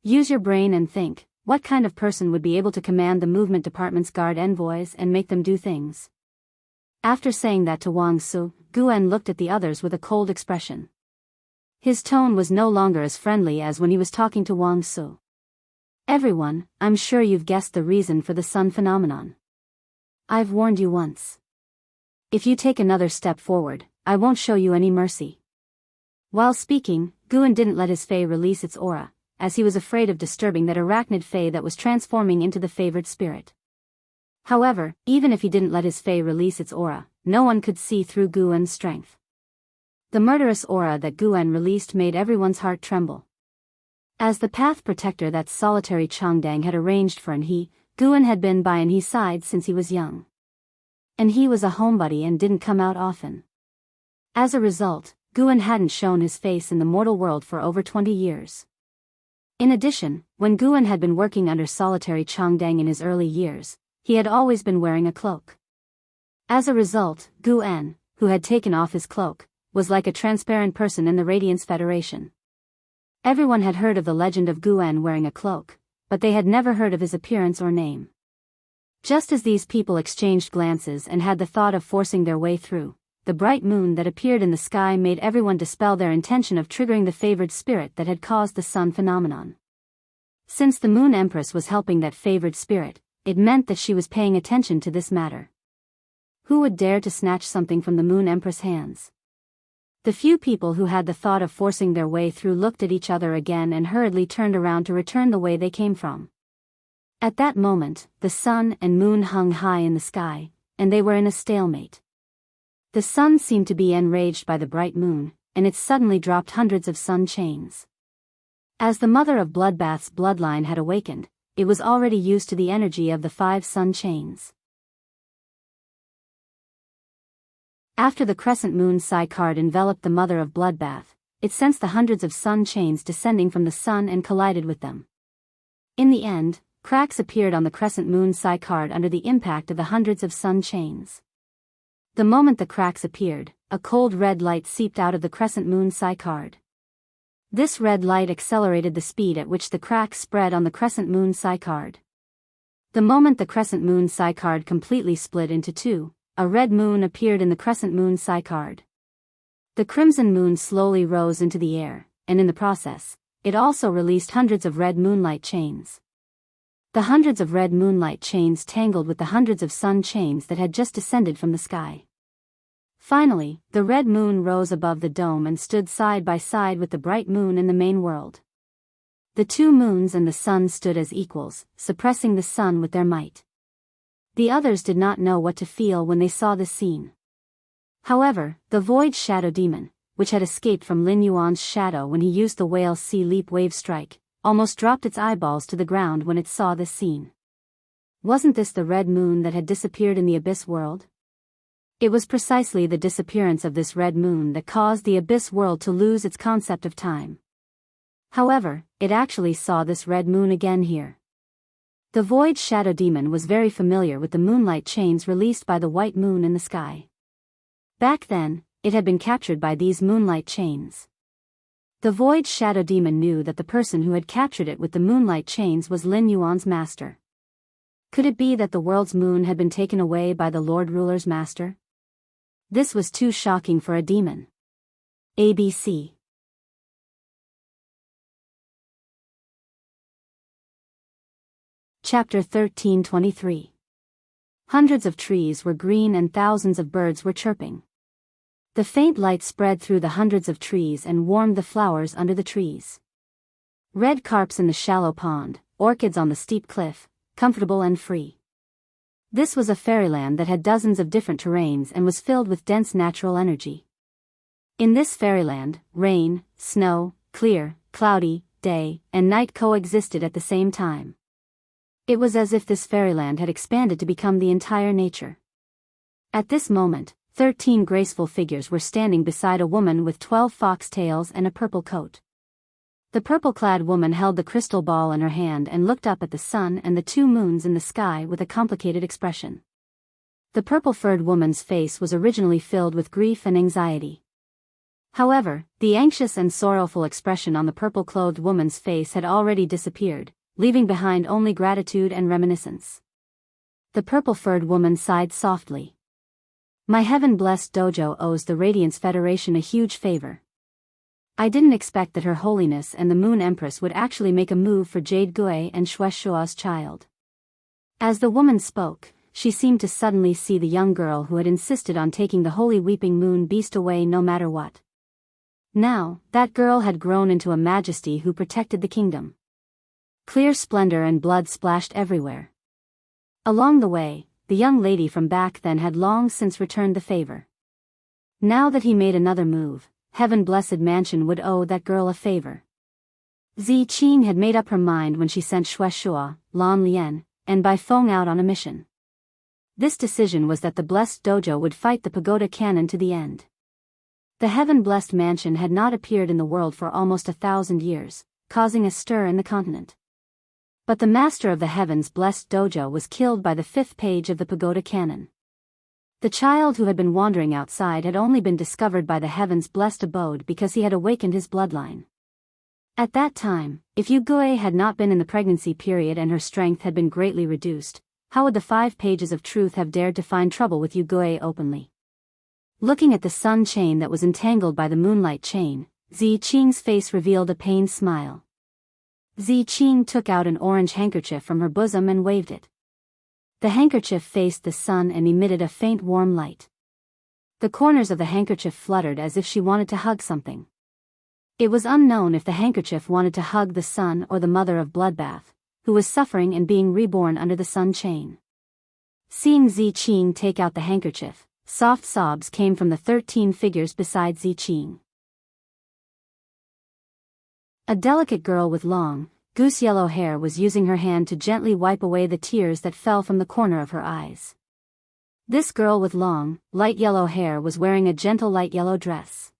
Use your brain and think, what kind of person would be able to command the movement department's guard envoys and make them do things? After saying that to Wang Su, Guan looked at the others with a cold expression. His tone was no longer as friendly as when he was talking to Wang Su. Everyone, I'm sure you've guessed the reason for the sun phenomenon. I've warned you once. If you take another step forward, I won't show you any mercy. While speaking, Guan didn't let his fae release its aura, as he was afraid of disturbing that arachnid fae that was transforming into the favored spirit. However, even if he didn't let his fae release its aura, no one could see through Guan's strength. The murderous aura that Guan released made everyone's heart tremble. As the path protector that solitary Changdang had arranged for Anhe, Guan had been by Anhe's side since he was young. Anhe was a homebody and didn't come out often. As a result, Guan hadn't shown his face in the mortal world for over 20 years. In addition, when Guan had been working under solitary Changdang in his early years, he had always been wearing a cloak. As a result, Guan, who had taken off his cloak, was like a transparent person in the Radiance Federation. Everyone had heard of the legend of Guan wearing a cloak, but they had never heard of his appearance or name. Just as these people exchanged glances and had the thought of forcing their way through, the bright moon that appeared in the sky made everyone dispel their intention of triggering the favored spirit that had caused the sun phenomenon. Since the Moon Empress was helping that favored spirit, it meant that she was paying attention to this matter. Who would dare to snatch something from the Moon Empress' hands? The few people who had the thought of forcing their way through looked at each other again and hurriedly turned around to return the way they came from. At that moment, the sun and moon hung high in the sky, and they were in a stalemate. The sun seemed to be enraged by the bright moon, and it suddenly dropped hundreds of sun chains. As the mother of Bloodbath's bloodline had awakened, it was already used to the energy of the 5 sun chains. After the crescent moon Psi card enveloped the mother of Bloodbath, it sensed the hundreds of sun chains descending from the sun and collided with them. In the end, cracks appeared on the crescent moon Psi card under the impact of the hundreds of sun chains. The moment the cracks appeared, a cold red light seeped out of the crescent moon Psi card. This red light accelerated the speed at which the cracks spread on the crescent moon Psi card. The moment the crescent moon Psi card completely split into 2, a red moon appeared in the crescent moon Psi card. The crimson moon slowly rose into the air, and in the process, it also released hundreds of red moonlight chains. The hundreds of red moonlight chains tangled with the hundreds of sun chains that had just descended from the sky. Finally, the red moon rose above the dome and stood side by side with the bright moon in the main world. The 2 moons and the sun stood as equals, suppressing the sun with their might. The others did not know what to feel when they saw this scene. However, the Void Shadow Demon, which had escaped from Lin Yuan's shadow when he used the Whale Sea Leap Wave Strike, almost dropped its eyeballs to the ground when it saw this scene. Wasn't this the red moon that had disappeared in the abyss world? It was precisely the disappearance of this red moon that caused the abyss world to lose its concept of time. However, it actually saw this red moon again here. The Void Shadow Demon was very familiar with the moonlight chains released by the white moon in the sky. Back then, it had been captured by these moonlight chains. The Void Shadow Demon knew that the person who had captured it with the moonlight chains was Lin Yuan's master. Could it be that the world's moon had been taken away by the Lord Ruler's master? This was too shocking for a demon. ABC. Chapter 1323. Hundreds of trees were green and thousands of birds were chirping. The faint light spread through the hundreds of trees and warmed the flowers under the trees. Red carps in the shallow pond, orchids on the steep cliff, comfortable and free. This was a fairyland that had dozens of different terrains and was filled with dense natural energy. In this fairyland, rain, snow, clear, cloudy, day, and night coexisted at the same time. It was as if this fairyland had expanded to become the entire nature. At this moment, 13 graceful figures were standing beside a woman with 12 fox tails and a purple coat. The purple-clad woman held the crystal ball in her hand and looked up at the sun and the two moons in the sky with a complicated expression. The purple-furred woman's face was originally filled with grief and anxiety. However, the anxious and sorrowful expression on the purple-clothed woman's face had already disappeared, leaving behind only gratitude and reminiscence. The purple-furred woman sighed softly. My heaven-blessed dojo owes the Radiance Federation a huge favor. I didn't expect that Her Holiness and the Moon Empress would actually make a move for Jade Gui and Shuaishua's child. As the woman spoke, she seemed to suddenly see the young girl who had insisted on taking the holy weeping moon beast away no matter what. Now, that girl had grown into a majesty who protected the kingdom. Clear splendor and blood splashed everywhere. Along the way, the young lady from back then had long since returned the favor. Now that he made another move, heaven-blessed mansion would owe that girl a favor. Zi Qing had made up her mind when she sent Shuaishua, Lan Lian, and Bai Feng out on a mission. This decision was that the blessed dojo would fight the pagoda cannon to the end. The heaven-blessed mansion had not appeared in the world for almost 1,000 years, causing a stir in the continent. But the master of the heavens blessed dojo was killed by the 5th page of the pagoda canon. The child who had been wandering outside had only been discovered by the heavens blessed abode because he had awakened his bloodline. At that time, if Yu Gui had not been in the pregnancy period and her strength had been greatly reduced, how would the 5 pages of truth have dared to find trouble with Yu Gui openly? Looking at the sun chain that was entangled by the moonlight chain, Zi Qing's face revealed a pained smile. Zi Qing took out an orange handkerchief from her bosom and waved it. The handkerchief faced the sun and emitted a faint warm light. The corners of the handkerchief fluttered as if she wanted to hug something. It was unknown if the handkerchief wanted to hug the sun or the mother of Bloodbath, who was suffering and being reborn under the sun chain. Seeing Zi Qing take out the handkerchief, soft sobs came from the 13 figures beside Zi Qing. A delicate girl with long, goose-yellow hair was using her hand to gently wipe away the tears that fell from the corner of her eyes. This girl with long, light yellow hair was wearing a gentle light yellow dress.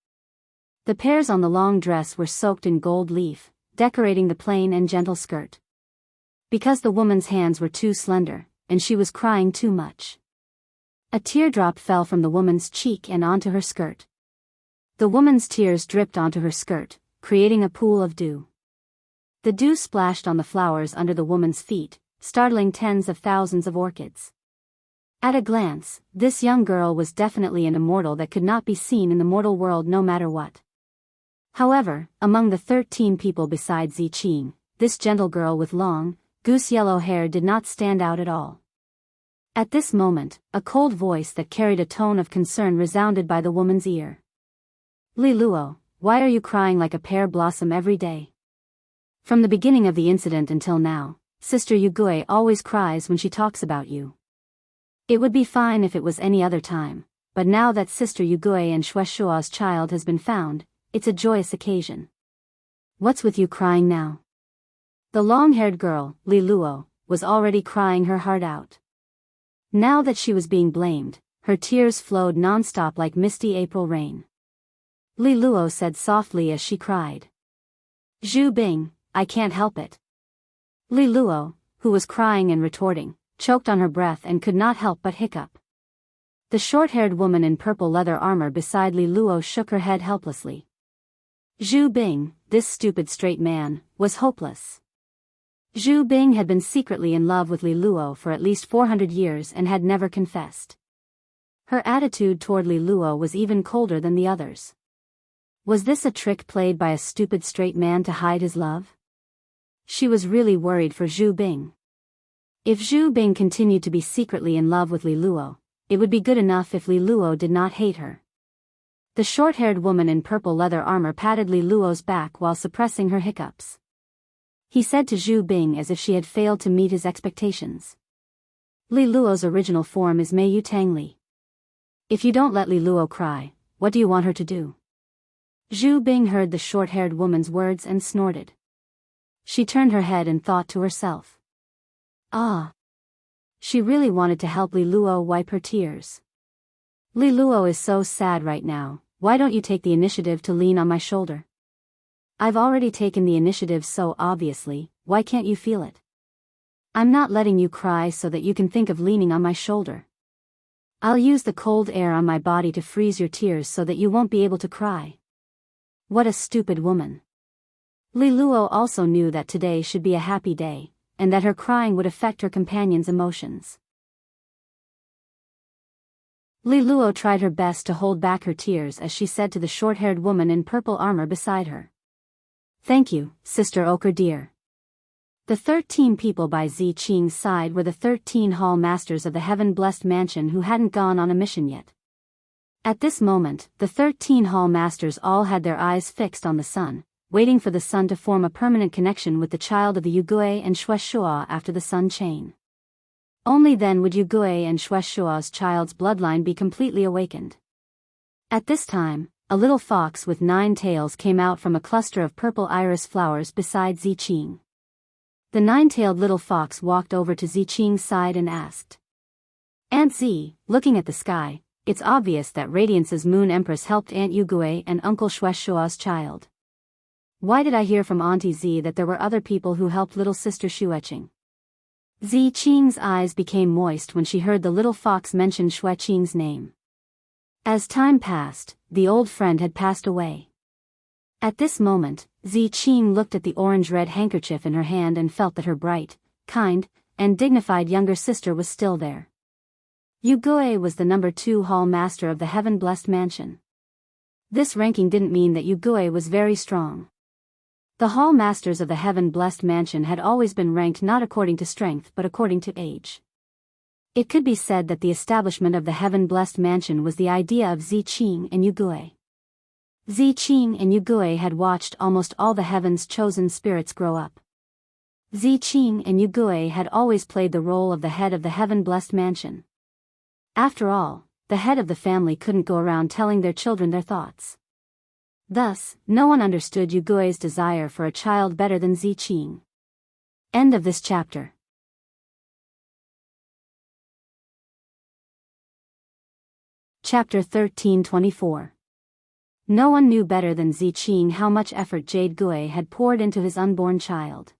The pears on the long dress were soaked in gold leaf, decorating the plain and gentle skirt. Because the woman's hands were too slender, and she was crying too much. A teardrop fell from the woman's cheek and onto her skirt. The woman's tears dripped onto her skirt, creating a pool of dew. The dew splashed on the flowers under the woman's feet, startling tens of thousands of orchids. At a glance, this young girl was definitely an immortal that could not be seen in the mortal world no matter what. However, among the 13 people besides Zi Qing, this gentle girl with long, goose-yellow hair did not stand out at all. At this moment, a cold voice that carried a tone of concern resounded by the woman's ear. Li Luo, why are you crying like a pear blossom every day? From the beginning of the incident until now, Sister Yu Gui always cries when she talks about you. It would be fine if it was any other time, but now that Sister Yu Gui and Shuaishua's child has been found, it's a joyous occasion. What's with you crying now? The long-haired girl, Li Luo, was already crying her heart out. Now that she was being blamed, her tears flowed non-stop like misty April rain. Li Luo said softly as she cried. Zhu Bing, I can't help it. Li Luo, who was crying and retorting, choked on her breath and could not help but hiccup. The short-haired woman in purple leather armor beside Li Luo shook her head helplessly. Zhu Bing, this stupid straight man, was hopeless. Zhu Bing had been secretly in love with Li Luo for at least 400 years and had never confessed. Her attitude toward Li Luo was even colder than the others. Was this a trick played by a stupid straight man to hide his love? She was really worried for Zhu Bing. If Zhu Bing continued to be secretly in love with Li Luo, it would be good enough if Li Luo did not hate her. The short-haired woman in purple leather armor patted Li Luo's back while suppressing her hiccups. He said to Zhu Bing as if she had failed to meet his expectations. Li Luo's original form is Mei Yu Tangli. If you don't let Li Luo cry, what do you want her to do? Zhu Bing heard the short-haired woman's words and snorted. She turned her head and thought to herself. Ah. She really wanted to help Li Luo wipe her tears. Li Luo is so sad right now, why don't you take the initiative to lean on my shoulder? I've already taken the initiative so obviously, why can't you feel it? I'm not letting you cry so that you can think of leaning on my shoulder. I'll use the cold air on my body to freeze your tears so that you won't be able to cry. What a stupid woman. Li Luo also knew that today should be a happy day, and that her crying would affect her companion's emotions. Li Luo tried her best to hold back her tears as she said to the short-haired woman in purple armor beside her. Thank you, Sister Ochre dear. The 13 people by Zi Qing's side were the 13 hall masters of the heaven-blessed mansion who hadn't gone on a mission yet. At this moment, the 13 hall masters all had their eyes fixed on the sun, waiting for the sun to form a permanent connection with the child of the Yugui and Shueshua after the sun chain. Only then would Yugui and Shueshua's child's bloodline be completely awakened. At this time, a little fox with 9 tails came out from a cluster of purple iris flowers beside Zi Qing. The 9-tailed little fox walked over to Zi Qing's side and asked. Aunt Zi, looking at the sky, it's obvious that Radiance's Moon Empress helped Aunt Yugui and Uncle Shueshua's child. Why did I hear from Auntie Zi that there were other people who helped little sister Xueqing? Zi Qing's eyes became moist when she heard the little fox mention Xueqing's name. As time passed, the old friend had passed away. At this moment, Zi Qing looked at the orange-red handkerchief in her hand and felt that her bright, kind, and dignified younger sister was still there. Yugui was the number 2 hall master of the heaven-blessed mansion. This ranking didn't mean that Yugui was very strong. The hall masters of the heaven-blessed mansion had always been ranked not according to strength but according to age. It could be said that the establishment of the heaven-blessed mansion was the idea of Zi Qing and Yugui. Zi Qing and Yugui had watched almost all the heaven's chosen spirits grow up. Zi Qing and Yugui had always played the role of the head of the heaven-blessed mansion. After all, the head of the family couldn't go around telling their children their thoughts. Thus, no one understood Yugui's desire for a child better than Zi Qing. End of this chapter. Chapter 1324. No one knew better than Zi Qing how much effort Jade Gui had poured into his unborn child.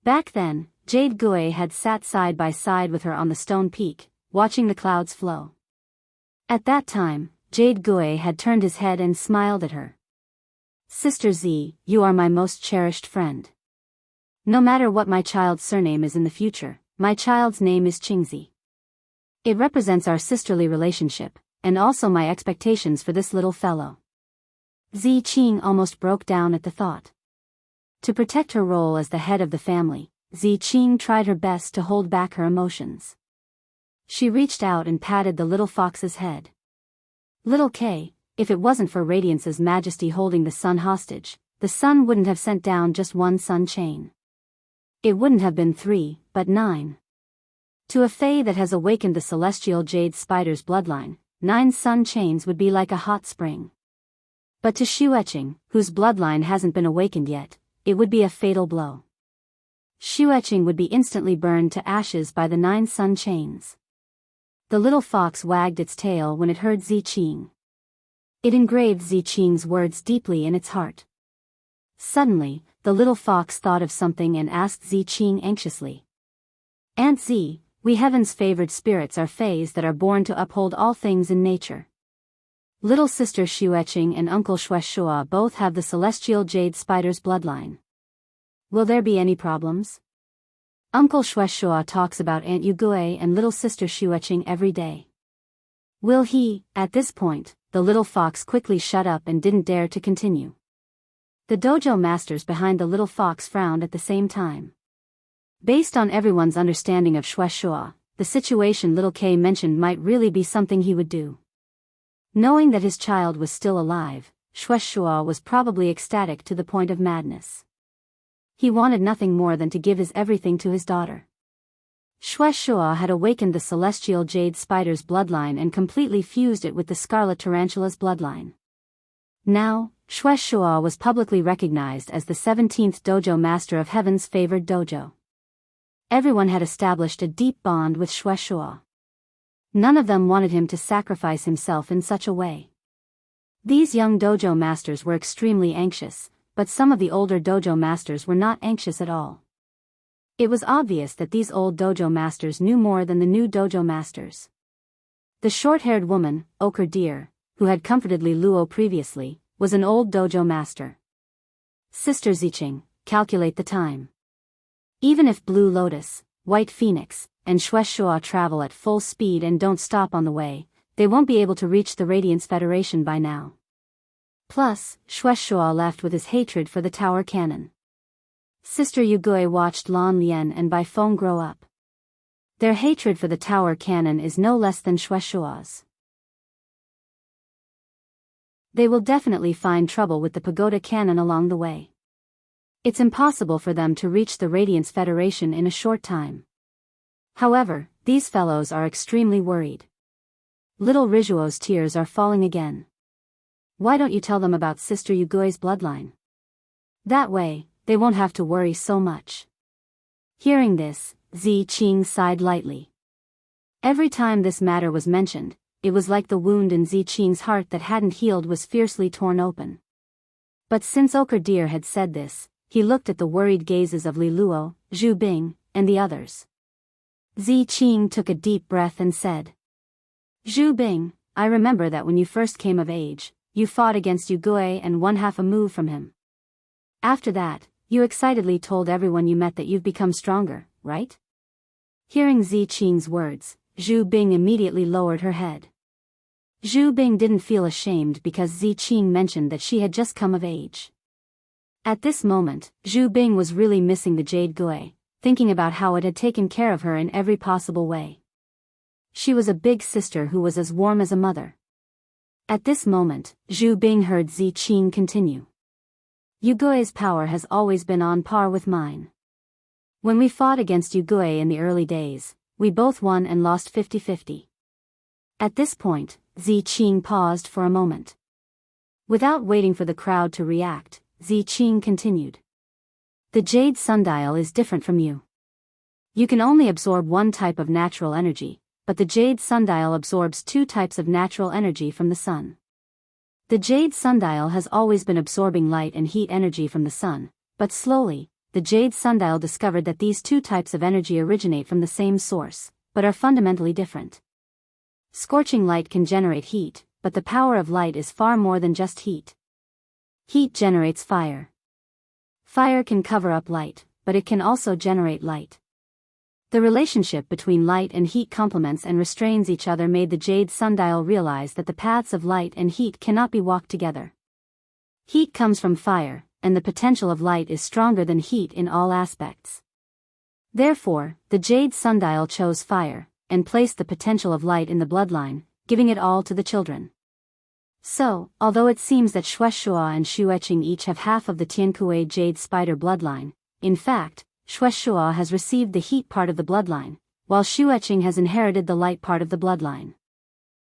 Back then, Jade Gui had sat side by side with her on the stone peak, watching the clouds flow. At that time, Jade Gui had turned his head and smiled at her. Sister Zi, you are my most cherished friend. No matter what my child's surname is in the future, my child's name is Qingzi. It represents our sisterly relationship, and also my expectations for this little fellow. Zi Qing almost broke down at the thought. To protect her role as the head of the family, Zi Qing tried her best to hold back her emotions. She reached out and patted the little fox's head. Little K, if it wasn't for Radiance's majesty holding the sun hostage, the sun wouldn't have sent down just 1 sun chain. It wouldn't have been 3, but 9. To a fae that has awakened the celestial jade spider's bloodline, 9 sun chains would be like a hot spring. But to Xueqing, whose bloodline hasn't been awakened yet, it would be a fatal blow. Xueqing would be instantly burned to ashes by the 9 sun chains. The little fox wagged its tail when it heard Ziqing. It engraved Ziqing's words deeply in its heart. Suddenly, the little fox thought of something and asked Ziqing anxiously. Aunt Z, we heaven's favored spirits are fays that are born to uphold all things in nature. Little sister Xueqing and uncle Shueshua both have the celestial jade spider's bloodline. Will there be any problems? Uncle Shueshua talks about Aunt Yugue and little sister Xueqing every day. Will he? At this point, the little fox quickly shut up and didn't dare to continue. The dojo masters behind the little fox frowned at the same time. Based on everyone's understanding of Shueshua, the situation little K mentioned might really be something he would do. Knowing that his child was still alive, Shueshua was probably ecstatic to the point of madness. He wanted nothing more than to give his everything to his daughter. Shueshua had awakened the celestial jade spider's bloodline and completely fused it with the scarlet tarantula's bloodline. Now, Shueshua was publicly recognized as the 17th dojo master of heaven's favored dojo. Everyone had established a deep bond with Shueshua. None of them wanted him to sacrifice himself in such a way. These young dojo masters were extremely anxious, but some of the older dojo masters were not anxious at all. It was obvious that these old dojo masters knew more than the new dojo masters. The short-haired woman, Ochre Deer, who had comforted Li Luo previously, was an old dojo master. Sister Ziqing, calculate the time. Even if Blue Lotus, White Phoenix, and Shueshua travel at full speed and don't stop on the way, they won't be able to reach the Radiance Federation by now. Plus, Shueshua left with his hatred for the tower cannon. Sister Yugue watched Lan Lian and Bai Feng grow up. Their hatred for the tower cannon is no less than Shueshua's. They will definitely find trouble with the pagoda cannon along the way. It's impossible for them to reach the Radiance Federation in a short time. However, these fellows are extremely worried. Little Rizuo's tears are falling again. Why don't you tell them about Sister Yugue's bloodline? That way, they won't have to worry so much. Hearing this, Ziqing sighed lightly. Every time this matter was mentioned, it was like the wound in Ziqing's heart that hadn't healed was fiercely torn open. But since Ochre Deer had said this, he looked at the worried gazes of Li Luo, Zhu Bing, and the others. Ziqing took a deep breath and said, Zhu Bing, I remember that when you first came of age, you fought against Yugue and won half a move from him. After that, you excitedly told everyone you met that you've become stronger, right? Hearing Ziqing's words, Zhu Bing immediately lowered her head. Zhu Bing didn't feel ashamed because Ziqing mentioned that she had just come of age. At this moment, Zhu Bing was really missing the Jade Gui, thinking about how it had taken care of her in every possible way. She was a big sister who was as warm as a mother. At this moment, Zhu Bing heard Ziqing continue. Yugue's power has always been on par with mine. When we fought against Yugue in the early days, we both won and lost 50-50. At this point, Ziqing paused for a moment. Without waiting for the crowd to react, Ziqing continued. The Jade Sundial is different from you. You can only absorb one type of natural energy, but the Jade Sundial absorbs 2 types of natural energy from the sun. The Jade Sundial has always been absorbing light and heat energy from the sun, but slowly, the Jade Sundial discovered that these 2 types of energy originate from the same source, but are fundamentally different. Scorching light can generate heat, but the power of light is far more than just heat. Heat generates fire. Fire can cover up light, but it can also generate light. The relationship between light and heat complements and restrains each other made the Jade Sundial realize that the paths of light and heat cannot be walked together. Heat comes from fire, and the potential of light is stronger than heat in all aspects. Therefore, the Jade Sundial chose fire, and placed the potential of light in the bloodline, giving it all to the children. So, although it seems that Shueshua and Xueqing each have half of the Tiankue Jade Spider bloodline, in fact, Shueshua has received the heat part of the bloodline, while Xueqing has inherited the light part of the bloodline.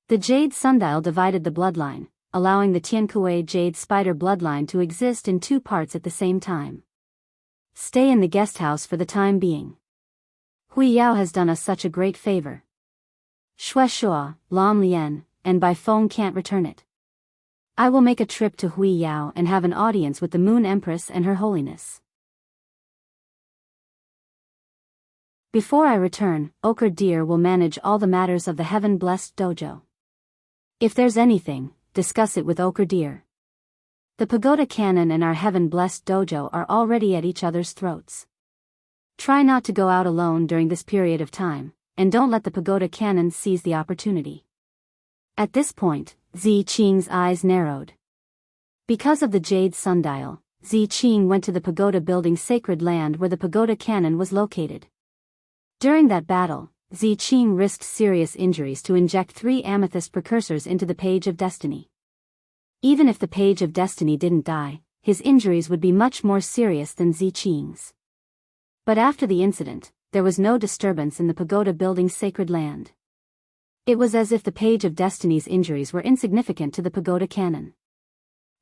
The Jade Sundial divided the bloodline, allowing the Tiankue Jade Spider bloodline to exist in 2 parts at the same time. stay in the guest house for the time being. Biyao has done us such a great favor. Shui Shua, Lam Lien, and by phone can't return it. I will make a trip to Biyao and have an audience with the Moon Empress and Her Holiness. Before I return, Ochre Deer will manage all the matters of the Heaven-Blessed Dojo. If there's anything, discuss it with Ochre Deer. The Pagoda Canon and our Heaven-Blessed Dojo are already at each other's throats. Try not to go out alone during this period of time, and don't let the Pagoda Canon seize the opportunity. At this point, Zi Qing's eyes narrowed. Because of the Jade Sundial, Zi Qing went to the pagoda building Sacred Land where the Pagoda Canon was located. During that battle, Zi Qing risked serious injuries to inject 3 amethyst precursors into the Page of Destiny. Even if the Page of Destiny didn't die, his injuries would be much more serious than Zi Qing's. But after the incident, there was no disturbance in the pagoda building Sacred Land. It was as if the Page of Destiny's injuries were insignificant to the Pagoda Canon.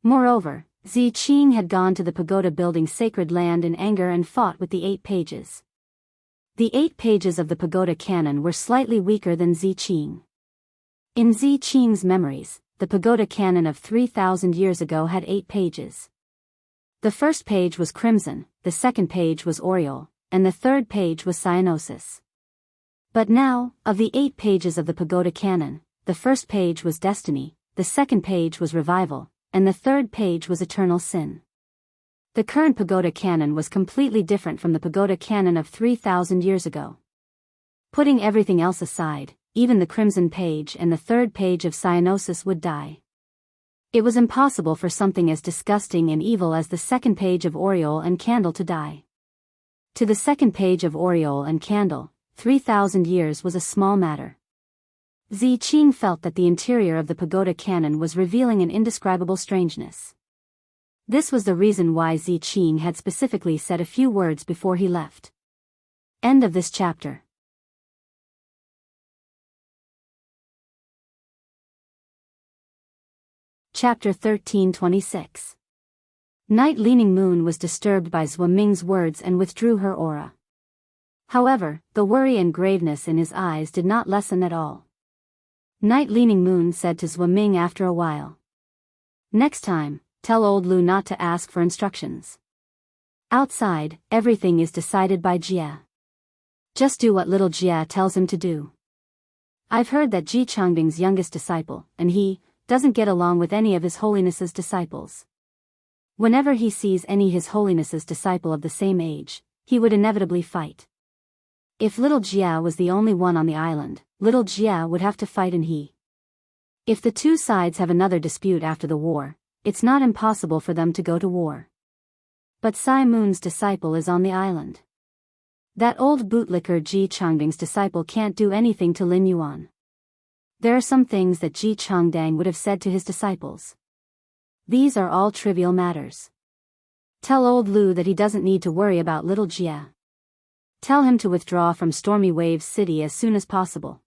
Moreover, Zi Qing had gone to the pagoda building Sacred Land in anger and fought with the 8 pages. The 8 pages of the Pagoda Canon were slightly weaker than Zi Qing. In Zi Qing's memories, the Pagoda Canon of 3,000 years ago had 8 pages. The first page was Crimson, the second page was Aureole, and the third page was Cyanosis. But now, of the 8 pages of the Pagoda Canon, the first page was Destiny, the second page was Revival, and the third page was Eternal Sin. The current Pagoda Canon was completely different from the Pagoda Canon of 3,000 years ago. Putting everything else aside, even the Crimson page and the third page of Cyanosis would die. It was impossible for something as disgusting and evil as the second page of Aureole and Candle to die. To the second page of Aureole and Candle, 3,000 years was a small matter. Zi Qing felt that the interior of the Pagoda Canon was revealing an indescribable strangeness. This was the reason why Zi Qing had specifically said a few words before he left. End of this chapter. Chapter 1326. Night Leaning Moon was disturbed by Zhuo Ming's words and withdrew her aura. However, the worry and graveness in his eyes did not lessen at all. Night Leaning Moon said to Zhuo Ming after a while. Next time, tell old Lu not to ask for instructions. Outside, everything is decided by Jia. Just do what little Jia tells him to do. I've heard that Ji Changding's youngest disciple, and he, doesn't get along with any of His Holiness's disciples. Whenever he sees any His Holiness's disciple of the same age, he would inevitably fight. If little Jia was the only one on the island, little Jia would have to fight and he. If the two sides have another dispute after the war, it's not impossible for them to go to war. But Sai Moon's disciple is on the island. That old bootlicker Ji Changding's disciple can't do anything to Lin Yuan. There are some things that Ji Changdang would have said to his disciples. These are all trivial matters. Tell old Lu that he doesn't need to worry about little Jia. Tell him to withdraw from Stormy Waves City as soon as possible.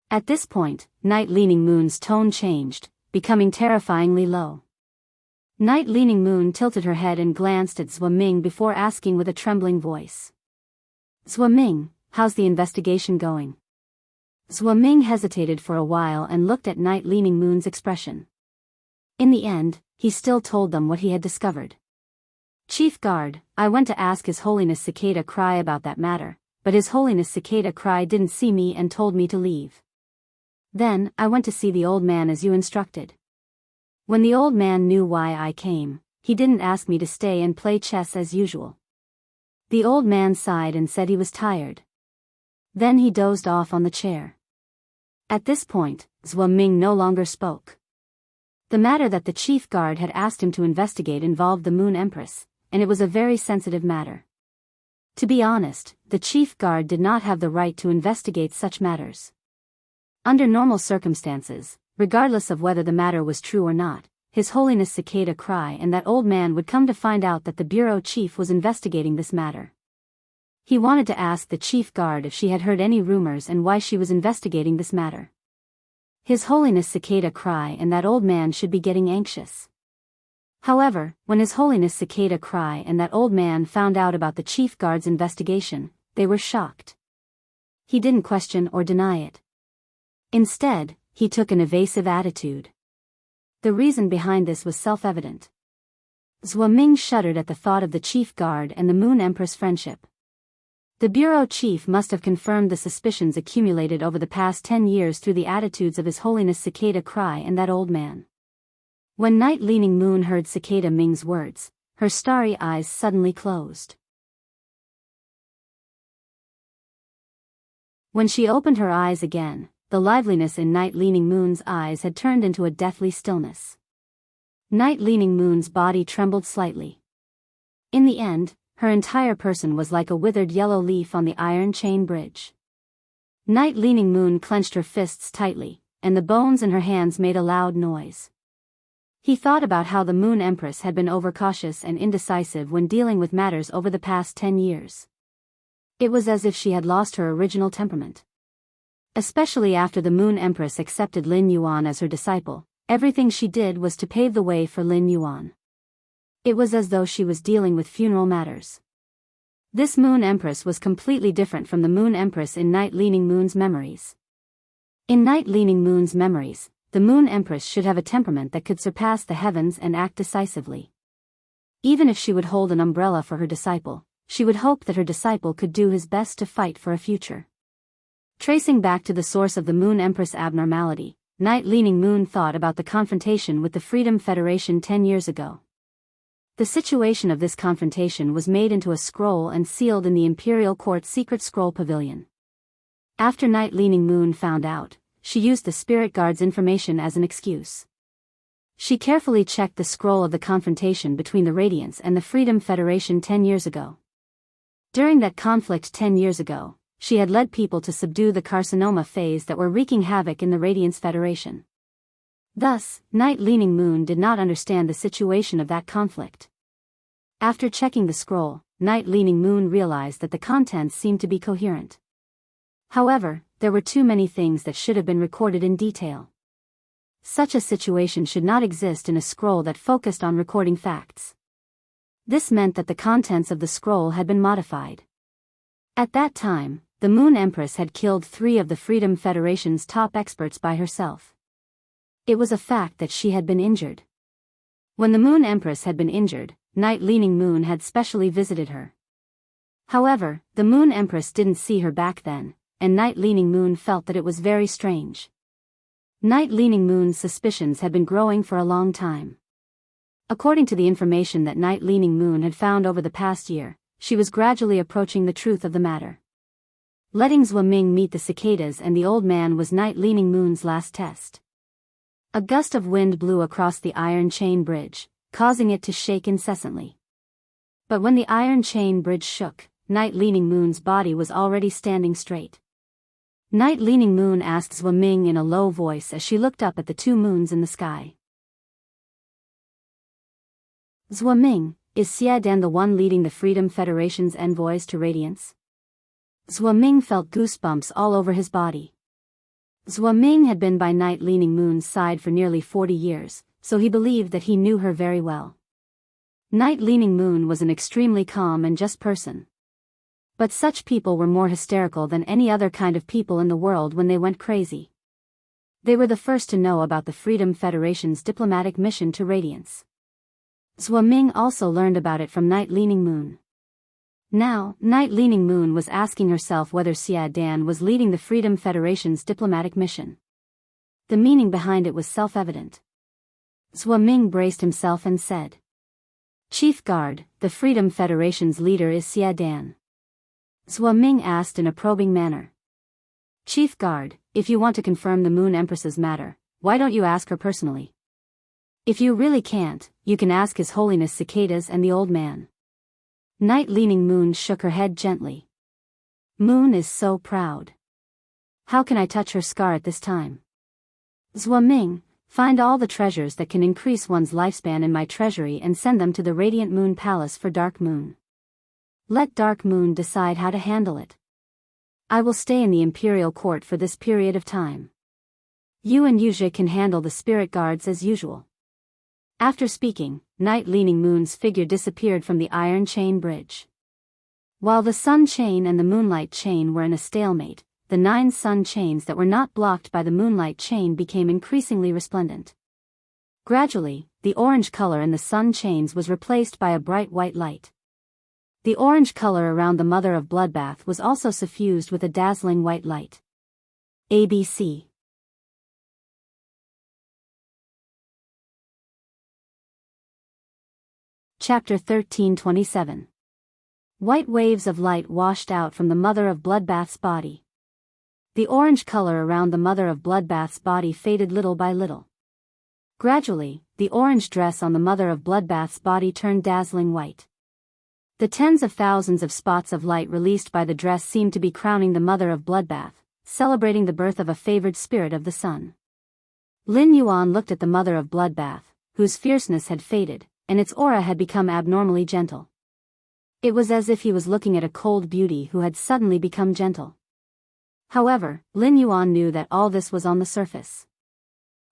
At this point, Night Leaning Moon's tone changed, becoming terrifyingly low. Night Leaning Moon tilted her head and glanced at Zhuo Ming before asking with a trembling voice. Zhuo Ming, how's the investigation going? Zhuo Ming hesitated for a while and looked at Night Leaning Moon's expression. In the end, he still told them what he had discovered. Chief Guard, I went to ask His Holiness Cicada Cry about that matter, but His Holiness Cicada Cry didn't see me and told me to leave. Then, I went to see the old man as you instructed. When the old man knew why I came, he didn't ask me to stay and play chess as usual. The old man sighed and said he was tired. Then he dozed off on the chair. At this point, Zhuo Ming no longer spoke. The matter that the Chief Guard had asked him to investigate involved the Moon Empress, and it was a very sensitive matter. To be honest, the Chief Guard did not have the right to investigate such matters. Under normal circumstances, regardless of whether the matter was true or not, His Holiness Cicada Cry and that old man would come to find out that the bureau chief was investigating this matter. He wanted to ask the Chief Guard if she had heard any rumors and why she was investigating this matter. His Holiness Cicada Cry and that old man should be getting anxious. However, when His Holiness Cicada Cry and that old man found out about the chief guard's investigation, they were shocked. He didn't question or deny it. Instead, he took an evasive attitude. The reason behind this was self-evident. Zhuo Ming shuddered at the thought of the chief guard and the Moon Empress friendship. The bureau chief must have confirmed the suspicions accumulated over the past 10 years through the attitudes of His Holiness Cicada Cry and that old man. When Night Leaning Moon heard Cicada Ming's words, her starry eyes suddenly closed. When she opened her eyes again, the liveliness in Night Leaning Moon's eyes had turned into a deathly stillness. Night Leaning Moon's body trembled slightly. In the end, her entire person was like a withered yellow leaf on the iron chain bridge. Night Leaning Moon clenched her fists tightly, and the bones in her hands made a loud noise. He thought about how the Moon Empress had been overcautious and indecisive when dealing with matters over the past 10 years. It was as if she had lost her original temperament. Especially after the Moon Empress accepted Lin Yuan as her disciple, everything she did was to pave the way for Lin Yuan. It was as though she was dealing with funeral matters. This Moon Empress was completely different from the Moon Empress in Night Leaning Moon's memories. In Night Leaning Moon's memories, the Moon Empress should have a temperament that could surpass the heavens and act decisively. Even if she would hold an umbrella for her disciple, she would hope that her disciple could do his best to fight for a future. Tracing back to the source of the Moon Empress abnormality, Night Leaning Moon thought about the confrontation with the Freedom Federation 10 years ago. The situation of this confrontation was made into a scroll and sealed in the Imperial Court's secret scroll pavilion. After Night Leaning Moon found out, she used the Spirit Guard's information as an excuse. She carefully checked the scroll of the confrontation between the Radiance and the Freedom Federation 10 years ago. During that conflict 10 years ago, she had led people to subdue the carcinoma phase that were wreaking havoc in the Radiance Federation. Thus, Night Leaning Moon did not understand the situation of that conflict. After checking the scroll, Night Leaning Moon realized that the contents seemed to be coherent. However, there were too many things that should have been recorded in detail. Such a situation should not exist in a scroll that focused on recording facts. This meant that the contents of the scroll had been modified. At that time, the Moon Empress had killed 3 of the Freedom Federation's top experts by herself. It was a fact that she had been injured. When the Moon Empress had been injured, Night Leaning Moon had specially visited her. However, the Moon Empress didn't see her back then, and Night Leaning Moon felt that it was very strange. Night Leaning Moon's suspicions had been growing for a long time. According to the information that Night Leaning Moon had found over the past year, she was gradually approaching the truth of the matter. Letting Zhuo Ming meet the cicadas and the old man was Night Leaning Moon's last test. A gust of wind blew across the iron chain bridge, causing it to shake incessantly. But when the iron chain bridge shook, Night Leaning Moon's body was already standing straight. Night Leaning Moon asked Zhuo Ming in a low voice as she looked up at the 2 moons in the sky. Zhuo Ming, is Xia Dan the one leading the Freedom Federation's envoys to Radiance? Zhuo Ming felt goosebumps all over his body. Zhuo Ming had been by Night Leaning Moon's side for nearly 40 years, so he believed that he knew her very well. Night Leaning Moon was an extremely calm and just person. But such people were more hysterical than any other kind of people in the world when they went crazy. They were the first to know about the Freedom Federation's diplomatic mission to Radiance. Zhuo Ming also learned about it from Night Leaning Moon. Now, Night Leaning Moon was asking herself whether Xia Dan was leading the Freedom Federation's diplomatic mission. The meaning behind it was self-evident. Zhuo Ming braced himself and said, "Chief Guard, the Freedom Federation's leader is Xia Dan." Zhuo Ming asked in a probing manner. "Chief Guard, if you want to confirm the Moon Empress's matter, why don't you ask her personally? If you really can't, you can ask His Holiness Cicadas and the old man." Night Leaning Moon shook her head gently. "Moon is so proud. How can I touch her scar at this time? Zhuo Ming, find all the treasures that can increase one's lifespan in my treasury and send them to the Radiant Moon Palace for Dark Moon. Let Dark Moon decide how to handle it. I will stay in the Imperial Court for this period of time. You and Yuzhe can handle the Spirit Guards as usual." After speaking, night-leaning moon's figure disappeared from the iron chain bridge. While the sun chain and the moonlight chain were in a stalemate, the 9 sun chains that were not blocked by the moonlight chain became increasingly resplendent. Gradually, the orange color in the sun chains was replaced by a bright white light. The orange color around the Mother of Bloodbath was also suffused with a dazzling white light. ABC. Chapter 1327. White waves of light washed out from the Mother of Bloodbath's body. The orange color around the Mother of Bloodbath's body faded little by little. Gradually, the orange dress on the Mother of Bloodbath's body turned dazzling white. The tens of thousands of spots of light released by the dress seemed to be crowning the Mother of Bloodbath, celebrating the birth of a favored spirit of the sun. Lin Yuan looked at the Mother of Bloodbath, whose fierceness had faded, and its aura had become abnormally gentle. It was as if he was looking at a cold beauty who had suddenly become gentle. However, Lin Yuan knew that all this was on the surface.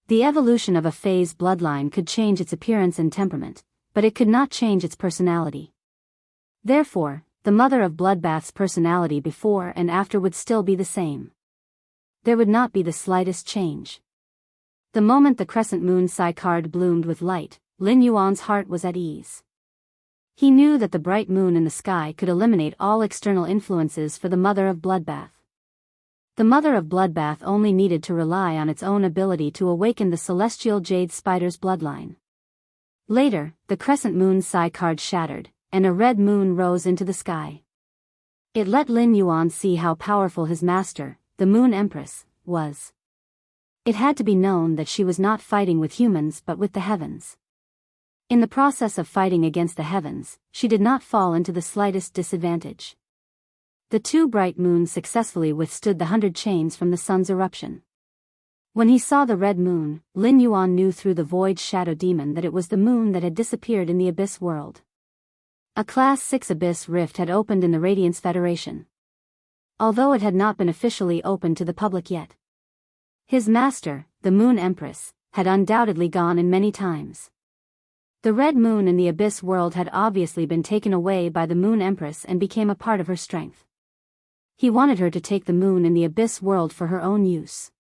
The evolution of a Fei's bloodline could change its appearance and temperament, but it could not change its personality. Therefore, the Mother of Bloodbath's personality before and after would still be the same. There would not be the slightest change. The moment the crescent moon Sai card bloomed with light, Lin Yuan's heart was at ease. He knew that the bright moon in the sky could eliminate all external influences for the Mother of Bloodbath. The Mother of Bloodbath only needed to rely on its own ability to awaken the celestial jade spider's bloodline. Later, the crescent moon Sai card shattered, and a red moon rose into the sky. It let Lin Yuan see how powerful his master, the Moon Empress, was. It had to be known that she was not fighting with humans but with the heavens. In the process of fighting against the heavens, she did not fall into the slightest disadvantage. The 2 bright moons successfully withstood the 100 chains from the sun's eruption. When he saw the red moon, Lin Yuan knew through the void shadow demon that it was the moon that had disappeared in the Abyss world. A Class 6 Abyss rift had opened in the Radiance Federation. Although it had not been officially opened to the public yet. His master, the Moon Empress, had undoubtedly gone in many times. The red moon in the Abyss world had obviously been taken away by the Moon Empress and became a part of her strength. He wanted her to take the moon in the Abyss world for her own use.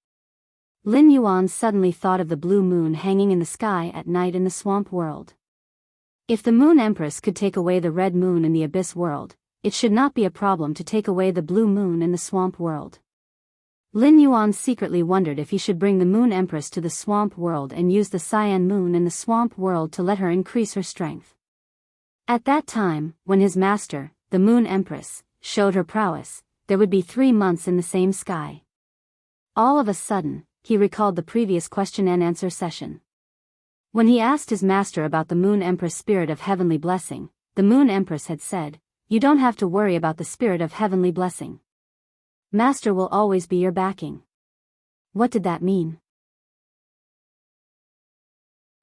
Lin Yuan suddenly thought of the blue moon hanging in the sky at night in the swamp world. If the Moon Empress could take away the red moon in the Abyss world, it should not be a problem to take away the blue moon in the swamp world. Lin Yuan secretly wondered if he should bring the Moon Empress to the swamp world and use the cyan moon in the swamp world to let her increase her strength. At that time, when his master, the Moon Empress, showed her prowess, there would be 3 months in the same sky. All of a sudden, he recalled the previous question and answer session. When he asked his master about the Moon Empress spirit of heavenly blessing, the Moon Empress had said, "You don't have to worry about the spirit of heavenly blessing. Master will always be your backing." What did that mean?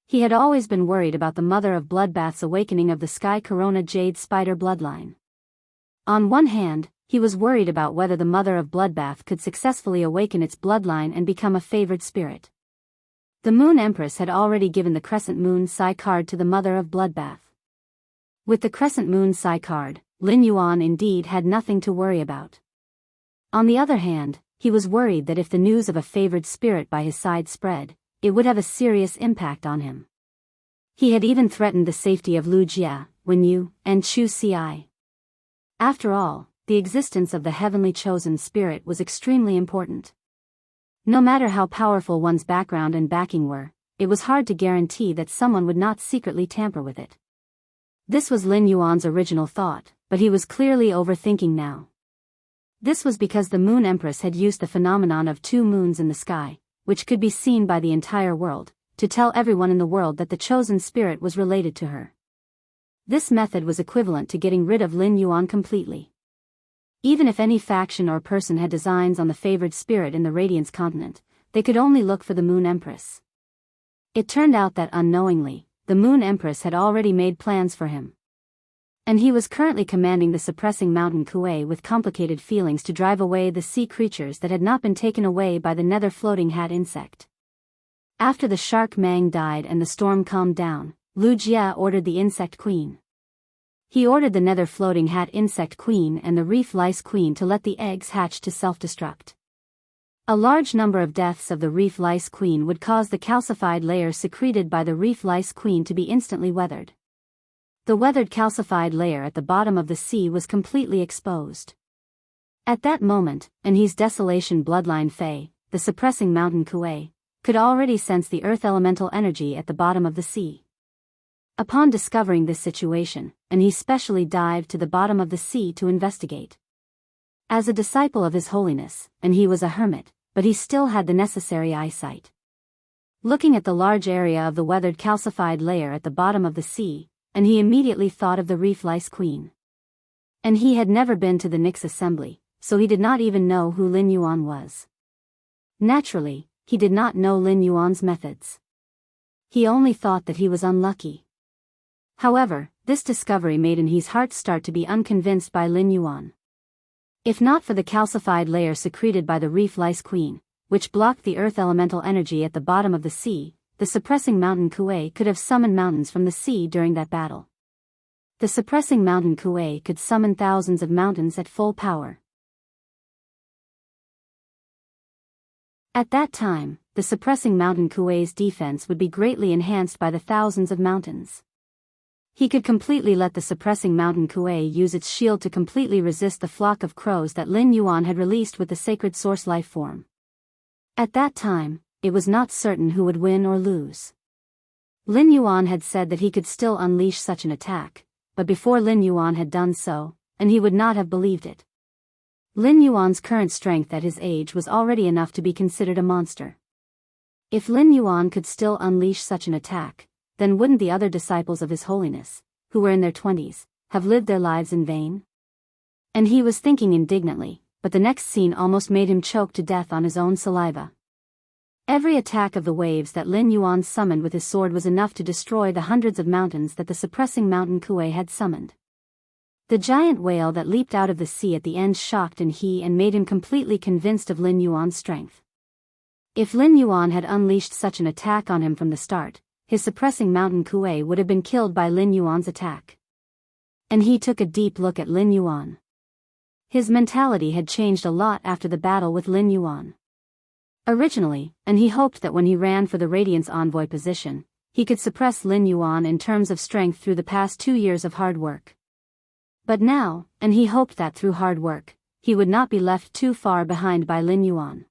He had always been worried about the Mother of Bloodbath's awakening of the Sky Corona Jade Spider bloodline. On one hand, he was worried about whether the Mother of Bloodbath could successfully awaken its bloodline and become a favored spirit. The Moon Empress had already given the Crescent Moon Sai card to the Mother of Bloodbath. With the Crescent Moon Sai card, Lin Yuan indeed had nothing to worry about. On the other hand, he was worried that if the news of a favored spirit by his side spread, it would have a serious impact on him. He had even threatened the safety of Lu Jia, Wen Yu, and Chu Ci. After all, the existence of the heavenly chosen spirit was extremely important. No matter how powerful one's background and backing were, it was hard to guarantee that someone would not secretly tamper with it. This was Lin Yuan's original thought, but he was clearly overthinking now. This was because the Moon Empress had used the phenomenon of 2 moons in the sky, which could be seen by the entire world, to tell everyone in the world that the chosen spirit was related to her. This method was equivalent to getting rid of Lin Yuan completely. Even if any faction or person had designs on the favored spirit in the Radiance continent, they could only look for the Moon Empress. It turned out that unknowingly, the Moon Empress had already made plans for him. And he was currently commanding the suppressing mountain Kuei with complicated feelings to drive away the sea creatures that had not been taken away by the nether floating hat insect. After the shark Mang died and the storm calmed down, Lu Jie ordered the Insect Queen. He ordered the Nether Floating Hat Insect Queen and the Reef Lice Queen to let the eggs hatch to self-destruct. A large number of deaths of the Reef Lice Queen would cause the calcified layer secreted by the Reef Lice Queen to be instantly weathered. The weathered calcified layer at the bottom of the sea was completely exposed. At that moment, Anhe's Desolation Bloodline Fae, the suppressing mountain Kuei, could already sense the earth elemental energy at the bottom of the sea. Upon discovering this situation, Anhe specially dived to the bottom of the sea to investigate. As a disciple of His Holiness, Anhe was a hermit, but he still had the necessary eyesight. Looking at the large area of the weathered calcified layer at the bottom of the sea, Anhe immediately thought of the Reef Lice Queen. Anhe had never been to the Nyx assembly, so he did not even know who Lin Yuan was. Naturally, he did not know Lin Yuan's methods. He only thought that he was unlucky. However, this discovery made Anhe's heart start to be unconvinced by Lin Yuan. If not for the calcified layer secreted by the Reef Lice Queen, which blocked the earth elemental energy at the bottom of the sea, the suppressing mountain Kuei could have summoned mountains from the sea during that battle. The suppressing mountain Kuei could summon thousands of mountains at full power. At that time, the suppressing mountain Kuei's defense would be greatly enhanced by the thousands of mountains. He could completely let the suppressing mountain Kuei use its shield to completely resist the flock of crows that Lin Yuan had released with the sacred source life form. At that time, it was not certain who would win or lose. Lin Yuan had said that he could still unleash such an attack, but before Lin Yuan had done so, and he would not have believed it. Lin Yuan's current strength at his age was already enough to be considered a monster. If Lin Yuan could still unleash such an attack, then wouldn't the other disciples of His Holiness, who were in their 20s, have lived their lives in vain? And he was thinking indignantly, but the next scene almost made him choke to death on his own saliva. Every attack of the waves that Lin Yuan summoned with his sword was enough to destroy the hundreds of mountains that the suppressing mountain Kuei had summoned. The giant whale that leaped out of the sea at the end shocked Anhe and made him completely convinced of Lin Yuan's strength. If Lin Yuan had unleashed such an attack on him from the start, his suppressing mountain Kuei would have been killed by Lin Yuan's attack. Anhe took a deep look at Lin Yuan. His mentality had changed a lot after the battle with Lin Yuan. Originally, Anhe hoped that when he ran for the Radiance Envoy position, he could suppress Lin Yuan in terms of strength through the past 2 years of hard work. But now, Anhe hoped that through hard work, he would not be left too far behind by Lin Yuan.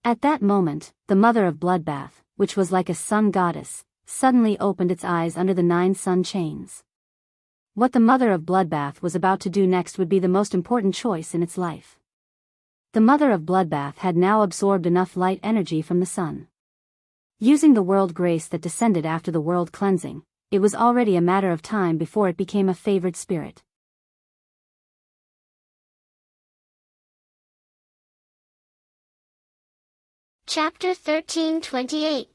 At that moment, the mother of Bloodbath, which was like a sun goddess, suddenly opened its eyes under the 9 sun chains. What the mother of Bloodbath was about to do next would be the most important choice in its life. The mother of Bloodbath had now absorbed enough light energy from the sun. Using the world grace that descended after the world cleansing, it was already a matter of time before it became a favored spirit. Chapter 13:28.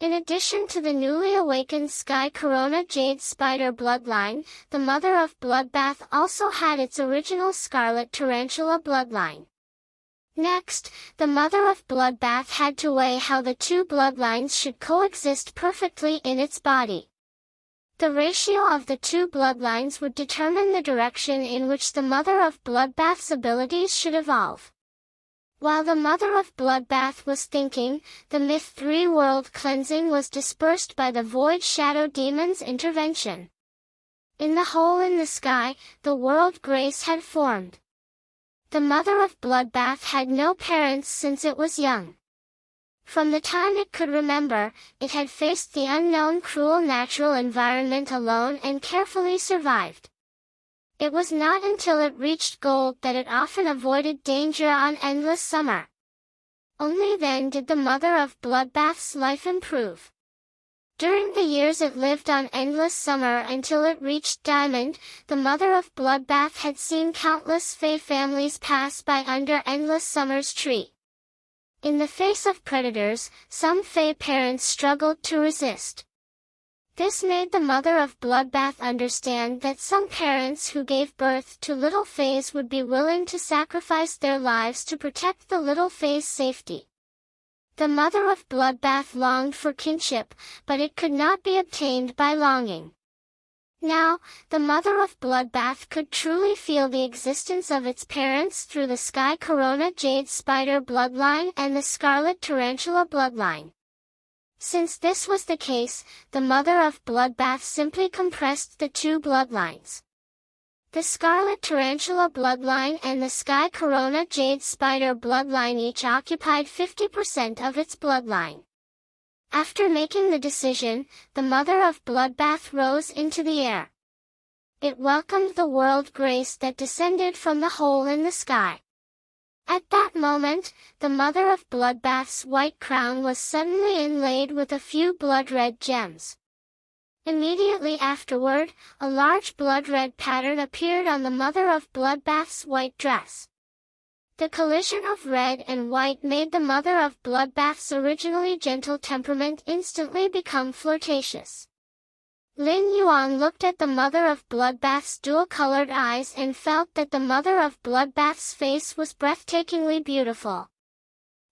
In addition to the newly awakened Sky Corona Jade Spider bloodline, the Mother of Bloodbath also had its original Scarlet Tarantula bloodline. Next, the Mother of Bloodbath had to weigh how the two bloodlines should coexist perfectly in its body. The ratio of the two bloodlines would determine the direction in which the Mother of Bloodbath's abilities should evolve. While the Mother of Bloodbath was thinking, the Myth 3 world cleansing was dispersed by the Void Shadow Demon's intervention. In the hole in the sky, the world grace had formed. The Mother of Bloodbath had no parents since it was young. From the time it could remember, it had faced the unknown cruel natural environment alone and carefully survived. It was not until it reached gold that it often avoided danger on Endless Summer. Only then did the Mother of Bloodbath's life improve. During the years it lived on Endless Summer until it reached Diamond, the Mother of Bloodbath had seen countless Fae families pass by under Endless Summer's tree. In the face of predators, some Fae parents struggled to resist. This made the Mother of Bloodbath understand that some parents who gave birth to little Faes would be willing to sacrifice their lives to protect the little Faes' safety. The mother of Bloodbath longed for kinship, but it could not be obtained by longing. Now, the mother of Bloodbath could truly feel the existence of its parents through the Sky Corona Jade Spider bloodline and the Scarlet Tarantula bloodline. Since this was the case, the mother of Bloodbath simply compressed the two bloodlines. The Scarlet Tarantula bloodline and the Sky Corona Jade Spider bloodline each occupied 50% of its bloodline. After making the decision, the mother of Bloodbath rose into the air. It welcomed the world grace that descended from the hole in the sky. At that moment, the mother of Bloodbath's white crown was suddenly inlaid with a few blood-red gems. Immediately afterward, a large blood-red pattern appeared on the mother of Bloodbath's white dress. The collision of red and white made the mother of Bloodbath's originally gentle temperament instantly become flirtatious. Lin Yuan looked at the mother of Bloodbath's dual-colored eyes and felt that the mother of Bloodbath's face was breathtakingly beautiful.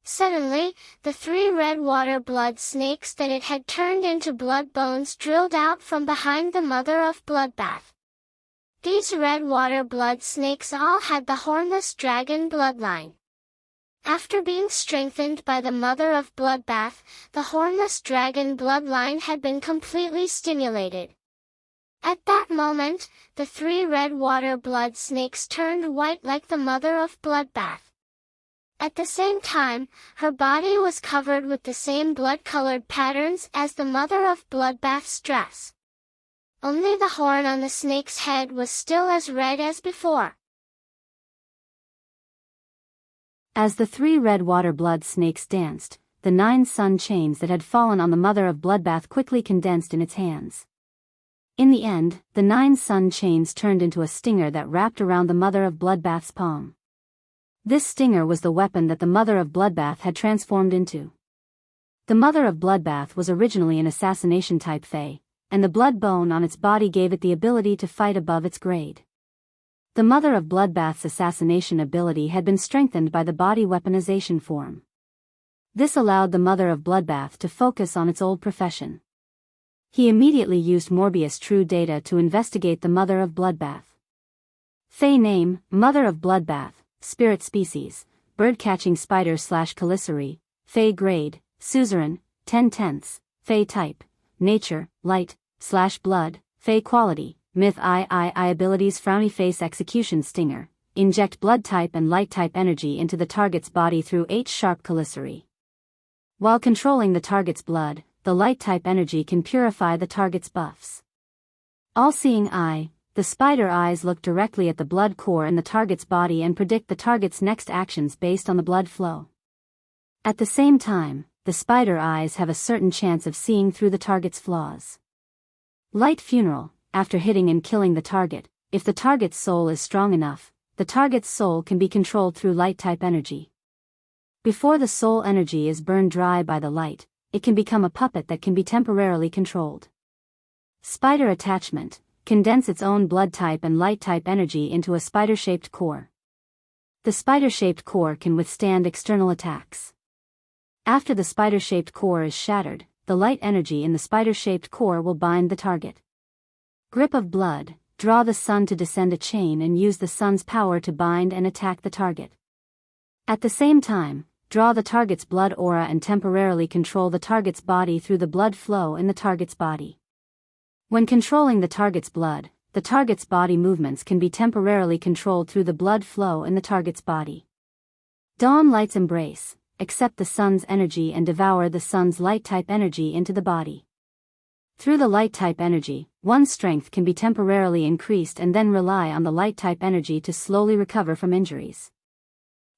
Suddenly, the three red water blood snakes that it had turned into blood bones drilled out from behind the mother of Bloodbath. These red water blood snakes all had the hornless dragon bloodline. After being strengthened by the mother of Bloodbath, the hornless dragon bloodline had been completely stimulated. At that moment, the three red water blood snakes turned white like the mother of Bloodbath. At the same time, her body was covered with the same blood-colored patterns as the mother of Bloodbath's dress. Only the horn on the snake's head was still as red as before. As the three red water blood snakes danced, the 9 sun chains that had fallen on the mother of Bloodbath quickly condensed in its hands. In the end, the 9 sun chains turned into a stinger that wrapped around the mother of Bloodbath's palm. This stinger was the weapon that the mother of Bloodbath had transformed into. The mother of Bloodbath was originally an assassination-type fae, and the blood bone on its body gave it the ability to fight above its grade. The mother of Bloodbath's assassination ability had been strengthened by the body weaponization form. This allowed the mother of Bloodbath to focus on its old profession. He immediately used Morbius True Data to investigate the mother of Bloodbath. Fae name, Mother of Bloodbath. Spirit species, bird-catching spider/Caliceri, Fae grade, suzerain, 10/10, Fae type, nature, light/blood, Fae quality, myth I abilities frowny face execution stinger, inject blood type and light type energy into the target's body through H-sharp Caliceri. While controlling the target's blood, the light type energy can purify the target's buffs. All-seeing eye. The spider eyes look directly at the blood core in the target's body and predict the target's next actions based on the blood flow. At the same time, the spider eyes have a certain chance of seeing through the target's flaws. Light funeral. After hitting and killing the target, if the target's soul is strong enough, the target's soul can be controlled through light-type energy. Before the soul energy is burned dry by the light, it can become a puppet that can be temporarily controlled. Spider attachment. Condense its own blood type and light type energy into a spider-shaped core. The spider-shaped core can withstand external attacks. After the spider-shaped core is shattered, the light energy in the spider-shaped core will bind the target. Grip of blood. Draw the sun to descend a chain and use the sun's power to bind and attack the target. At the same time, draw the target's blood aura and temporarily control the target's body through the blood flow in the target's body. When controlling the target's blood, the target's body movements can be temporarily controlled through the blood flow in the target's body. Dawn Light's embrace. Accept the sun's energy and devour the sun's light-type energy into the body. Through the light-type energy, one's strength can be temporarily increased and then rely on the light-type energy to slowly recover from injuries.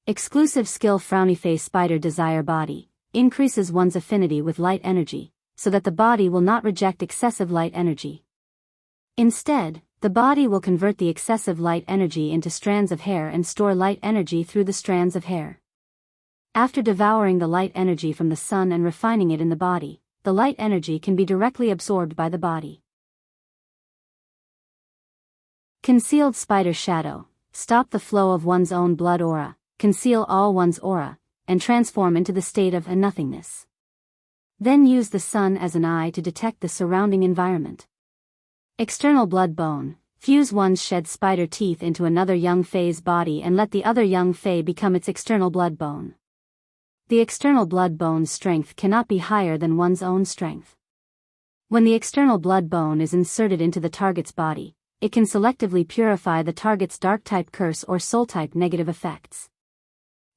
Exclusive skill Frowny Face Spider Desire Body. Increases one's affinity with light energy, so that the body will not reject excessive light energy. Instead, the body will convert the excessive light energy into strands of hair and store light energy through the strands of hair. After devouring the light energy from the sun and refining it in the body, the light energy can be directly absorbed by the body. Concealed Spider Shadow. Stop the flow of one's own blood aura, conceal all one's aura, and transform into the state of a nothingness. Then use the sun as an eye to detect the surrounding environment. External blood bone. Fuse one's shed spider teeth into another young Fae's body and let the other young Fae become its external blood bone. The external blood bone's strength cannot be higher than one's own strength. When the external blood bone is inserted into the target's body, it can selectively purify the target's dark-type curse or soul-type negative effects.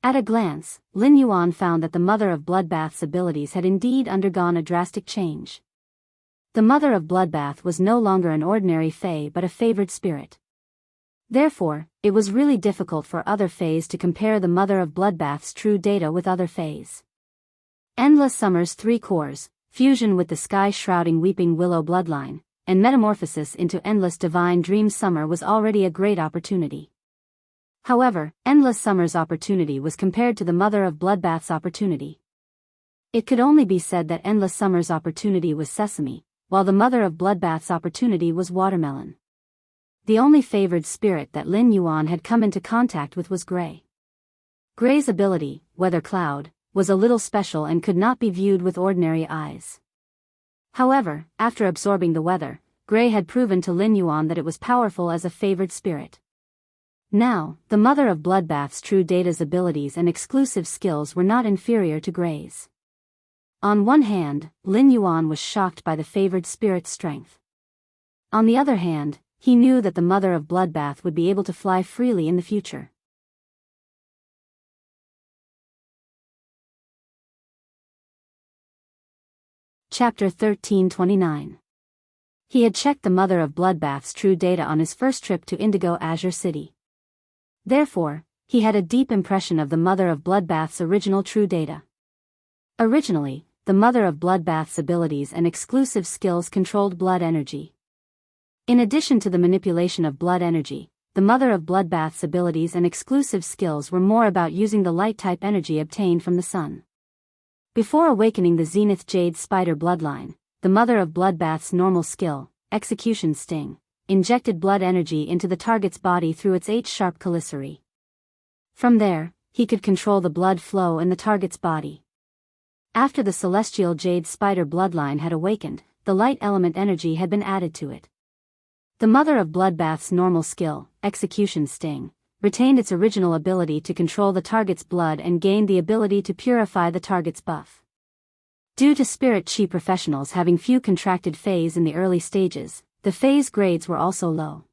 At a glance, Lin Yuan found that the Mother of Bloodbath's abilities had indeed undergone a drastic change. The Mother of Bloodbath was no longer an ordinary Fae but a favored spirit. Therefore, it was really difficult for other Faes to compare the Mother of Bloodbath's true data with other Faes. Endless Summer's 3 cores, fusion with the sky-shrouding Weeping Willow bloodline, and metamorphosis into Endless Divine Dream Summer was already a great opportunity. However, Endless Summer's opportunity was compared to the Mother of Bloodbath's opportunity. It could only be said that Endless Summer's opportunity was sesame, while the Mother of Bloodbath's opportunity was watermelon. The only favored spirit that Lin Yuan had come into contact with was Gray. Gray's ability, Weather Cloud, was a little special and could not be viewed with ordinary eyes. However, after absorbing the weather, Gray had proven to Lin Yuan that it was powerful as a favored spirit. Now, the Mother of Bloodbath's true data's abilities and exclusive skills were not inferior to Gray's. On one hand, Lin Yuan was shocked by the favored spirit's strength. On the other hand, he knew that the Mother of Bloodbath would be able to fly freely in the future. Chapter 1329. He had checked the Mother of Bloodbath's true data on his first trip to Indigo Azure City. Therefore, he had a deep impression of the Mother of Bloodbath's original true data. Originally, the Mother of Bloodbath's abilities and exclusive skills controlled blood energy. In addition to the manipulation of blood energy, the Mother of Bloodbath's abilities and exclusive skills were more about using the light-type energy obtained from the sun. Before awakening the Zenith Jade Spider bloodline, the Mother of Bloodbath's normal skill, Execution Sting, injected blood energy into the target's body through its H-sharp calicity. From there, he could control the blood flow in the target's body. After the Celestial Jade Spider bloodline had awakened, the light element energy had been added to it. The Mother of Bloodbath's normal skill, Execution Sting, retained its original ability to control the target's blood and gained the ability to purify the target's buff. Due to Spirit Chi professionals having few contracted phase in the early stages, the phase grades were also low.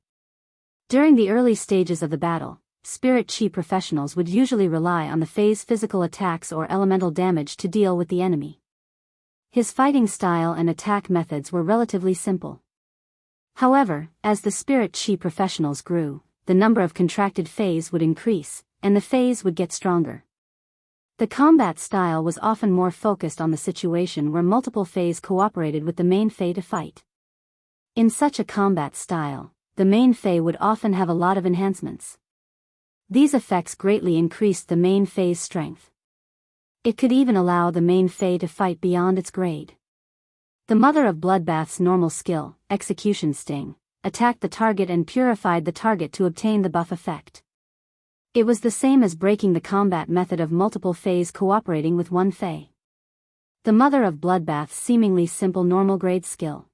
During the early stages of the battle, Spirit Chi professionals would usually rely on the phase physical attacks or elemental damage to deal with the enemy. His fighting style and attack methods were relatively simple. However, as the Spirit Chi professionals grew, the number of contracted phase would increase, and the phase would get stronger. The combat style was often more focused on the situation where multiple phase cooperated with the main Fae to fight. In such a combat style, the main Fae would often have a lot of enhancements. These effects greatly increased the main Fae's strength. It could even allow the main Fae to fight beyond its grade. The Mother of Bloodbath's normal skill, Execution Sting, attacked the target and purified the target to obtain the buff effect. It was the same as breaking the combat method of multiple Faes cooperating with one Fae. The Mother of Bloodbath's seemingly simple normal grade skill.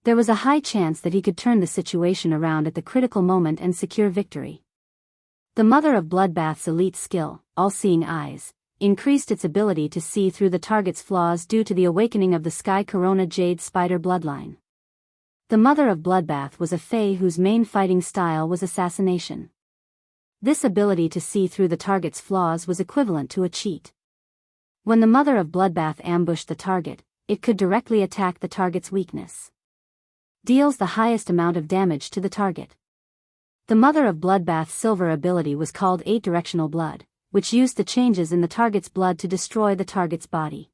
There was a high chance that he could turn the situation around at the critical moment and secure victory. The Mother of Bloodbath's elite skill, All-Seeing Eyes, increased its ability to see through the target's flaws due to the awakening of the Sky Corona Jade Spider bloodline. The Mother of Bloodbath was a Fae whose main fighting style was assassination. This ability to see through the target's flaws was equivalent to a cheat. When the Mother of Bloodbath ambushed the target, it could directly attack the target's weakness. Deals the highest amount of damage to the target. The Mother of Bloodbath's silver ability was called 8-Directional Blood, which used the changes in the target's blood to destroy the target's body.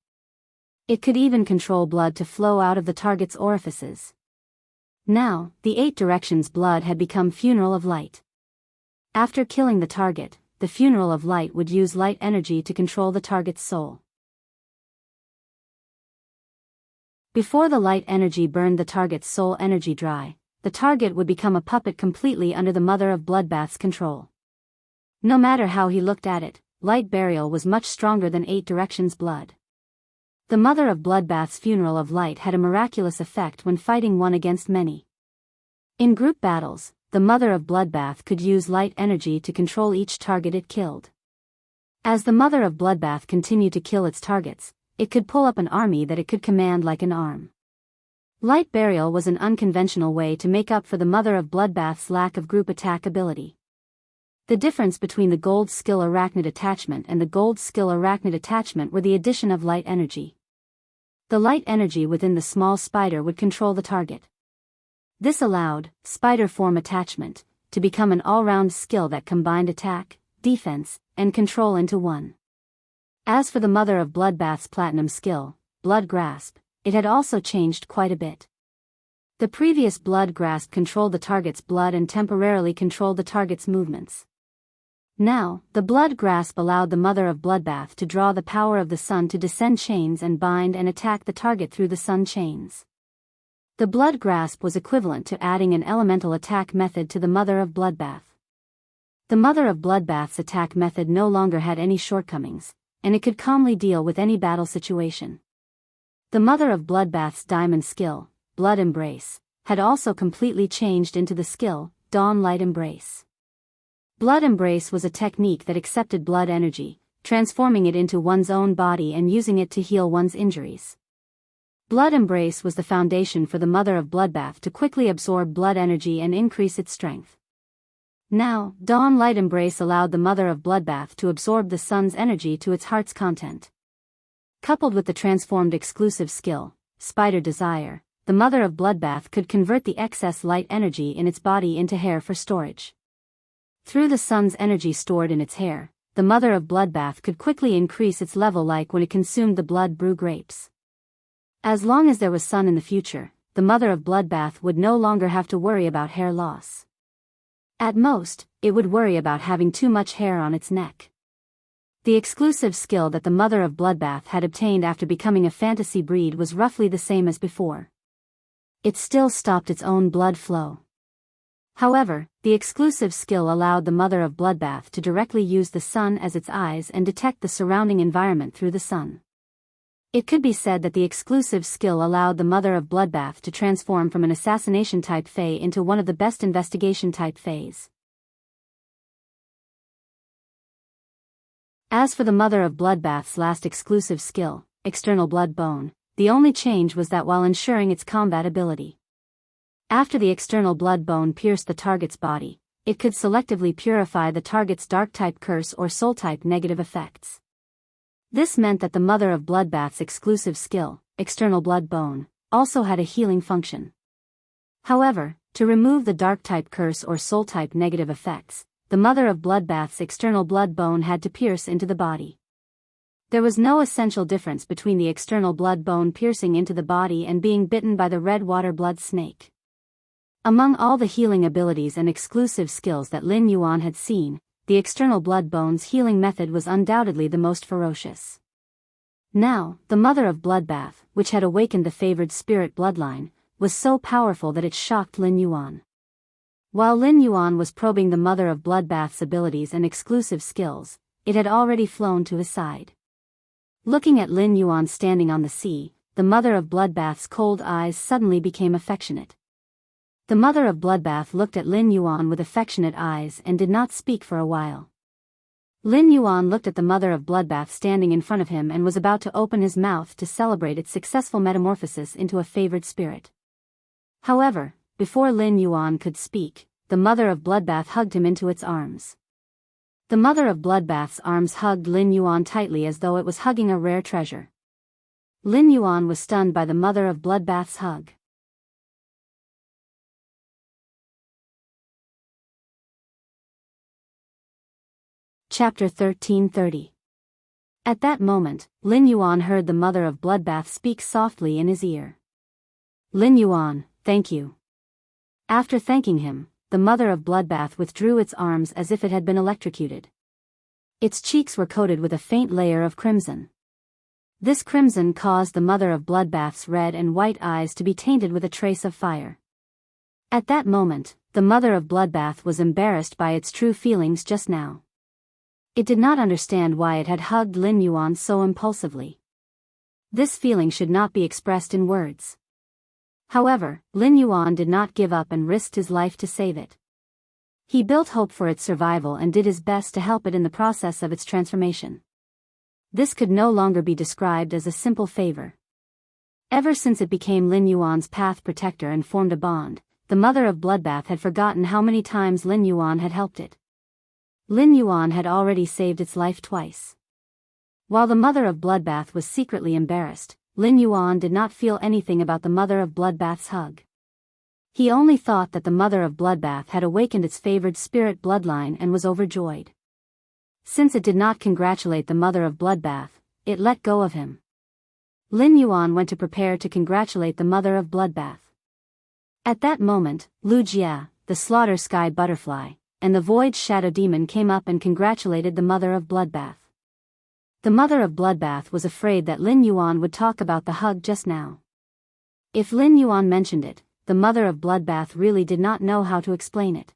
It could even control blood to flow out of the target's orifices. Now, the 8 Directions blood had become Funeral of Light. After killing the target, the Funeral of Light would use light energy to control the target's soul. Before the light energy burned the target's soul energy dry, the target would become a puppet completely under the Mother of Bloodbath's control. No matter how he looked at it, light burial was much stronger than 8 directions blood. The mother of bloodbath's funeral of light had a miraculous effect when fighting one against many. In group battles, the mother of bloodbath could use light energy to control each target it killed. As the mother of bloodbath continued to kill its targets, it could pull up an army that it could command like an arm. Light burial was an unconventional way to make up for the mother of bloodbath's lack of group attack ability. The difference between the gold skill arachnid attachment and the gold skill arachnid attachment were the addition of light energy. The light energy within the small spider would control the target. This allowed spider form attachment to become an all-round skill that combined attack, defense, and control into one. As for the mother of bloodbath's platinum skill, blood grasp, it had also changed quite a bit. The previous blood grasp controlled the target's blood and temporarily controlled the target's movements. Now, the blood grasp allowed the mother of bloodbath to draw the power of the sun to descend chains and bind and attack the target through the sun chains. The blood grasp was equivalent to adding an elemental attack method to the mother of bloodbath. The mother of bloodbath's attack method no longer had any shortcomings, and it could calmly deal with any battle situation. The mother of bloodbath's diamond skill, blood embrace, had also completely changed into the skill, dawn light embrace. Blood embrace was a technique that accepted blood energy, transforming it into one's own body and using it to heal one's injuries. Blood embrace was the foundation for the mother of bloodbath to quickly absorb blood energy and increase its strength. Now, dawn light embrace allowed the mother of bloodbath to absorb the sun's energy to its heart's content. Coupled with the transformed exclusive skill, spider desire, the mother of bloodbath could convert the excess light energy in its body into hair for storage. Through the sun's energy stored in its hair, the mother of bloodbath could quickly increase its level like when it consumed the blood brew grapes. As long as there was sun in the future, the mother of bloodbath would no longer have to worry about hair loss. At most, it would worry about having too much hair on its neck. The exclusive skill that the mother of bloodbath had obtained after becoming a fantasy breed was roughly the same as before. It still stopped its own blood flow. However, the exclusive skill allowed the mother of bloodbath to directly use the sun as its eyes and detect the surrounding environment through the sun. It could be said that the exclusive skill allowed the mother of bloodbath to transform from an assassination type fae into one of the best investigation type faes. As for the mother of bloodbath's last exclusive skill, external blood bone, the only change was that while ensuring its combat ability. After the external blood bone pierced the target's body, it could selectively purify the target's dark type curse or soul type negative effects. This meant that the mother of bloodbath's exclusive skill, external blood bone, also had a healing function. However, to remove the dark type curse or soul type negative effects, the mother of bloodbath's external blood bone had to pierce into the body. There was no essential difference between the external blood bone piercing into the body and being bitten by the red water blood snake. Among all the healing abilities and exclusive skills that Lin Yuan had seen, the external blood bone's healing method was undoubtedly the most ferocious. Now, the mother of bloodbath, which had awakened the favored spirit bloodline, was so powerful that it shocked Lin Yuan. While Lin Yuan was probing the mother of bloodbath's abilities and exclusive skills, it had already flown to his side. Looking at Lin Yuan standing on the sea, the mother of bloodbath's cold eyes suddenly became affectionate. The mother of bloodbath looked at Lin Yuan with affectionate eyes and did not speak for a while. Lin Yuan looked at the mother of bloodbath standing in front of him and was about to open his mouth to celebrate its successful metamorphosis into a favored spirit. However, before Lin Yuan could speak, the mother of bloodbath hugged him into its arms. The mother of bloodbath's arms hugged Lin Yuan tightly as though it was hugging a rare treasure. Lin Yuan was stunned by the mother of bloodbath's hug. Chapter 1330. At that moment, Lin Yuan heard the mother of bloodbath speak softly in his ear. Lin Yuan, thank you. After thanking him, the mother of bloodbath withdrew its arms as if it had been electrocuted. Its cheeks were coated with a faint layer of crimson. This crimson caused the mother of bloodbath's red and white eyes to be tainted with a trace of fire. At that moment, the mother of bloodbath was embarrassed by its true feelings just now. It did not understand why it had hugged Lin Yuan so impulsively. This feeling should not be expressed in words. However, Lin Yuan did not give up and risked his life to save it. He built hope for its survival and did his best to help it in the process of its transformation. This could no longer be described as a simple favor. Ever since it became Lin Yuan's path protector and formed a bond, the mother of Bloodbath had forgotten how many times Lin Yuan had helped it. Lin Yuan had already saved its life twice. While the mother of Bloodbath was secretly embarrassed, Lin Yuan did not feel anything about the mother of Bloodbath's hug. He only thought that the mother of Bloodbath had awakened its favored spirit bloodline and was overjoyed. Since it did not congratulate the mother of Bloodbath, it let go of him. Lin Yuan went to prepare to congratulate the mother of Bloodbath. At that moment, Lu Jia, the slaughter sky butterfly, and the void shadow demon came up and congratulated the mother of Bloodbath. The mother of Bloodbath was afraid that Lin Yuan would talk about the hug just now. If Lin Yuan mentioned it, the mother of Bloodbath really did not know how to explain it.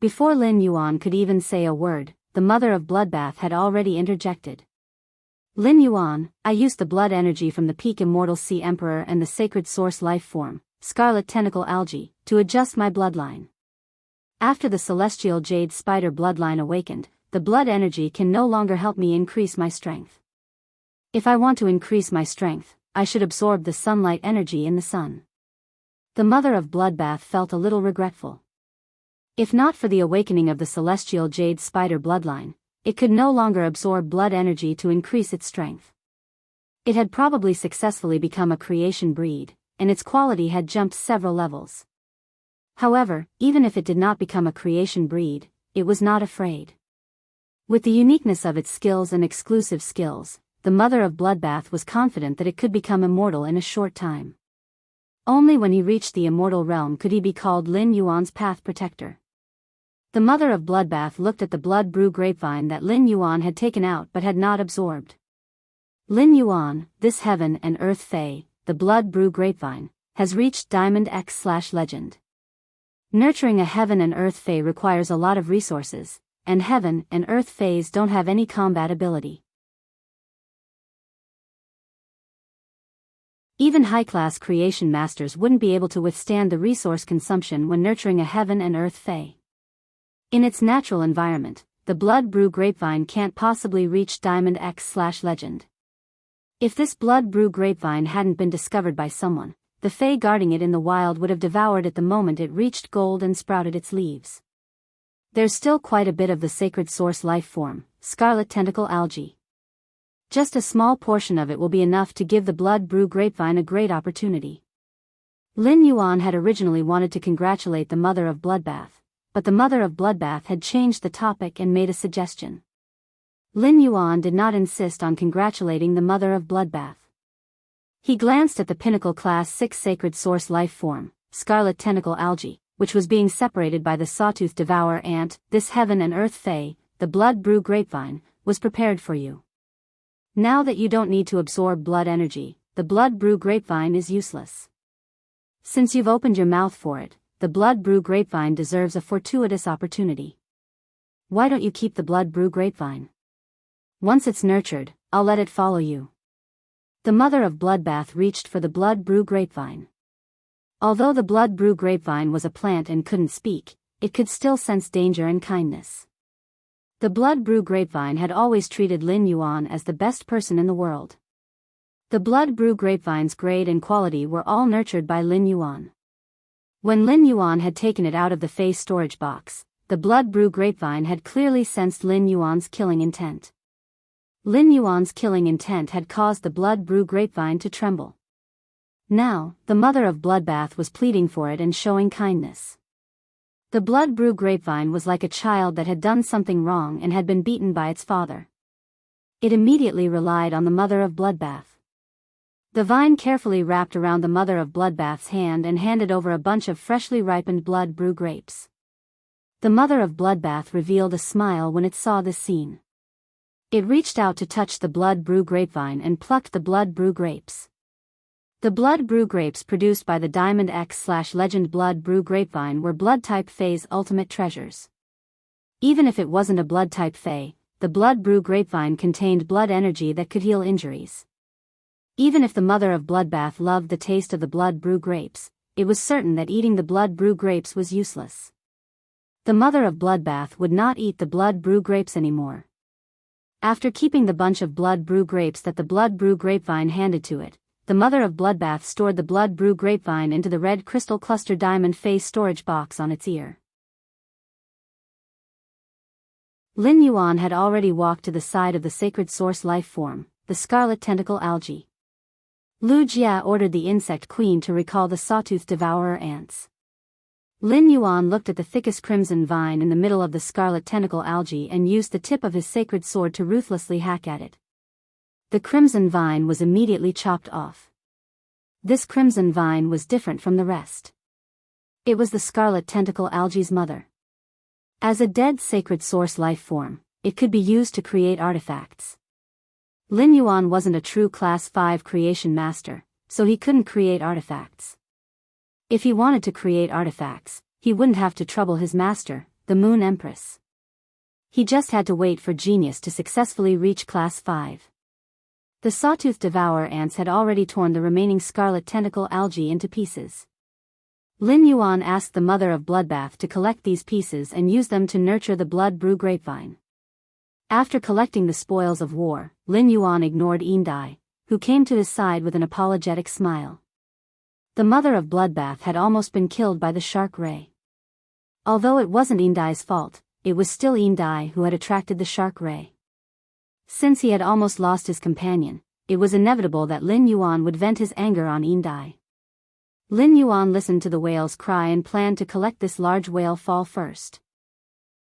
Before Lin Yuan could even say a word, the mother of Bloodbath had already interjected. Lin Yuan, I used the blood energy from the peak immortal sea emperor and the sacred source life form, scarlet tentacle algae, to adjust my bloodline. After the celestial jade spider bloodline awakened, the blood energy can no longer help me increase my strength. If I want to increase my strength, I should absorb the sunlight energy in the sun. The mother of Bloodbath felt a little regretful. If not for the awakening of the celestial jade spider bloodline, it could no longer absorb blood energy to increase its strength. It had probably successfully become a creation breed, and its quality had jumped several levels. However, even if it did not become a creation breed, it was not afraid. With the uniqueness of its skills and exclusive skills, the mother of Bloodbath was confident that it could become immortal in a short time. Only when he reached the immortal realm could he be called Lin Yuan's path protector. The mother of Bloodbath looked at the blood brew grapevine that Lin Yuan had taken out but had not absorbed. Lin Yuan, this heaven and earth fae, the blood brew grapevine, has reached Diamond X/Legend. Nurturing a heaven and earth fae requires a lot of resources, and heaven and earth faes don't have any combat ability. Even high-class creation masters wouldn't be able to withstand the resource consumption when nurturing a heaven and earth fae. In its natural environment, the blood brew grapevine can't possibly reach Diamond X/Legend. If this blood brew grapevine hadn't been discovered by someone, the fae guarding it in the wild would have devoured it the moment it reached gold and sprouted its leaves. There's still quite a bit of the sacred source life form, scarlet tentacle algae. Just a small portion of it will be enough to give the blood brew grapevine a great opportunity. Lin Yuan had originally wanted to congratulate the mother of Bloodbath, but the mother of Bloodbath had changed the topic and made a suggestion. Lin Yuan did not insist on congratulating the mother of Bloodbath. He glanced at the pinnacle class 6 sacred source life form, scarlet tentacle algae, which was being separated by the sawtooth devourer ant. This heaven and earth fae, the blood brew grapevine, was prepared for you. Now that you don't need to absorb blood energy, the blood brew grapevine is useless. Since you've opened your mouth for it, the blood brew grapevine deserves a fortuitous opportunity. Why don't you keep the blood brew grapevine? Once it's nurtured, I'll let it follow you. The mother of Bloodbath reached for the blood brew grapevine. Although the blood brew grapevine was a plant and couldn't speak, it could still sense danger and kindness. The blood brew grapevine had always treated Lin Yuan as the best person in the world. The blood brew grapevine's grade and quality were all nurtured by Lin Yuan. When Lin Yuan had taken it out of the Fae storage box, the blood brew grapevine had clearly sensed Lin Yuan's killing intent. Lin Yuan's killing intent had caused the blood brew grapevine to tremble. Now, the mother of Bloodbath was pleading for it and showing kindness. The blood brew grapevine was like a child that had done something wrong and had been beaten by its father. It immediately relied on the mother of Bloodbath. The vine carefully wrapped around the mother of Bloodbath's hand and handed over a bunch of freshly ripened blood brew grapes. The mother of Bloodbath revealed a smile when it saw this scene. It reached out to touch the blood brew grapevine and plucked the blood brew grapes. The blood brew grapes produced by the Diamond X/Legend blood brew grapevine were blood-type fae's ultimate treasures. Even if it wasn't a blood-type fae, the blood brew grapevine contained blood energy that could heal injuries. Even if the mother of Bloodbath loved the taste of the blood brew grapes, it was certain that eating the blood brew grapes was useless. The mother of Bloodbath would not eat the blood brew grapes anymore. After keeping the bunch of blood brew grapes that the blood brew grapevine handed to it, the mother of Bloodbath stored the blood brew grapevine into the red crystal cluster diamond face storage box on its ear. Lin Yuan had already walked to the side of the sacred source life form, the scarlet tentacle algae. Lu Jia ordered the insect queen to recall the sawtooth devourer ants. Lin Yuan looked at the thickest crimson vine in the middle of the scarlet tentacle algae and used the tip of his sacred sword to ruthlessly hack at it. The crimson vine was immediately chopped off. This crimson vine was different from the rest. It was the scarlet tentacle algae's mother. As a dead sacred source life form, it could be used to create artifacts. Lin Yuan wasn't a true Class 5 creation master, so he couldn't create artifacts. If he wanted to create artifacts, he wouldn't have to trouble his master, the Moon Empress. He just had to wait for genius to successfully reach Class 5. The sawtooth devourer ants had already torn the remaining scarlet tentacle algae into pieces. Lin Yuan asked the mother of Bloodbath to collect these pieces and use them to nurture the blood brew grapevine. After collecting the spoils of war, Lin Yuan ignored Indai, who came to his side with an apologetic smile. The mother of Bloodbath had almost been killed by the shark ray. Although it wasn't Indai's fault, it was still Indai who had attracted the shark ray. Since he had almost lost his companion, it was inevitable that Lin Yuan would vent his anger on Indai. Lin Yuan listened to the whale's cry and planned to collect this large whale fall first.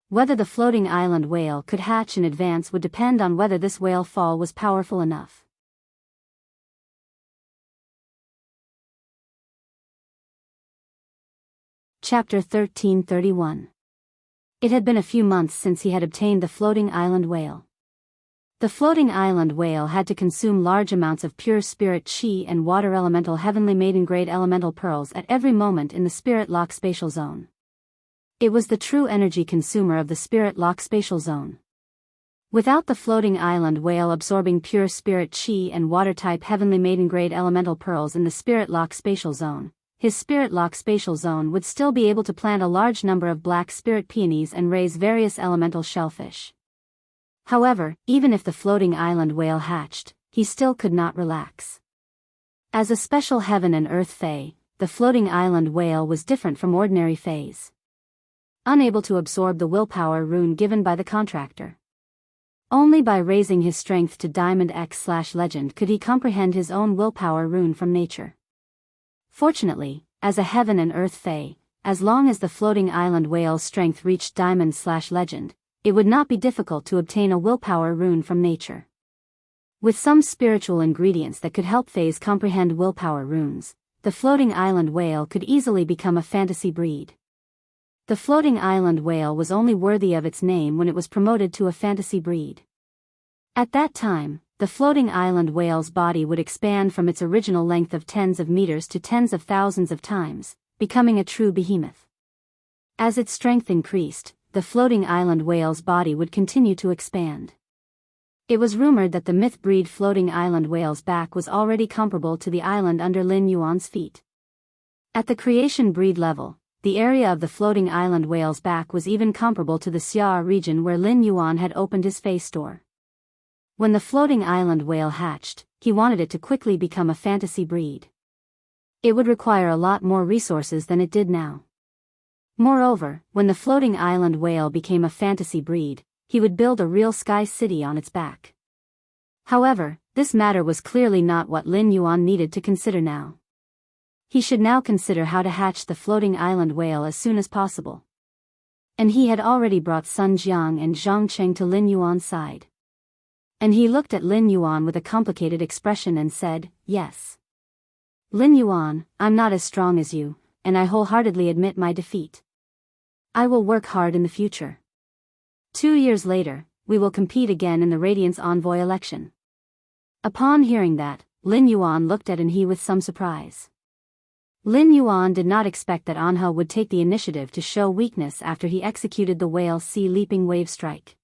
Whether the floating island whale could hatch in advance would depend on whether this whale fall was powerful enough. Chapter 1331. It had been a few months since he had obtained the floating island whale. The floating island whale had to consume large amounts of pure spirit chi and water elemental heavenly maiden grade elemental pearls at every moment in the spirit lock spatial zone. It was the true energy consumer of the spirit lock spatial zone. Without the floating island whale absorbing pure spirit chi and water type heavenly maiden grade elemental pearls in the spirit lock spatial zone, his spirit lock spatial zone would still be able to plant a large number of black spirit peonies and raise various elemental shellfish. However, even if the floating island whale hatched, he still could not relax. As a special heaven and earth fae, the floating island whale was different from ordinary faes. Unable to absorb the willpower rune given by the contractor. Only by raising his strength to Diamond X/Legend could he comprehend his own willpower rune from nature. Fortunately, as a heaven and earth fae, as long as the floating island whale's strength reached Diamond/Legend, it would not be difficult to obtain a willpower rune from nature. With some spiritual ingredients that could help fays comprehend willpower runes, the floating island whale could easily become a fantasy breed. The floating island whale was only worthy of its name when it was promoted to a fantasy breed. At that time, the floating island whale's body would expand from its original length of tens of meters to tens of thousands of times, becoming a true behemoth. As its strength increased, the floating island whale's body would continue to expand. It was rumored that the myth breed floating island whale's back was already comparable to the island under Lin Yuan's feet. At the creation breed level, the area of the floating island whale's back was even comparable to the Xia region where Lin Yuan had opened his face store. When the floating island whale hatched, he wanted it to quickly become a fantasy breed. It would require a lot more resources than it did now. Moreover, when the floating island whale became a fantasy breed, he would build a real sky city on its back. However, this matter was clearly not what Lin Yuan needed to consider now. He should now consider how to hatch the floating island whale as soon as possible. And he had already brought Sun Jiang and Zhang Cheng to Lin Yuan's side. And he looked at Lin Yuan with a complicated expression and said, "Yes. Lin Yuan, I'm not as strong as you, and I wholeheartedly admit my defeat. I will work hard in the future. 2 years later, we will compete again in the Radiance Envoy election." Upon hearing that, Lin Yuan looked at Anhe with some surprise. Lin Yuan did not expect that Anhe would take the initiative to show weakness after he executed the whale sea leaping wave strike.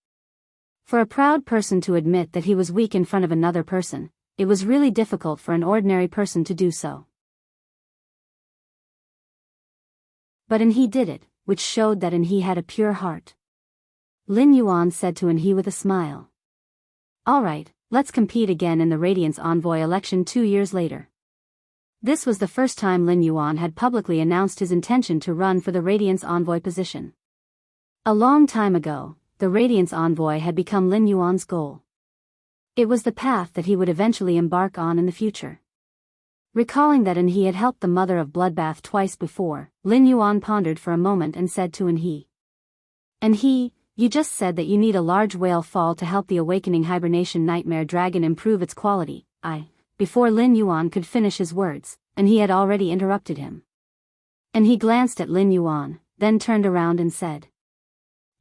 For a proud person to admit that he was weak in front of another person, it was really difficult for an ordinary person to do so. But he did it, which showed that he had a pure heart. Lin Yuan said to he with a smile. All right, let's compete again in the Radiance Envoy election 2 years later. This was the first time Lin Yuan had publicly announced his intention to run for the Radiance Envoy position. A long time ago, the Radiance Envoy had become Lin Yuan's goal. It was the path that he would eventually embark on in the future. Recalling that he had helped the mother of Bloodbath twice before, Lin Yuan pondered for a moment and said to he, you just said that you need a large whale fall to help the awakening hibernation nightmare dragon improve its quality. Before Lin Yuan could finish his words, he had already interrupted him. He glanced at Lin Yuan, then turned around and said,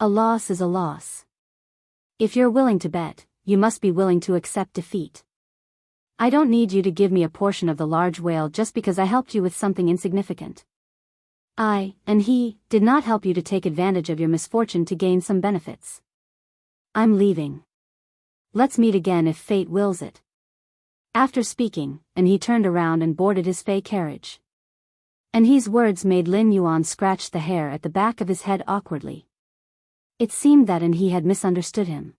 a loss is a loss. If you're willing to bet, you must be willing to accept defeat. I don't need you to give me a portion of the large whale just because I helped you with something insignificant. He did not help you to take advantage of your misfortune to gain some benefits. I'm leaving. Let's meet again if fate wills it. After speaking, he turned around and boarded his fey carriage. His words made Lin Yuan scratch the hair at the back of his head awkwardly. It seemed that he had misunderstood him.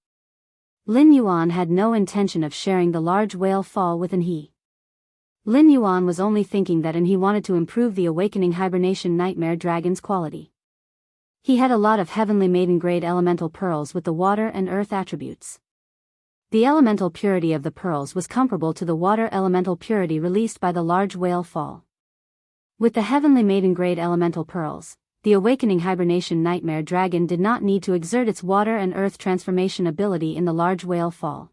Lin Yuan had no intention of sharing the large whale fall with he. Lin Yuan was only thinking that he wanted to improve the awakening hibernation nightmare dragon's quality. He had a lot of heavenly maiden grade elemental pearls with the water and earth attributes. The elemental purity of the pearls was comparable to the water elemental purity released by the large whale fall. With the heavenly maiden grade elemental pearls, the awakening hibernation nightmare dragon did not need to exert its water and earth transformation ability in the large whale fall.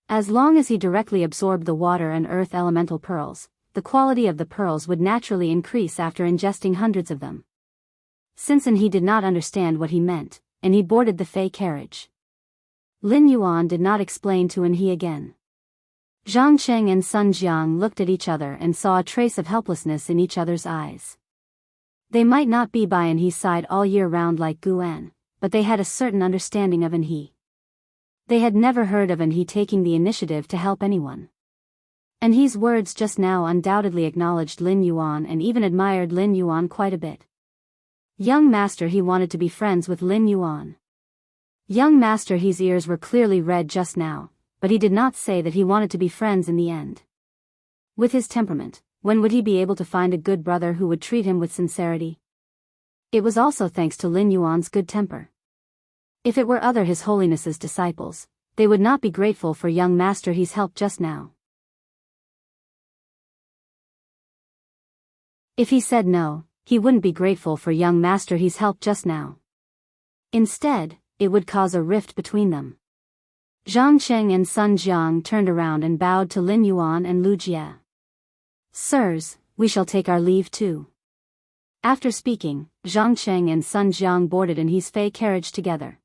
As long as he directly absorbed the water and earth elemental pearls, the quality of the pearls would naturally increase after ingesting hundreds of them. Since he did not understand what he meant, he boarded the fey carriage. Lin Yuan did not explain to he again. Zhang Cheng and Sun Jiang looked at each other and saw a trace of helplessness in each other's eyes. They might not be by his side all year round like Guan, but they had a certain understanding of he. They had never heard of he taking the initiative to help anyone. His words just now undoubtedly acknowledged Lin Yuan and even admired Lin Yuan quite a bit. Young master, he wanted to be friends with Lin Yuan. Young master, his ears were clearly red just now, but he did not say that he wanted to be friends in the end. With his temperament, when would he be able to find a good brother who would treat him with sincerity? It was also thanks to Lin Yuan's good temper. If it were other His Holiness's disciples, they would not be grateful for young master he's helped just now. If he said no, he wouldn't be grateful for young master he's helped just now. Instead, it would cause a rift between them. Zhang Cheng and Sun Jiang turned around and bowed to Lin Yuan and Lu Jie. Sirs, we shall take our leave too. After speaking, Zhang Cheng and Sun Jiang boarded his fey carriage together.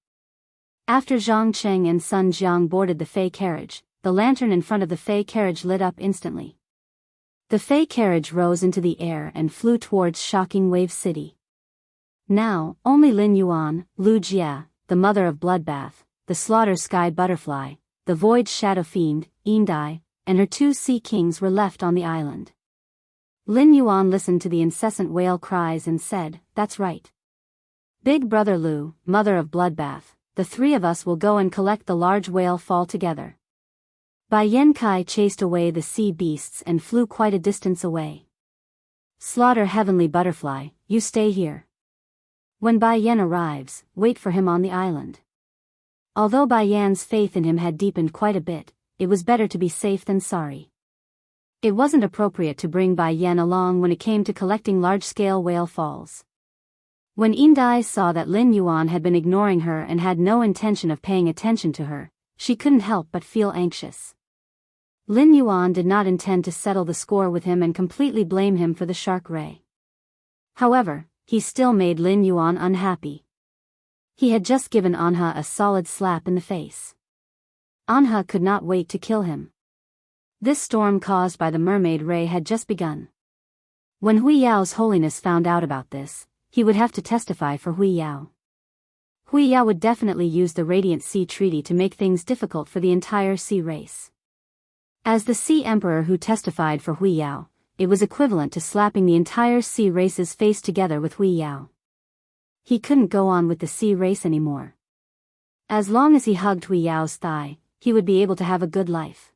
After Zhang Cheng and Sun Jiang boarded the fey carriage, the lantern in front of the fey carriage lit up instantly. The fey carriage rose into the air and flew towards Shocking Wave City. Now, only Lin Yuan, Lu Jie, the mother of Bloodbath, the Slaughter Sky Butterfly, the Void Shadow Fiend, Indai, and her 2 sea kings were left on the island. Lin Yuan listened to the incessant wail cries and said, that's right. Big brother Lu, mother of Bloodbath, the 3 of us will go and collect the large whale fall together. Bai Yen Kai chased away the sea beasts and flew quite a distance away. Slaughter Heavenly Butterfly, you stay here. When Bai Yen arrives, wait for him on the island. Although Bai Yan's faith in him had deepened quite a bit, it was better to be safe than sorry. It wasn't appropriate to bring Bai Yan along when it came to collecting large-scale whale falls. When Indai saw that Lin Yuan had been ignoring her and had no intention of paying attention to her, she couldn't help but feel anxious. Lin Yuan did not intend to settle the score with him and completely blame him for the shark ray. However, he still made Lin Yuan unhappy. He had just given Anha a solid slap in the face. Anha could not wait to kill him. This storm caused by the mermaid ray had just begun. When Hui Yao's holiness found out about this, he would have to testify for Hui Yao. Biyao would definitely use the Radiant Sea Treaty to make things difficult for the entire sea race. As the Sea Emperor who testified for Biyao, it was equivalent to slapping the entire sea race's face together with Biyao. He couldn't go on with the sea race anymore. As long as he hugged Biyao's thigh, he would be able to have a good life.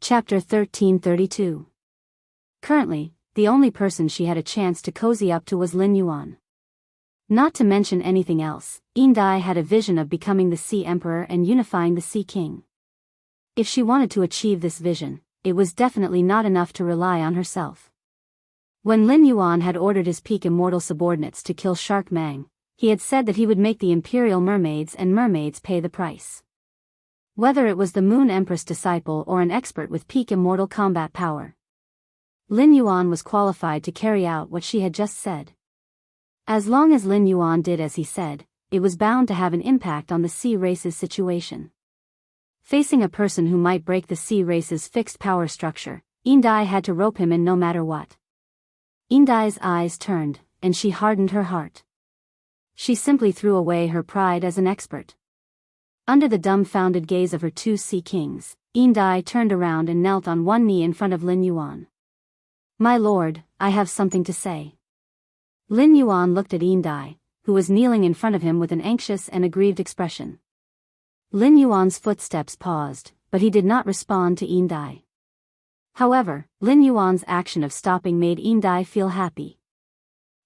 Chapter 1332. Currently, the only person she had a chance to cozy up to was Lin Yuan. Not to mention anything else, Indai had a vision of becoming the Sea Emperor and unifying the Sea King. If she wanted to achieve this vision, it was definitely not enough to rely on herself. When Lin Yuan had ordered his peak immortal subordinates to kill Shark Mang, he had said that he would make the Imperial Mermaids and Mermaids pay the price. Whether it was the Moon Empress disciple or an expert with peak immortal combat power, Lin Yuan was qualified to carry out what she had just said. As long as Lin Yuan did as he said, it was bound to have an impact on the sea race's situation. Facing a person who might break the sea race's fixed power structure, Indai had to rope him in no matter what. Indai's eyes turned, and she hardened her heart. She simply threw away her pride as an expert. Under the dumbfounded gaze of her two sea kings, Indai turned around and knelt on one knee in front of Lin Yuan. "My lord, I have something to say." Lin Yuan looked at Indai, who was kneeling in front of him with an anxious and aggrieved expression. Lin Yuan's footsteps paused, but he did not respond to Indai. However, Lin Yuan's action of stopping made Indai feel happy.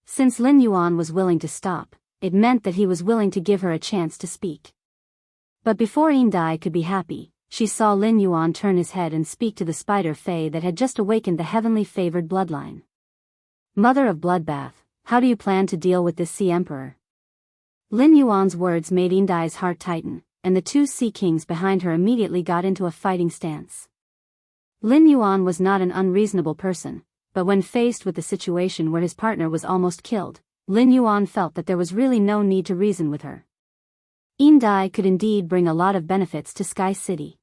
Since Lin Yuan was willing to stop, it meant that he was willing to give her a chance to speak. But before Indai could be happy, she saw Lin Yuan turn his head and speak to the spider fae that had just awakened the heavenly favored bloodline. "Mother of Bloodbath, how do you plan to deal with this Sea Emperor?" Lin Yuan's words made Indai's heart tighten, and the two Sea Kings behind her immediately got into a fighting stance. Lin Yuan was not an unreasonable person, but when faced with the situation where his partner was almost killed, Lin Yuan felt that there was really no need to reason with her. Indai could indeed bring a lot of benefits to Sky City.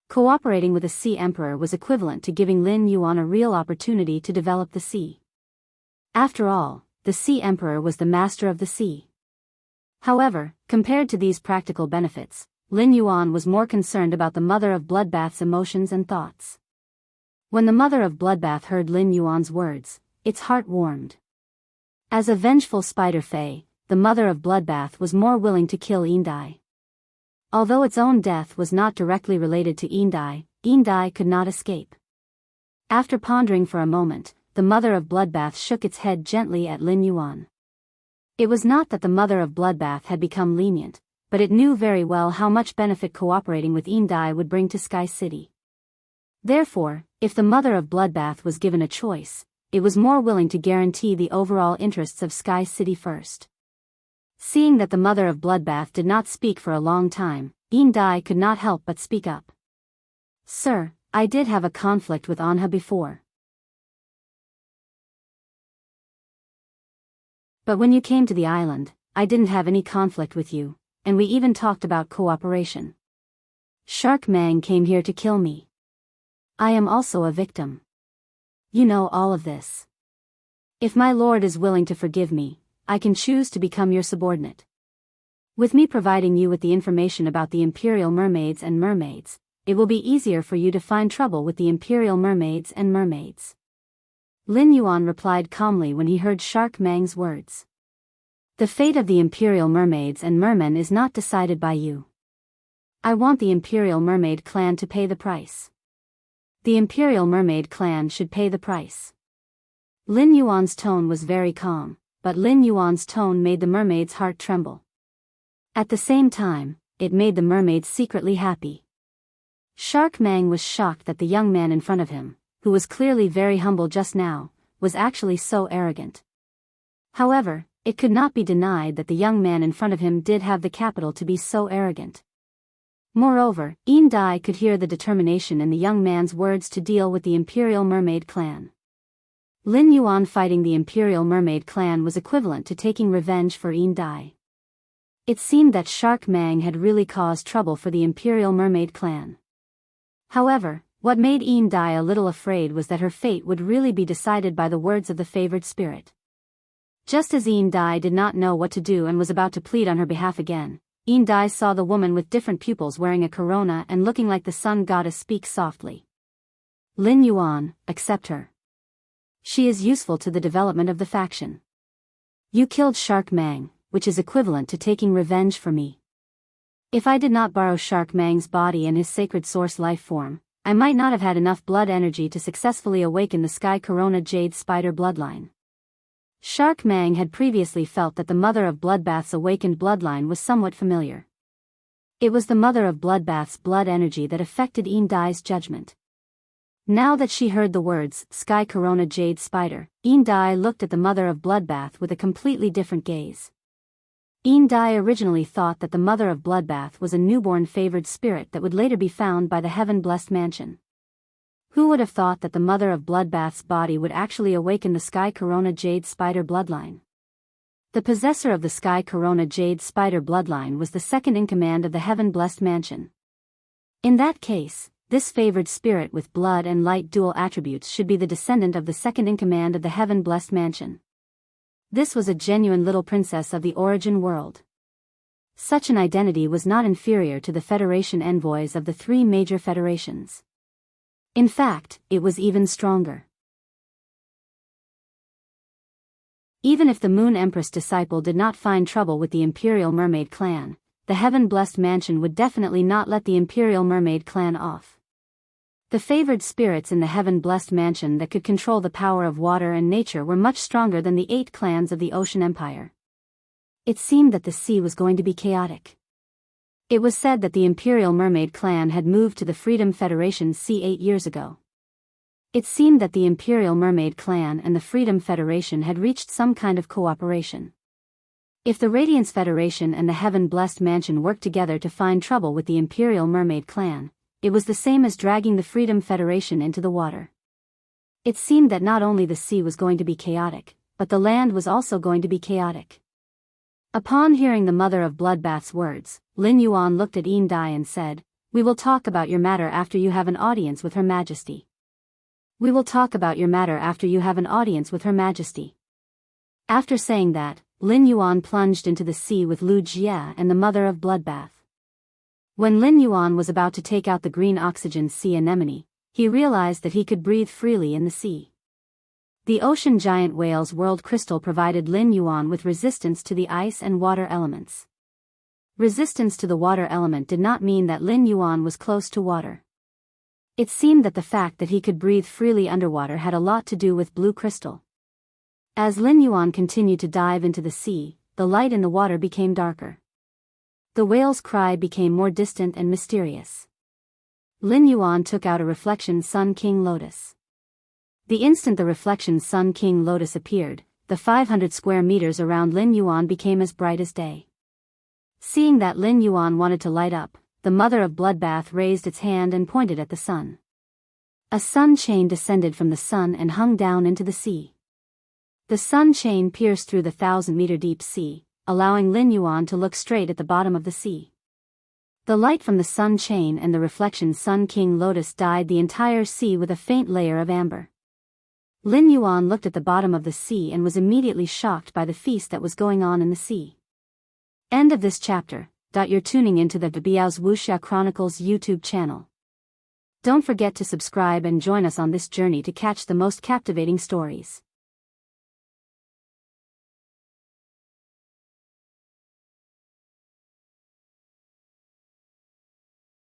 Cooperating with a Sea Emperor was equivalent to giving Lin Yuan a real opportunity to develop the sea. After all, the Sea Emperor was the master of the sea. However, compared to these practical benefits, Lin Yuan was more concerned about the Mother of Bloodbath's emotions and thoughts. When the Mother of Bloodbath heard Lin Yuan's words, its heart warmed. As a vengeful spider fae, the Mother of Bloodbath was more willing to kill Indai. Although its own death was not directly related to Indai, Indai could not escape. After pondering for a moment, the Mother of Bloodbath shook its head gently at Lin Yuan. It was not that the Mother of Bloodbath had become lenient, but it knew very well how much benefit cooperating with Indai would bring to Sky City. Therefore, if the Mother of Bloodbath was given a choice, it was more willing to guarantee the overall interests of Sky City first. Seeing that the Mother of Bloodbath did not speak for a long time, Indai could not help but speak up. "Sir, I did have a conflict with Anha before. But when you came to the island, I didn't have any conflict with you, and we even talked about cooperation. Shark Mang came here to kill me. I am also a victim. You know all of this. If my lord is willing to forgive me, I can choose to become your subordinate. With me providing you with the information about the Imperial Mermaids and Mermaids, it will be easier for you to find trouble with the Imperial Mermaids and Mermaids." Lin Yuan replied calmly when he heard Shark Mang's words. "The fate of the Imperial Mermaids and Mermen is not decided by you. I want the Imperial Mermaid clan to pay the price. The Imperial Mermaid clan should pay the price." Lin Yuan's tone was very calm, but Lin Yuan's tone made the mermaid's heart tremble. At the same time, it made the mermaids secretly happy. Shark Mang was shocked that the young man in front of him, who was clearly very humble just now, was actually so arrogant. However, it could not be denied that the young man in front of him did have the capital to be so arrogant. Moreover, Indai could hear the determination in the young man's words to deal with the Imperial Mermaid clan. Lin Yuan fighting the Imperial Mermaid clan was equivalent to taking revenge for Indai. It seemed that Shark Mang had really caused trouble for the Imperial Mermaid clan. However, What made Yin Dai a little afraid was that her fate would really be decided by the words of the favored spirit. Just as Yin Dai did not know what to do and was about to plead on her behalf again, Yin Dai saw the woman with different pupils wearing a corona and looking like the sun goddess speak softly. Lin Yuan, accept her. She is useful to the development of the faction. You killed Shark Mang, which is equivalent to taking revenge for me. If I did not borrow Shark Mang's body and his sacred source life form, I might not have had enough blood energy to successfully awaken the Sky Corona Jade Spider bloodline. Shark Mang had previously felt that the Mother of Bloodbath's awakened bloodline was somewhat familiar. It was the Mother of Bloodbath's blood energy that affected Yin Dai's judgment. Now that she heard the words, Sky Corona Jade Spider, Yin Dai looked at the Mother of Bloodbath with a completely different gaze. Yin Dai originally thought that the Mother of Bloodbath was a newborn favored spirit that would later be found by the heaven-blessed mansion. Who would have thought that the Mother of Bloodbath's body would actually awaken the Sky Corona Jade Spider bloodline? The possessor of the Sky Corona Jade Spider bloodline was the second in command of the heaven-blessed mansion. In that case, this favored spirit with blood and light dual attributes should be the descendant of the second in command of the heaven-blessed mansion. This was a genuine little princess of the origin world. Such an identity was not inferior to the Federation envoys of the three major federations. In fact, it was even stronger. Even if the Moon Empress disciple did not find trouble with the Imperial Mermaid clan, the Heaven-Blessed Mansion would definitely not let the Imperial Mermaid clan off. The favored spirits in the Heaven-Blessed Mansion that could control the power of water and nature were much stronger than the 8 clans of the Ocean Empire. It seemed that the sea was going to be chaotic. It was said that the Imperial Mermaid clan had moved to the Freedom Federation Sea 8 years ago. It seemed that the Imperial Mermaid clan and the Freedom Federation had reached some kind of cooperation. If the Radiance Federation and the Heaven-Blessed Mansion worked together to find trouble with the Imperial Mermaid clan, it was the same as dragging the Freedom Federation into the water. It seemed that not only the sea was going to be chaotic, but the land was also going to be chaotic. Upon hearing the Mother of Bloodbath's words, Lin Yuan looked at Yin Dai and said, "We will talk about your matter after you have an audience with Her Majesty. We will talk about your matter after you have an audience with Her Majesty." After saying that, Lin Yuan plunged into the sea with Lu Jie and the Mother of Bloodbath. When Lin Yuan was about to take out the green oxygen sea anemone, he realized that he could breathe freely in the sea. The ocean giant whale's world crystal provided Lin Yuan with resistance to the ice and water elements. Resistance to the water element did not mean that Lin Yuan was close to water. It seemed that the fact that he could breathe freely underwater had a lot to do with blue crystal. As Lin Yuan continued to dive into the sea, the light in the water became darker. The whale's cry became more distant and mysterious. Lin Yuan took out a reflection Sun King Lotus. The instant the reflection Sun King Lotus appeared, the 500 square meters around Lin Yuan became as bright as day. Seeing that Lin Yuan wanted to light up, the Mother of Bloodbath raised its hand and pointed at the sun. A sun chain descended from the sun and hung down into the sea. The sun chain pierced through the 1,000-meter deep sea, allowing Lin Yuan to look straight at the bottom of the sea. The light from the sun chain and the reflection Sun King Lotus dyed the entire sea with a faint layer of amber. Lin Yuan looked at the bottom of the sea and was immediately shocked by the feast that was going on in the sea. End of this chapter. You're tuning into the Biyao's Wuxia Chronicles YouTube channel. Don't forget to subscribe and join us on this journey to catch the most captivating stories.